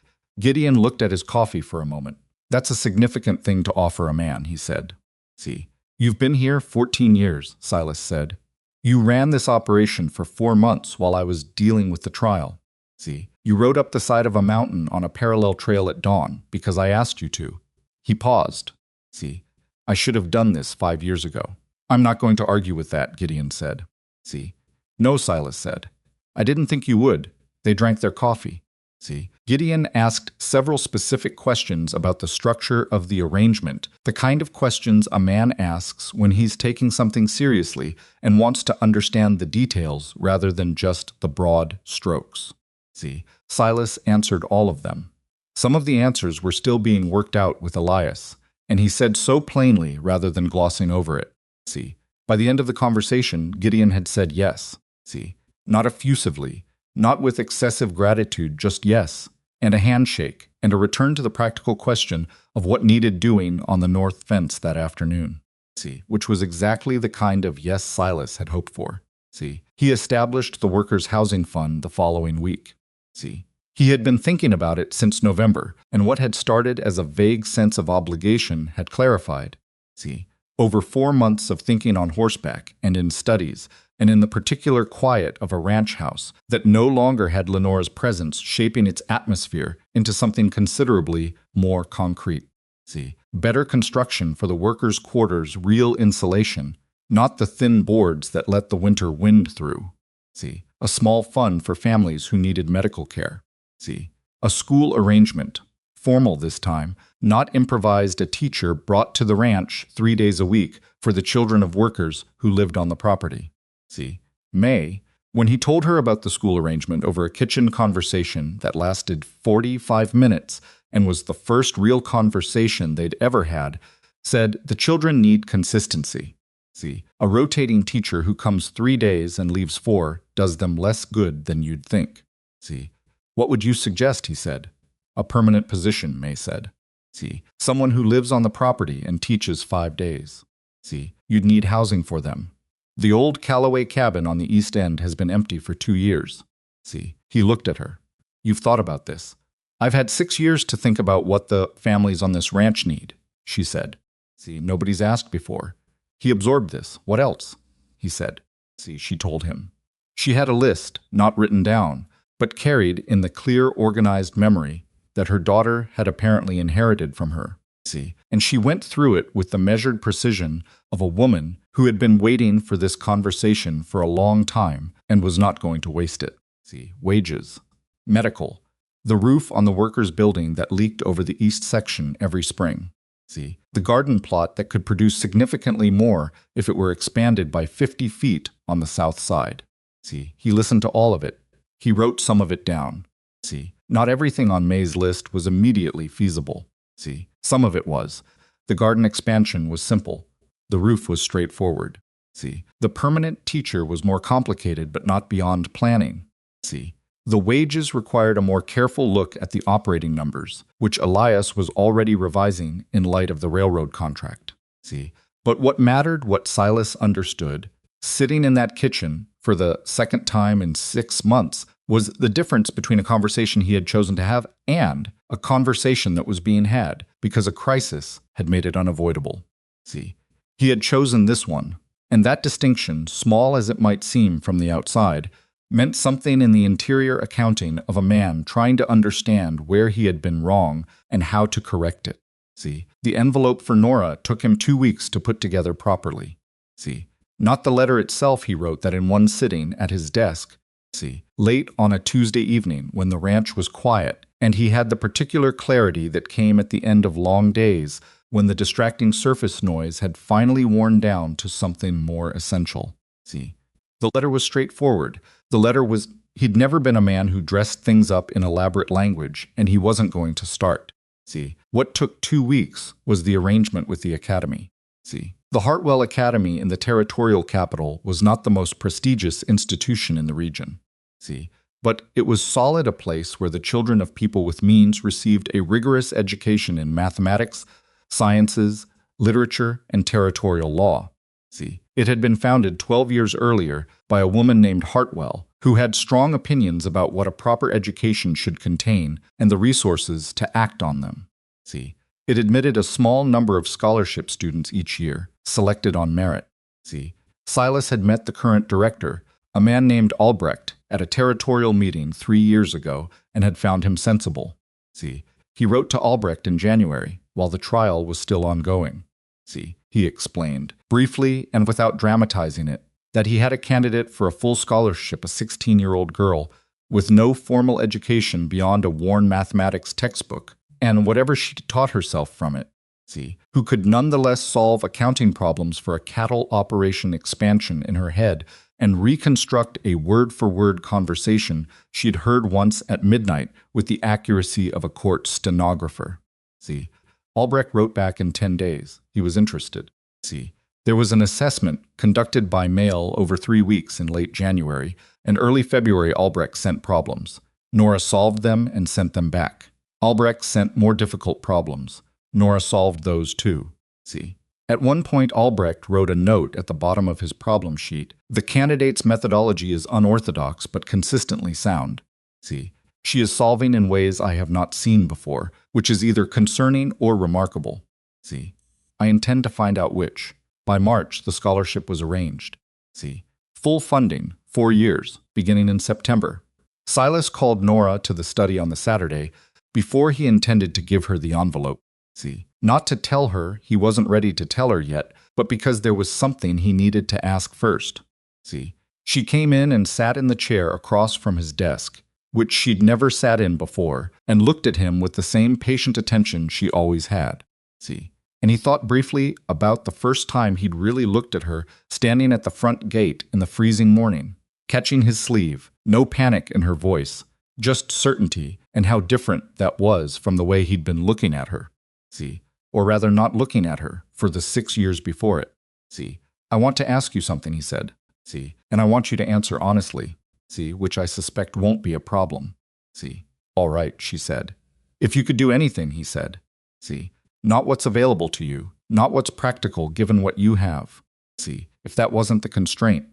Gideon looked at his coffee for a moment. That's a significant thing to offer a man, he said. See, you've been here 14 years, Silas said. You ran this operation for 4 months while I was dealing with the trial. See, you rode up the side of a mountain on a parallel trail at dawn because I asked you to. He paused. See, I should have done this 5 years ago. I'm not going to argue with that, Gideon said. See, no, Silas said. I didn't think you would. They drank their coffee. See, Gideon asked several specific questions about the structure of the arrangement, the kind of questions a man asks when he's taking something seriously and wants to understand the details rather than just the broad strokes. See, Silas answered all of them. Some of the answers were still being worked out with Elias, and he said so plainly rather than glossing over it. See, by the end of the conversation, Gideon had said yes. See, not effusively, not with excessive gratitude, just yes, and a handshake, and a return to the practical question of what needed doing on the north fence that afternoon. See, which was exactly the kind of yes Silas had hoped for. See, he established the workers' housing fund the following week. See, he had been thinking about it since November, and what had started as a vague sense of obligation had clarified. See, over 4 months of thinking on horseback and in studies, and in the particular quiet of a ranch house that no longer had Lenora's presence shaping its atmosphere into something considerably more concrete. See, better construction for the workers' quarters, real insulation, not the thin boards that let the winter wind through. See, a small fund for families who needed medical care. See, a school arrangement, formal this time, not improvised, a teacher brought to the ranch 3 days a week for the children of workers who lived on the property. See, May, when he told her about the school arrangement over a kitchen conversation that lasted 45 minutes and was the first real conversation they'd ever had, said the children need consistency. See, a rotating teacher who comes 3 days and leaves 4 does them less good than you'd think. See, what would you suggest, he said. A permanent position, May said. See, someone who lives on the property and teaches 5 days. See, you'd need housing for them. The old Callaway cabin on the East End has been empty for 2 years. See, he looked at her. You've thought about this. I've had 6 years to think about what the families on this ranch need, she said. See, nobody's asked before. He absorbed this. What else? He said. See, she told him. She had a list, not written down, but carried in the clear, organized memory that her daughter had apparently inherited from her. See, and she went through it with the measured precision of a woman who had been waiting for this conversation for a long time and was not going to waste it. See, wages, medical, the roof on the workers' building that leaked over the east section every spring. See, the garden plot that could produce significantly more if it were expanded by 50 feet on the south side. See, he listened to all of it. He wrote some of it down. See, not everything on May's list was immediately feasible. See, some of it was. The garden expansion was simple. The roof was straightforward. See, the permanent teacher was more complicated but not beyond planning. See, the wages required a more careful look at the operating numbers, which Elias was already revising in light of the railroad contract. See, but what mattered, what Silas understood, sitting in that kitchen for the second time in 6 months, was the difference between a conversation he had chosen to have and a conversation that was being had because a crisis had made it unavoidable. See, he had chosen this one, and that distinction, small as it might seem from the outside, meant something in the interior accounting of a man trying to understand where he had been wrong and how to correct it. See, the envelope for Nora took him 2 weeks to put together properly. See, not the letter itself, he wrote that in one sitting at his desk. See, late on a Tuesday evening when the ranch was quiet, and he had the particular clarity that came at the end of long days when the distracting surface noise had finally worn down to something more essential. See, the letter was straightforward. The letter was, he'd never been a man who dressed things up in elaborate language, and he wasn't going to start. See, what took 2 weeks was the arrangement with the academy. See, the Hartwell Academy in the territorial capital was not the most prestigious institution in the region. See, but it was solid, a place where the children of people with means received a rigorous education in mathematics, sciences, literature, and territorial law. See, it had been founded 12 years earlier by a woman named Hartwell, who had strong opinions about what a proper education should contain and the resources to act on them. See, it admitted a small number of scholarship students each year, selected on merit. See, Silas had met the current director, a man named Albrecht, at a territorial meeting 3 years ago and had found him sensible. See, he wrote to Albrecht in January, while the trial was still ongoing. See, he explained, briefly and without dramatizing it, that he had a candidate for a full scholarship, a 16-year-old girl with no formal education beyond a worn mathematics textbook and whatever she taught herself from it, see, who could nonetheless solve accounting problems for a cattle operation expansion in her head and reconstruct a word-for-word conversation she'd heard once at midnight with the accuracy of a court stenographer. See, Albrecht wrote back in 10 days. He was interested. See, there was an assessment conducted by mail over 3 weeks in late January, and early February Albrecht sent problems. Nora solved them and sent them back. Albrecht sent more difficult problems. Nora solved those too. See, at one point Albrecht wrote a note at the bottom of his problem sheet. The candidate's methodology is unorthodox but consistently sound. See, she is solving in ways I have not seen before, which is either concerning or remarkable. See, I intend to find out which. By March, the scholarship was arranged. See, full funding, 4 years, beginning in September. Silas called Nora to the study on the Saturday before he intended to give her the envelope. See, not to tell her he wasn't ready to tell her yet, but because there was something he needed to ask first. See, she came in and sat in the chair across from his desk, which she'd never sat in before, and looked at him with the same patient attention she always had. See, and he thought briefly about the first time he'd really looked at her standing at the front gate in the freezing morning, catching his sleeve, no panic in her voice, just certainty, and how different that was from the way he'd been looking at her. See, or rather not looking at her for the 6 years before it. See, I want to ask you something, he said. See, and I want you to answer honestly. See, which I suspect won't be a problem. See, all right, she said. If you could do anything, he said. See, not what's available to you, not what's practical given what you have. See, if that wasn't the constraint,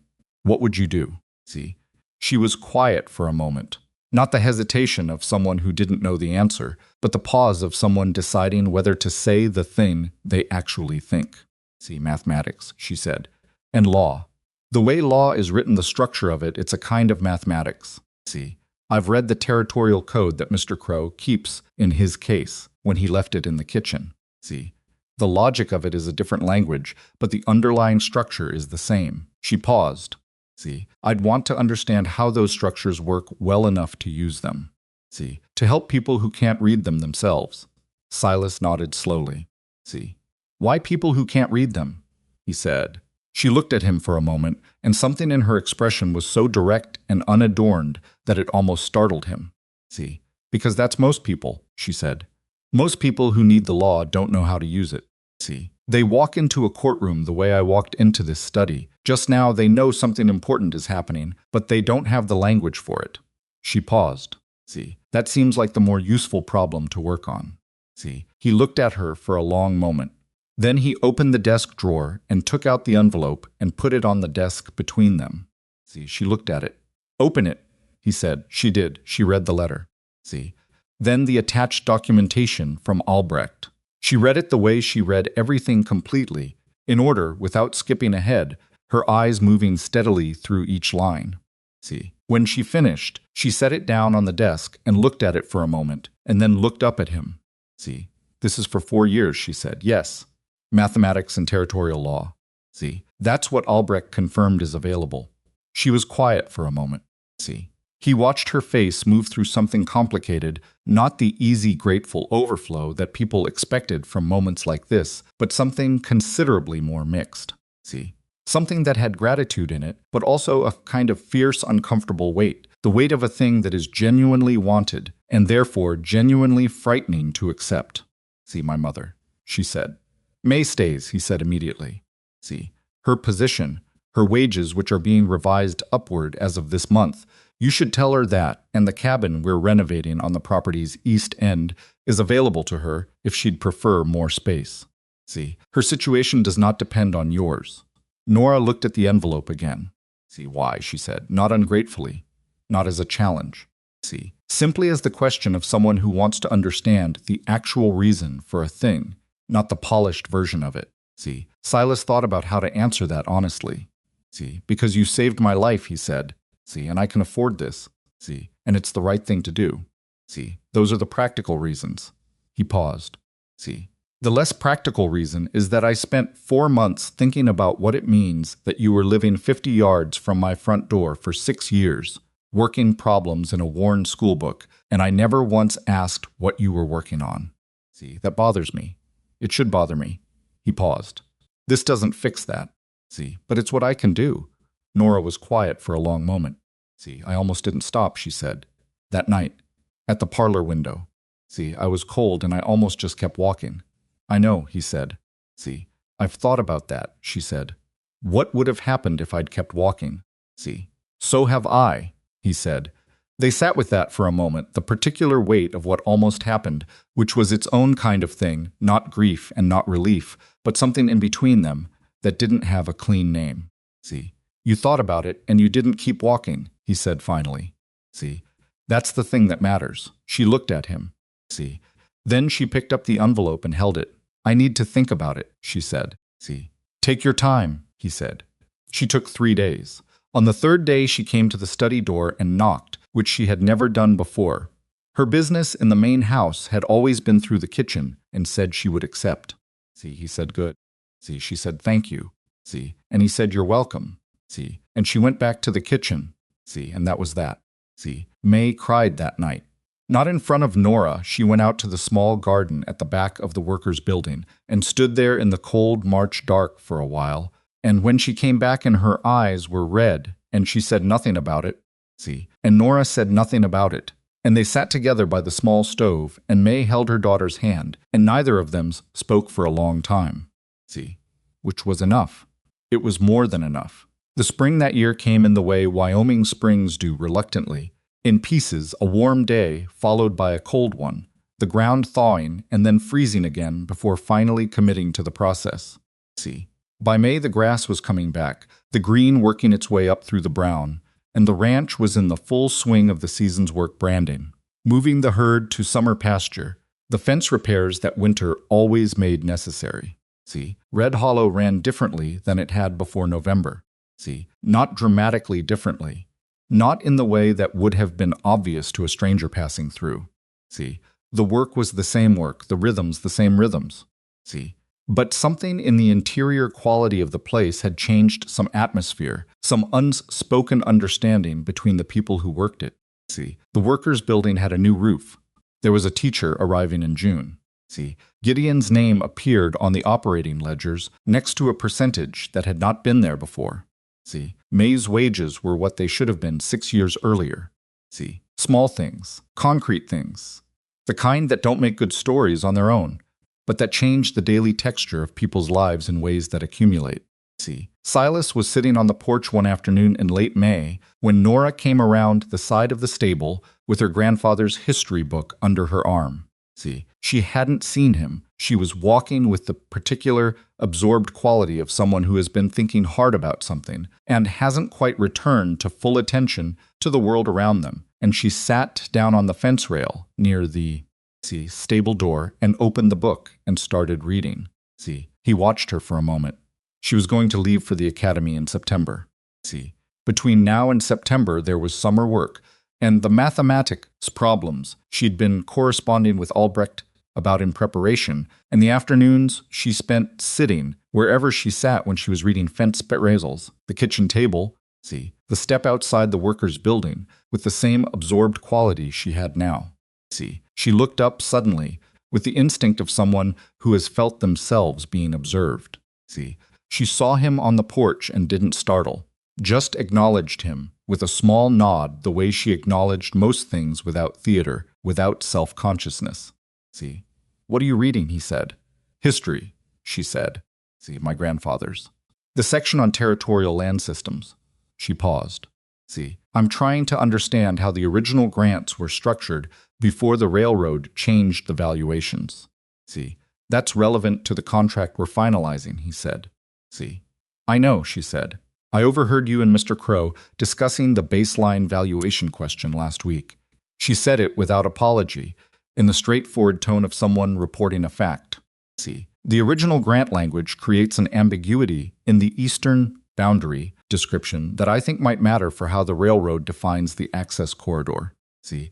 what would you do? See, she was quiet for a moment. Not the hesitation of someone who didn't know the answer, but the pause of someone deciding whether to say the thing they actually think. See, mathematics, she said, and law. The way law is written, the structure of it, it's a kind of mathematics. See, I've read the territorial code that Mr. Crow keeps in his case when he left it in the kitchen. See, the logic of it is a different language, but the underlying structure is the same. She paused. See, I'd want to understand how those structures work well enough to use them. See, to help people who can't read them themselves. Silas nodded slowly. See, why people who can't read them? He said. She looked at him for a moment, and something in her expression was so direct and unadorned that it almost startled him. See, because that's most people, she said. Most people who need the law don't know how to use it. See, they walk into a courtroom the way I walked into this study. Just now they know something important is happening, but they don't have the language for it. She paused. See, that seems like the more useful problem to work on. See, he looked at her for a long moment. Then he opened the desk drawer and took out the envelope and put it on the desk between them. See, she looked at it. Open it, he said. She did. She read the letter. See, then the attached documentation from Albrecht. She read it the way she read everything completely, in order, without skipping ahead, her eyes moving steadily through each line. See, when she finished, she set it down on the desk and looked at it for a moment, and then looked up at him. See, this is for 4 years, she said. Yes. Mathematics and territorial law. See, that's what Albrecht confirmed is available. She was quiet for a moment. See, he watched her face move through something complicated, not the easy, grateful overflow that people expected from moments like this, but something considerably more mixed. See, something that had gratitude in it, but also a kind of fierce, uncomfortable weight, the weight of a thing that is genuinely wanted, and therefore genuinely frightening to accept. See, my mother, she said. May stays, he said immediately. See, her position, her wages which are being revised upward as of this month, you should tell her that, and the cabin we're renovating on the property's east end is available to her if she'd prefer more space. See, her situation does not depend on yours. Nora looked at the envelope again. See, why, she said, not ungratefully, not as a challenge. See, simply as the question of someone who wants to understand the actual reason for a thing, not the polished version of it. See, Silas thought about how to answer that honestly. See, because you saved my life, he said. See, and I can afford this. See, and it's the right thing to do. See, those are the practical reasons. He paused. See, The less practical reason is that I spent 4 months thinking about what it means that you were living 50 yards from my front door for 6 years, working problems in a worn schoolbook, and I never once asked what you were working on. See, that bothers me. It should bother me. He paused. This doesn't fix that. See, but it's what I can do. Nora was quiet for a long moment. See, I almost didn't stop, she said. That night, at the parlor window. See, I was cold and I almost just kept walking. I know, he said. See, I've thought about that, she said. What would have happened if I'd kept walking? See, so have I, he said. They sat with that for a moment, the particular weight of what almost happened, which was its own kind of thing, not grief and not relief, but something in between them that didn't have a clean name. See, you thought about it and you didn't keep walking, he said finally. See, that's the thing that matters. She looked at him. See, then she picked up the envelope and held it. I need to think about it, she said. See, take your time, he said. She took 3 days. On the 3rd day, she came to the study door and knocked, which she had never done before. Her business in the main house had always been through the kitchen and said she would accept. See, he said good. See, she said thank you. See, and he said you're welcome. See, and she went back to the kitchen. See, and that was that. See, May cried that night. Not in front of Nora, she went out to the small garden at the back of the workers' building and stood there in the cold March dark for a while, and when she came back and her eyes were red, and she said nothing about it. See, and Nora said nothing about it. And they sat together by the small stove, and May held her daughter's hand, and neither of them spoke for a long time. See, which was enough. It was more than enough. The spring that year came in the way Wyoming springs do reluctantly. In pieces, a warm day followed by a cold one, the ground thawing and then freezing again before finally committing to the process. See, by May the grass was coming back, the green working its way up through the brown, and the ranch was in the full swing of the season's work branding, moving the herd to summer pasture, the fence repairs that winter always made necessary. See, Red Hollow ran differently than it had before November. See, not dramatically differently. Not in the way that would have been obvious to a stranger passing through. See, the work was the same work, the rhythms the same rhythms. See, but something in the interior quality of the place had changed some atmosphere, some unspoken understanding between the people who worked it. See, the workers' building had a new roof. There was a teacher arriving in June. See, Gideon's name appeared on the operating ledgers next to a percentage that had not been there before. See, May's wages were what they should have been 6 years earlier. See, small things, concrete things, the kind that don't make good stories on their own, but that change the daily texture of people's lives in ways that accumulate. See, Silas was sitting on the porch one afternoon in late May when Nora came around the side of the stable with her grandfather's history book under her arm. See, she hadn't seen him. She was walking with the particular absorbed quality of someone who has been thinking hard about something and hasn't quite returned to full attention to the world around them. And she sat down on the fence rail near the stable door and opened the book and started reading. See, he watched her for a moment. She was going to leave for the academy in September. See, between now and September there was summer work, and the mathematics problems she'd been corresponding with Albrecht about in preparation, and the afternoons she spent sitting wherever she sat when she was reading fence betrayals, the kitchen table, see, the step outside the workers' building, with the same absorbed quality she had now. See, she looked up suddenly, with the instinct of someone who has felt themselves being observed. See, she saw him on the porch and didn't startle, just acknowledged him with a small nod the way she acknowledged most things without theater, without self-consciousness. See, what are you reading, he said. History, she said. See, my grandfather's. The section on territorial land systems. She paused. See, I'm trying to understand how the original grants were structured before the railroad changed the valuations. See, that's relevant to the contract we're finalizing, he said. See, I know, she said. I overheard you and Mr. Crow discussing the baseline valuation question last week. She said it without apology, in the straightforward tone of someone reporting a fact. See, the original grant language creates an ambiguity in the eastern boundary description that I think might matter for how the railroad defines the access corridor. See,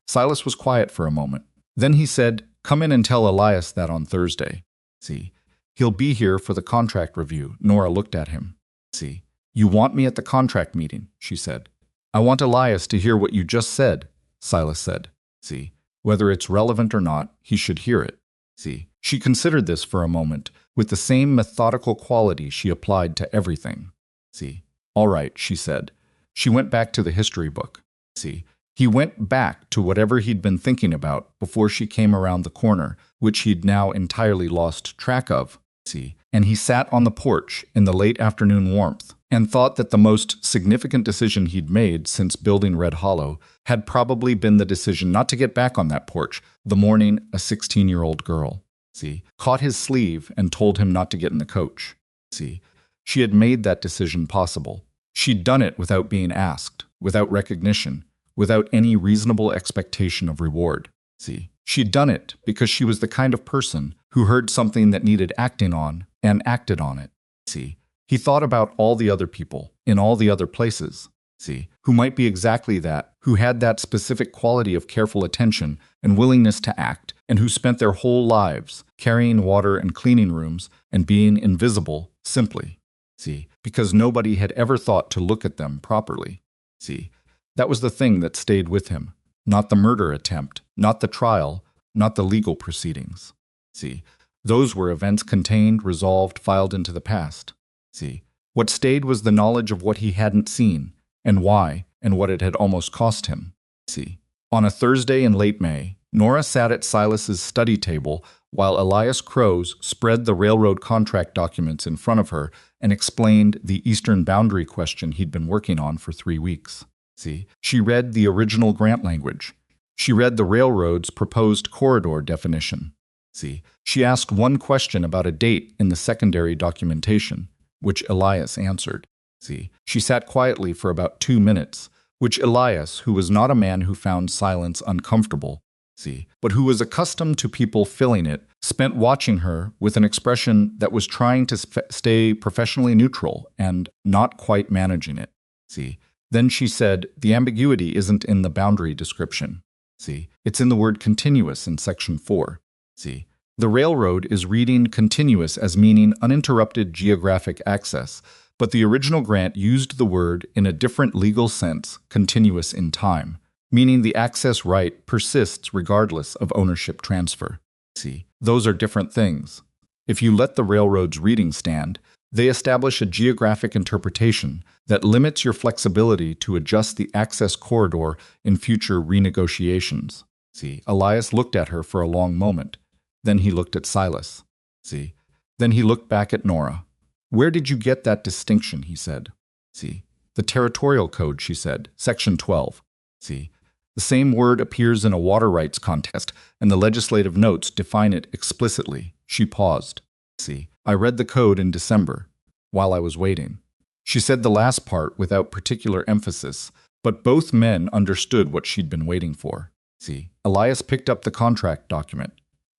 Silas was quiet for a moment. Then he said, "Come in and tell Elias that on Thursday." See, he'll be here for the contract review. Nora looked at him. See, you want me at the contract meeting, she said. I want Elias to hear what you just said, Silas said. See, whether it's relevant or not, he should hear it. See, she considered this for a moment, with the same methodical quality she applied to everything. See, all right, she said. She went back to the history book. See, he went back to whatever he'd been thinking about before she came around the corner, which he'd now entirely lost track of. See, and he sat on the porch in the late afternoon warmth and thought that the most significant decision he'd made since building Red Hollow had probably been the decision not to get back on that porch the morning a 16-year-old girl, see, caught his sleeve and told him not to get in the coach. See, she had made that decision possible. She'd done it without being asked, without recognition, without any reasonable expectation of reward. See, she'd done it because she was the kind of person who heard something that needed acting on and acted on it. See, he thought about all the other people in all the other places, see, who might be exactly that, who had that specific quality of careful attention and willingness to act, and who spent their whole lives carrying water and cleaning rooms and being invisible simply, see, because nobody had ever thought to look at them properly. See, that was the thing that stayed with him, not the murder attempt, not the trial, not the legal proceedings. See, those were events contained, resolved, filed into the past. See, what stayed was the knowledge of what he hadn't seen, and why, and what it had almost cost him. See, on a Thursday in late May, Nora sat at Silas's study table while Elias Crows spread the railroad contract documents in front of her and explained the eastern boundary question he'd been working on for 3 weeks. See, she read the original grant language. She read the railroad's proposed corridor definition. See, she asked one question about a date in the secondary documentation, which Elias answered. See, she sat quietly for about 2 minutes, which Elias, who was not a man who found silence uncomfortable, see, but who was accustomed to people filling it, spent watching her with an expression that was trying to stay professionally neutral and not quite managing it. See, then she said, the ambiguity isn't in the boundary description. See, it's in the word continuous in section 4. See, the railroad is reading continuous as meaning uninterrupted geographic access, but the original grant used the word in a different legal sense, continuous in time, meaning the access right persists regardless of ownership transfer. See, those are different things. If you let the railroad's reading stand, they establish a geographic interpretation that limits your flexibility to adjust the access corridor in future renegotiations. See, Elias looked at her for a long moment. Then he looked at Silas. See, then he looked back at Nora. Where did you get that distinction, he said. See, the territorial code, she said, section 12. See, the same word appears in a water rights contest, and the legislative notes define it explicitly. She paused. See, I read the code in December, while I was waiting. She said the last part without particular emphasis, but both men understood what she'd been waiting for. See, Elias picked up the contract document.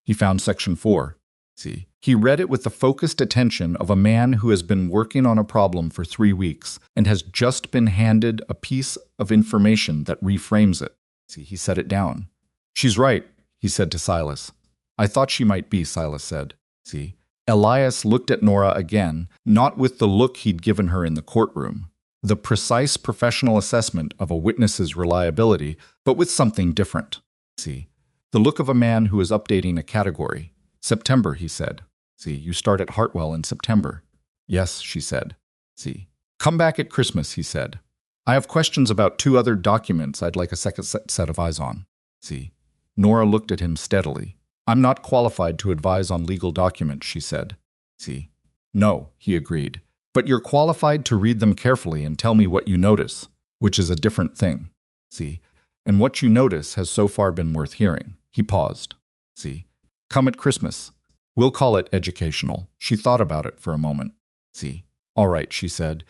He found section 4. See, he read it with the focused attention of a man who has been working on a problem for 3 weeks and has just been handed a piece of information that reframes it. See, he set it down. She's right, he said to Silas. I thought she might be, Silas said. See, Elias looked at Nora again, not with the look he'd given her in the courtroom, the precise professional assessment of a witness's reliability, but with something different. See, the look of a man who is updating a category. September, he said. See, you start at Hartwell in September. Yes, she said. See, come back at Christmas, he said. I have questions about 2 other documents I'd like a second set of eyes on. See, Nora looked at him steadily. I'm not qualified to advise on legal documents, she said. See, no, he agreed. But you're qualified to read them carefully and tell me what you notice, which is a different thing. See, and what you notice has so far been worth hearing. He paused. See, come at Christmas. We'll call it educational. She thought about it for a moment. See, all right, she said.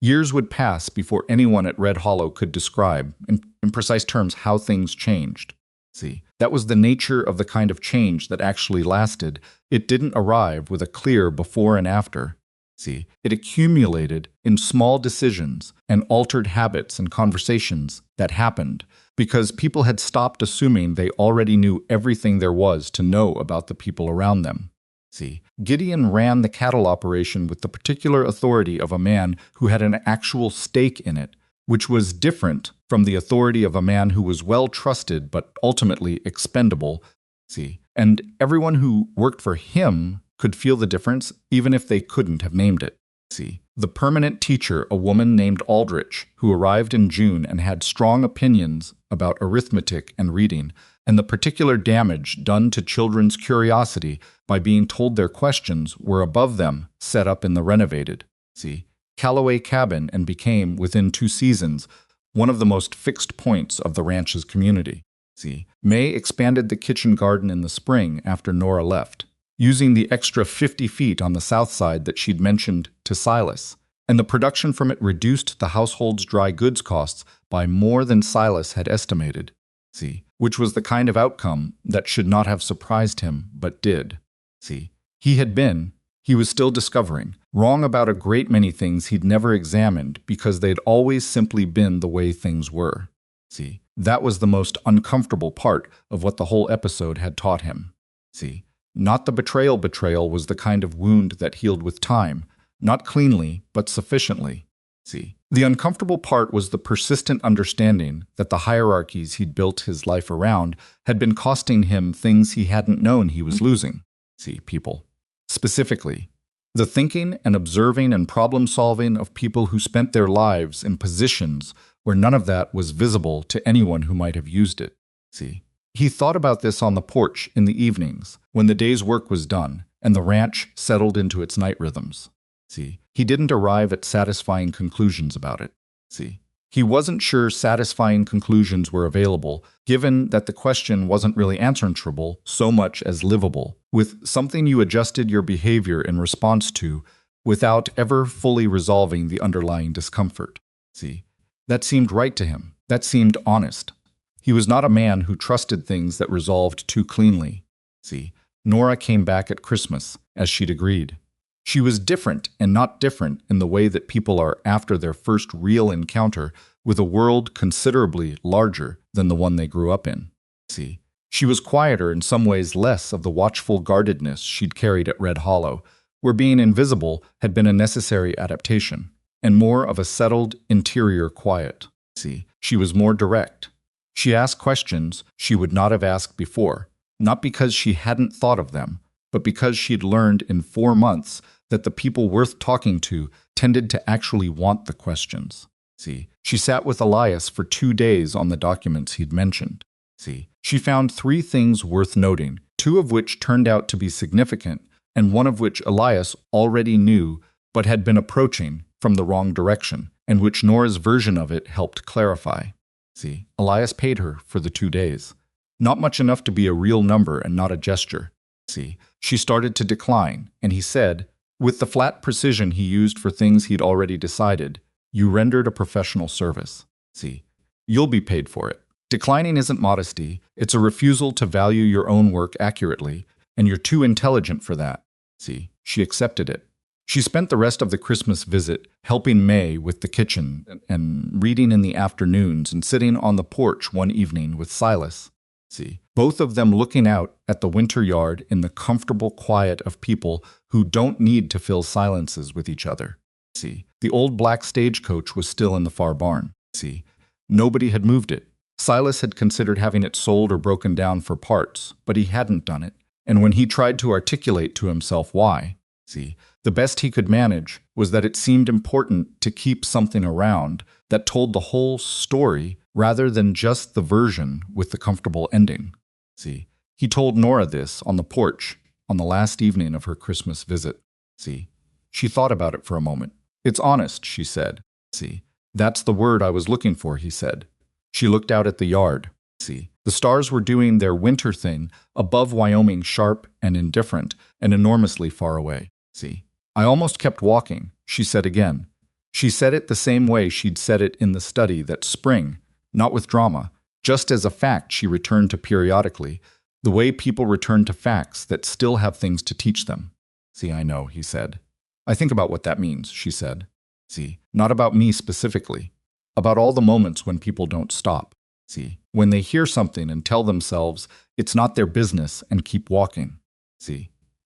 Years would pass before anyone at Red Hollow could describe, in precise terms, how things changed. See, that was the nature of the kind of change that actually lasted. It didn't arrive with a clear before and after. See, it accumulated in small decisions and altered habits and conversations that happened because people had stopped assuming they already knew everything there was to know about the people around them. See, Gideon ran the cattle operation with the particular authority of a man who had an actual stake in it, which was different from the authority of a man who was well trusted but ultimately expendable. See, and everyone who worked for him could feel the difference even if they couldn't have named it. See, the permanent teacher, a woman named Aldrich, who arrived in June and had strong opinions about arithmetic and reading, and the particular damage done to children's curiosity by being told their questions were above them, set up in the renovated, Callaway cabin, and became, within 2 seasons, one of the most fixed points of the ranch's community. May expanded the kitchen garden in the spring after Nora left, using the extra 50 feet on the south side that she'd mentioned to Silas, and the production from it reduced the household's dry goods costs by more than Silas had estimated, which was the kind of outcome that should not have surprised him, but did. He was still discovering, wrong about a great many things he'd never examined because they'd always simply been the way things were. That was the most uncomfortable part of what the whole episode had taught him. Not the betrayal was the kind of wound that healed with time, not cleanly, but sufficiently. The uncomfortable part was the persistent understanding that the hierarchies he'd built his life around had been costing him things he hadn't known he was losing. People. Specifically, the thinking and observing and problem-solving of people who spent their lives in positions where none of that was visible to anyone who might have used it. He thought about this on the porch in the evenings, when the day's work was done and the ranch settled into its night rhythms. He didn't arrive at satisfying conclusions about it. He wasn't sure satisfying conclusions were available, given that the question wasn't really answerable so much as livable, with something you adjusted your behavior in response to without ever fully resolving the underlying discomfort. That seemed right to him. That seemed honest. He was not a man who trusted things that resolved too cleanly. Nora came back at Christmas, as she'd agreed. She was different and not different in the way that people are after their first real encounter with a world considerably larger than the one they grew up in. She was quieter, in some ways less of the watchful guardedness she'd carried at Red Hollow, where being invisible had been a necessary adaptation, and more of a settled interior quiet. She was more direct. She asked questions she would not have asked before, not because she hadn't thought of them, but because she'd learned in 4 months that the people worth talking to tended to actually want the questions. She sat with Elias for 2 days on the documents he'd mentioned. She found 3 things worth noting, 2 of which turned out to be significant, and 1 of which Elias already knew but had been approaching from the wrong direction, and which Nora's version of it helped clarify. Elias paid her for the 2 days. Not much enough to be a real number and not a gesture. She started to decline, and he said, with the flat precision he used for things he'd already decided, "You rendered a professional service. You'll be paid for it. Declining isn't modesty, it's a refusal to value your own work accurately, and you're too intelligent for that." She accepted it. She spent the rest of the Christmas visit helping May with the kitchen and reading in the afternoons and sitting on the porch one evening with Silas. Both of them looking out at the winter yard in the comfortable quiet of people who don't need to fill silences with each other. The old black stagecoach was still in the far barn. Nobody had moved it. Silas had considered having it sold or broken down for parts, but he hadn't done it, and when he tried to articulate to himself why, the best he could manage was that it seemed important to keep something around that told the whole story rather than just the version with the comfortable ending. He told Nora this on the porch on the last evening of her Christmas visit. She thought about it for a moment. "It's honest," she said. "That's the word I was looking for," he said. She looked out at the yard. The stars were doing their winter thing above Wyoming, sharp and indifferent and enormously far away. "I almost kept walking," she said again. She said it the same way she'd said it in the study that spring, not with drama, just as a fact she returned to periodically, the way people return to facts that still have things to teach them. "I know," he said. "I think about what that means," she said. Not about me specifically. About all the moments when people don't stop. When they hear something and tell themselves it's not their business and keep walking.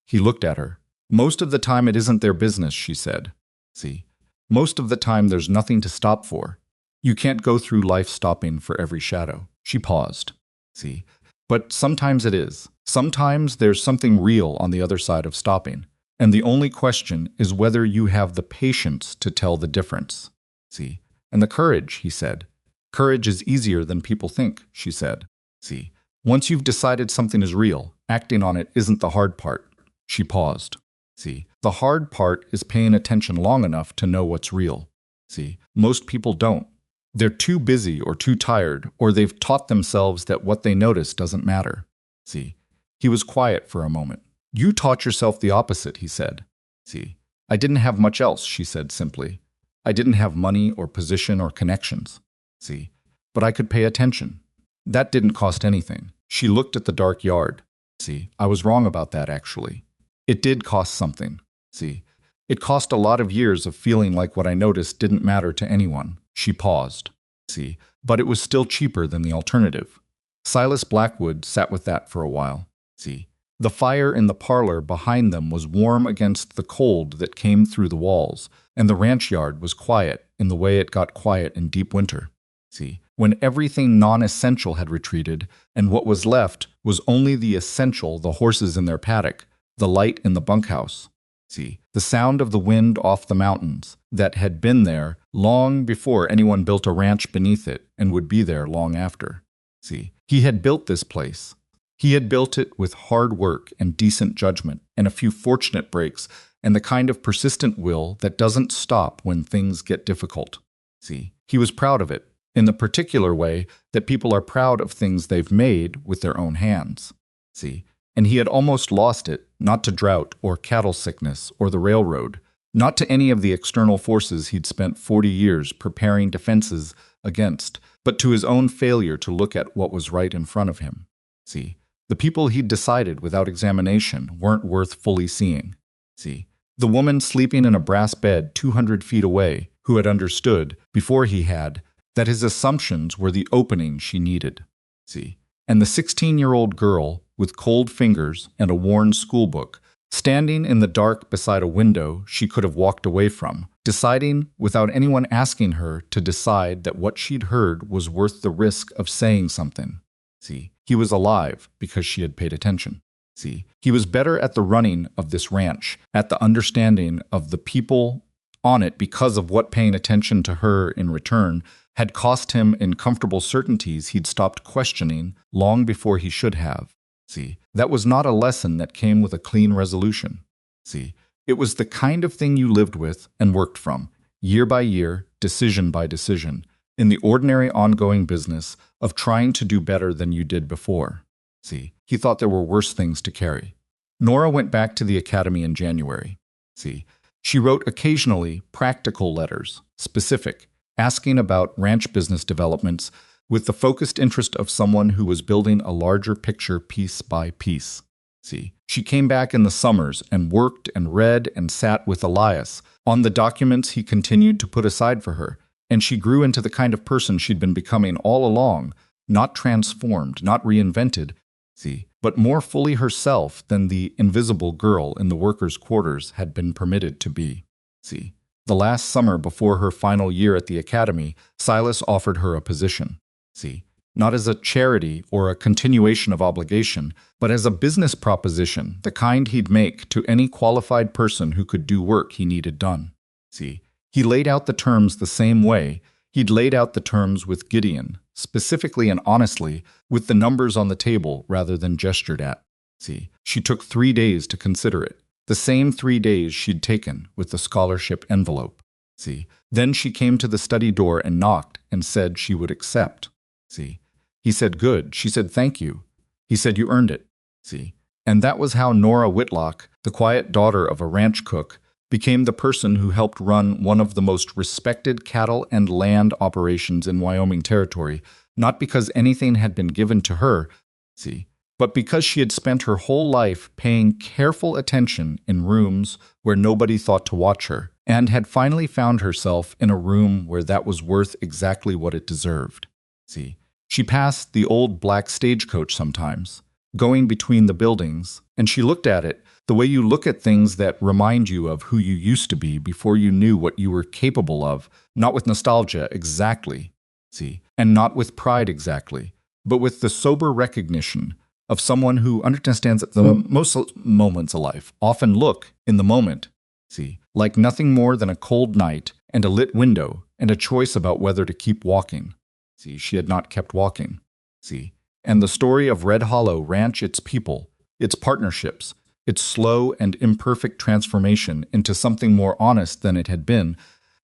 He looked at her. Most of the time it isn't their business, she said. See, most of the time there's nothing to stop for. You can't go through life stopping for every shadow. She paused. See, but sometimes it is. Sometimes there's something real on the other side of stopping. And the only question is whether you have the patience to tell the difference. See, and the courage, he said. Courage is easier than people think, she said. See, once you've decided something is real, acting on it isn't the hard part. She paused. See, the hard part is paying attention long enough to know what's real. See, most people don't. They're too busy or too tired, or they've taught themselves that what they notice doesn't matter. See, he was quiet for a moment. You taught yourself the opposite, he said. See, I didn't have much else, she said simply. I didn't have money or position or connections. See, but I could pay attention. That didn't cost anything. She looked at the dark yard. See, I was wrong about that, actually. It did cost something. See, it cost a lot of years of feeling like what I noticed didn't matter to anyone. She paused. See, but it was still cheaper than the alternative. Silas Blackwood sat with that for a while. See, the fire in the parlor behind them was warm against the cold that came through the walls, and the ranch yard was quiet in the way it got quiet in deep winter. See, when everything non-essential had retreated, and what was left was only the essential, the horses in their paddock, the light in the bunkhouse. See, the sound of the wind off the mountains that had been there long before anyone built a ranch beneath it and would be there long after. See, he had built this place. He had built it with hard work and decent judgment and a few fortunate breaks and the kind of persistent will that doesn't stop when things get difficult. See, he was proud of it in the particular way that people are proud of things they've made with their own hands. See, and he had almost lost it, not to drought or cattle sickness or the railroad, not to any of the external forces he'd spent 40 years preparing defenses against, but to his own failure to look at what was right in front of him. See, the people he'd decided without examination weren't worth fully seeing. See, the woman sleeping in a brass bed 200 feet away, who had understood, before he had, that his assumptions were the opening she needed. See, and the 16-year-old girl, with cold fingers and a worn schoolbook, standing in the dark beside a window she could have walked away from, deciding, without anyone asking her, to decide that what she'd heard was worth the risk of saying something. See, he was alive because she had paid attention. See, he was better at the running of this ranch, at the understanding of the people on it because of what paying attention to her in return had cost him in comfortable certainties he'd stopped questioning long before he should have. See, that was not a lesson that came with a clean resolution. See, it was the kind of thing you lived with and worked from, year by year, decision by decision, in the ordinary ongoing business of trying to do better than you did before. See, he thought there were worse things to carry. Nora went back to the academy in January. See, she wrote occasionally practical letters, specific, asking about ranch business developments with the focused interest of someone who was building a larger picture piece by piece. See, she came back in the summers and worked and read and sat with Elias on the documents he continued to put aside for her, and she grew into the kind of person she'd been becoming all along, not transformed, not reinvented, see, but more fully herself than the invisible girl in the workers' quarters had been permitted to be. See, the last summer before her final year at the academy, Silas offered her a position. See, not as a charity or a continuation of obligation, but as a business proposition, the kind he'd make to any qualified person who could do work he needed done. See, he laid out the terms the same way he'd laid out the terms with Gideon, specifically and honestly, with the numbers on the table rather than gestured at. See, she took 3 days to consider it, the same 3 days she'd taken with the scholarship envelope. See, then she came to the study door and knocked and said she would accept. See, he said good. She said thank you. He said you earned it. See, and that was how Nora Whitlock, the quiet daughter of a ranch cook, became the person who helped run one of the most respected cattle and land operations in Wyoming territory, not because anything had been given to her, see, but because she had spent her whole life paying careful attention in rooms where nobody thought to watch her, and had finally found herself in a room where that was worth exactly what it deserved. See, she passed the old black stagecoach sometimes, going between the buildings, and she looked at it The way you look at things that remind you of who you used to be before you knew what you were capable of, not with nostalgia exactly, see, and not with pride exactly, but with the sober recognition of someone who understands that the most moments of life often look, in the moment, see, like nothing more than a cold night and a lit window and a choice about whether to keep walking. See, she had not kept walking. See, and the story of Red Hollow Ranch, its people, its partnerships, its slow and imperfect transformation into something more honest than it had been,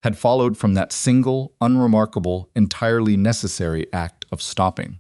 had followed from that single, unremarkable, entirely necessary act of stopping.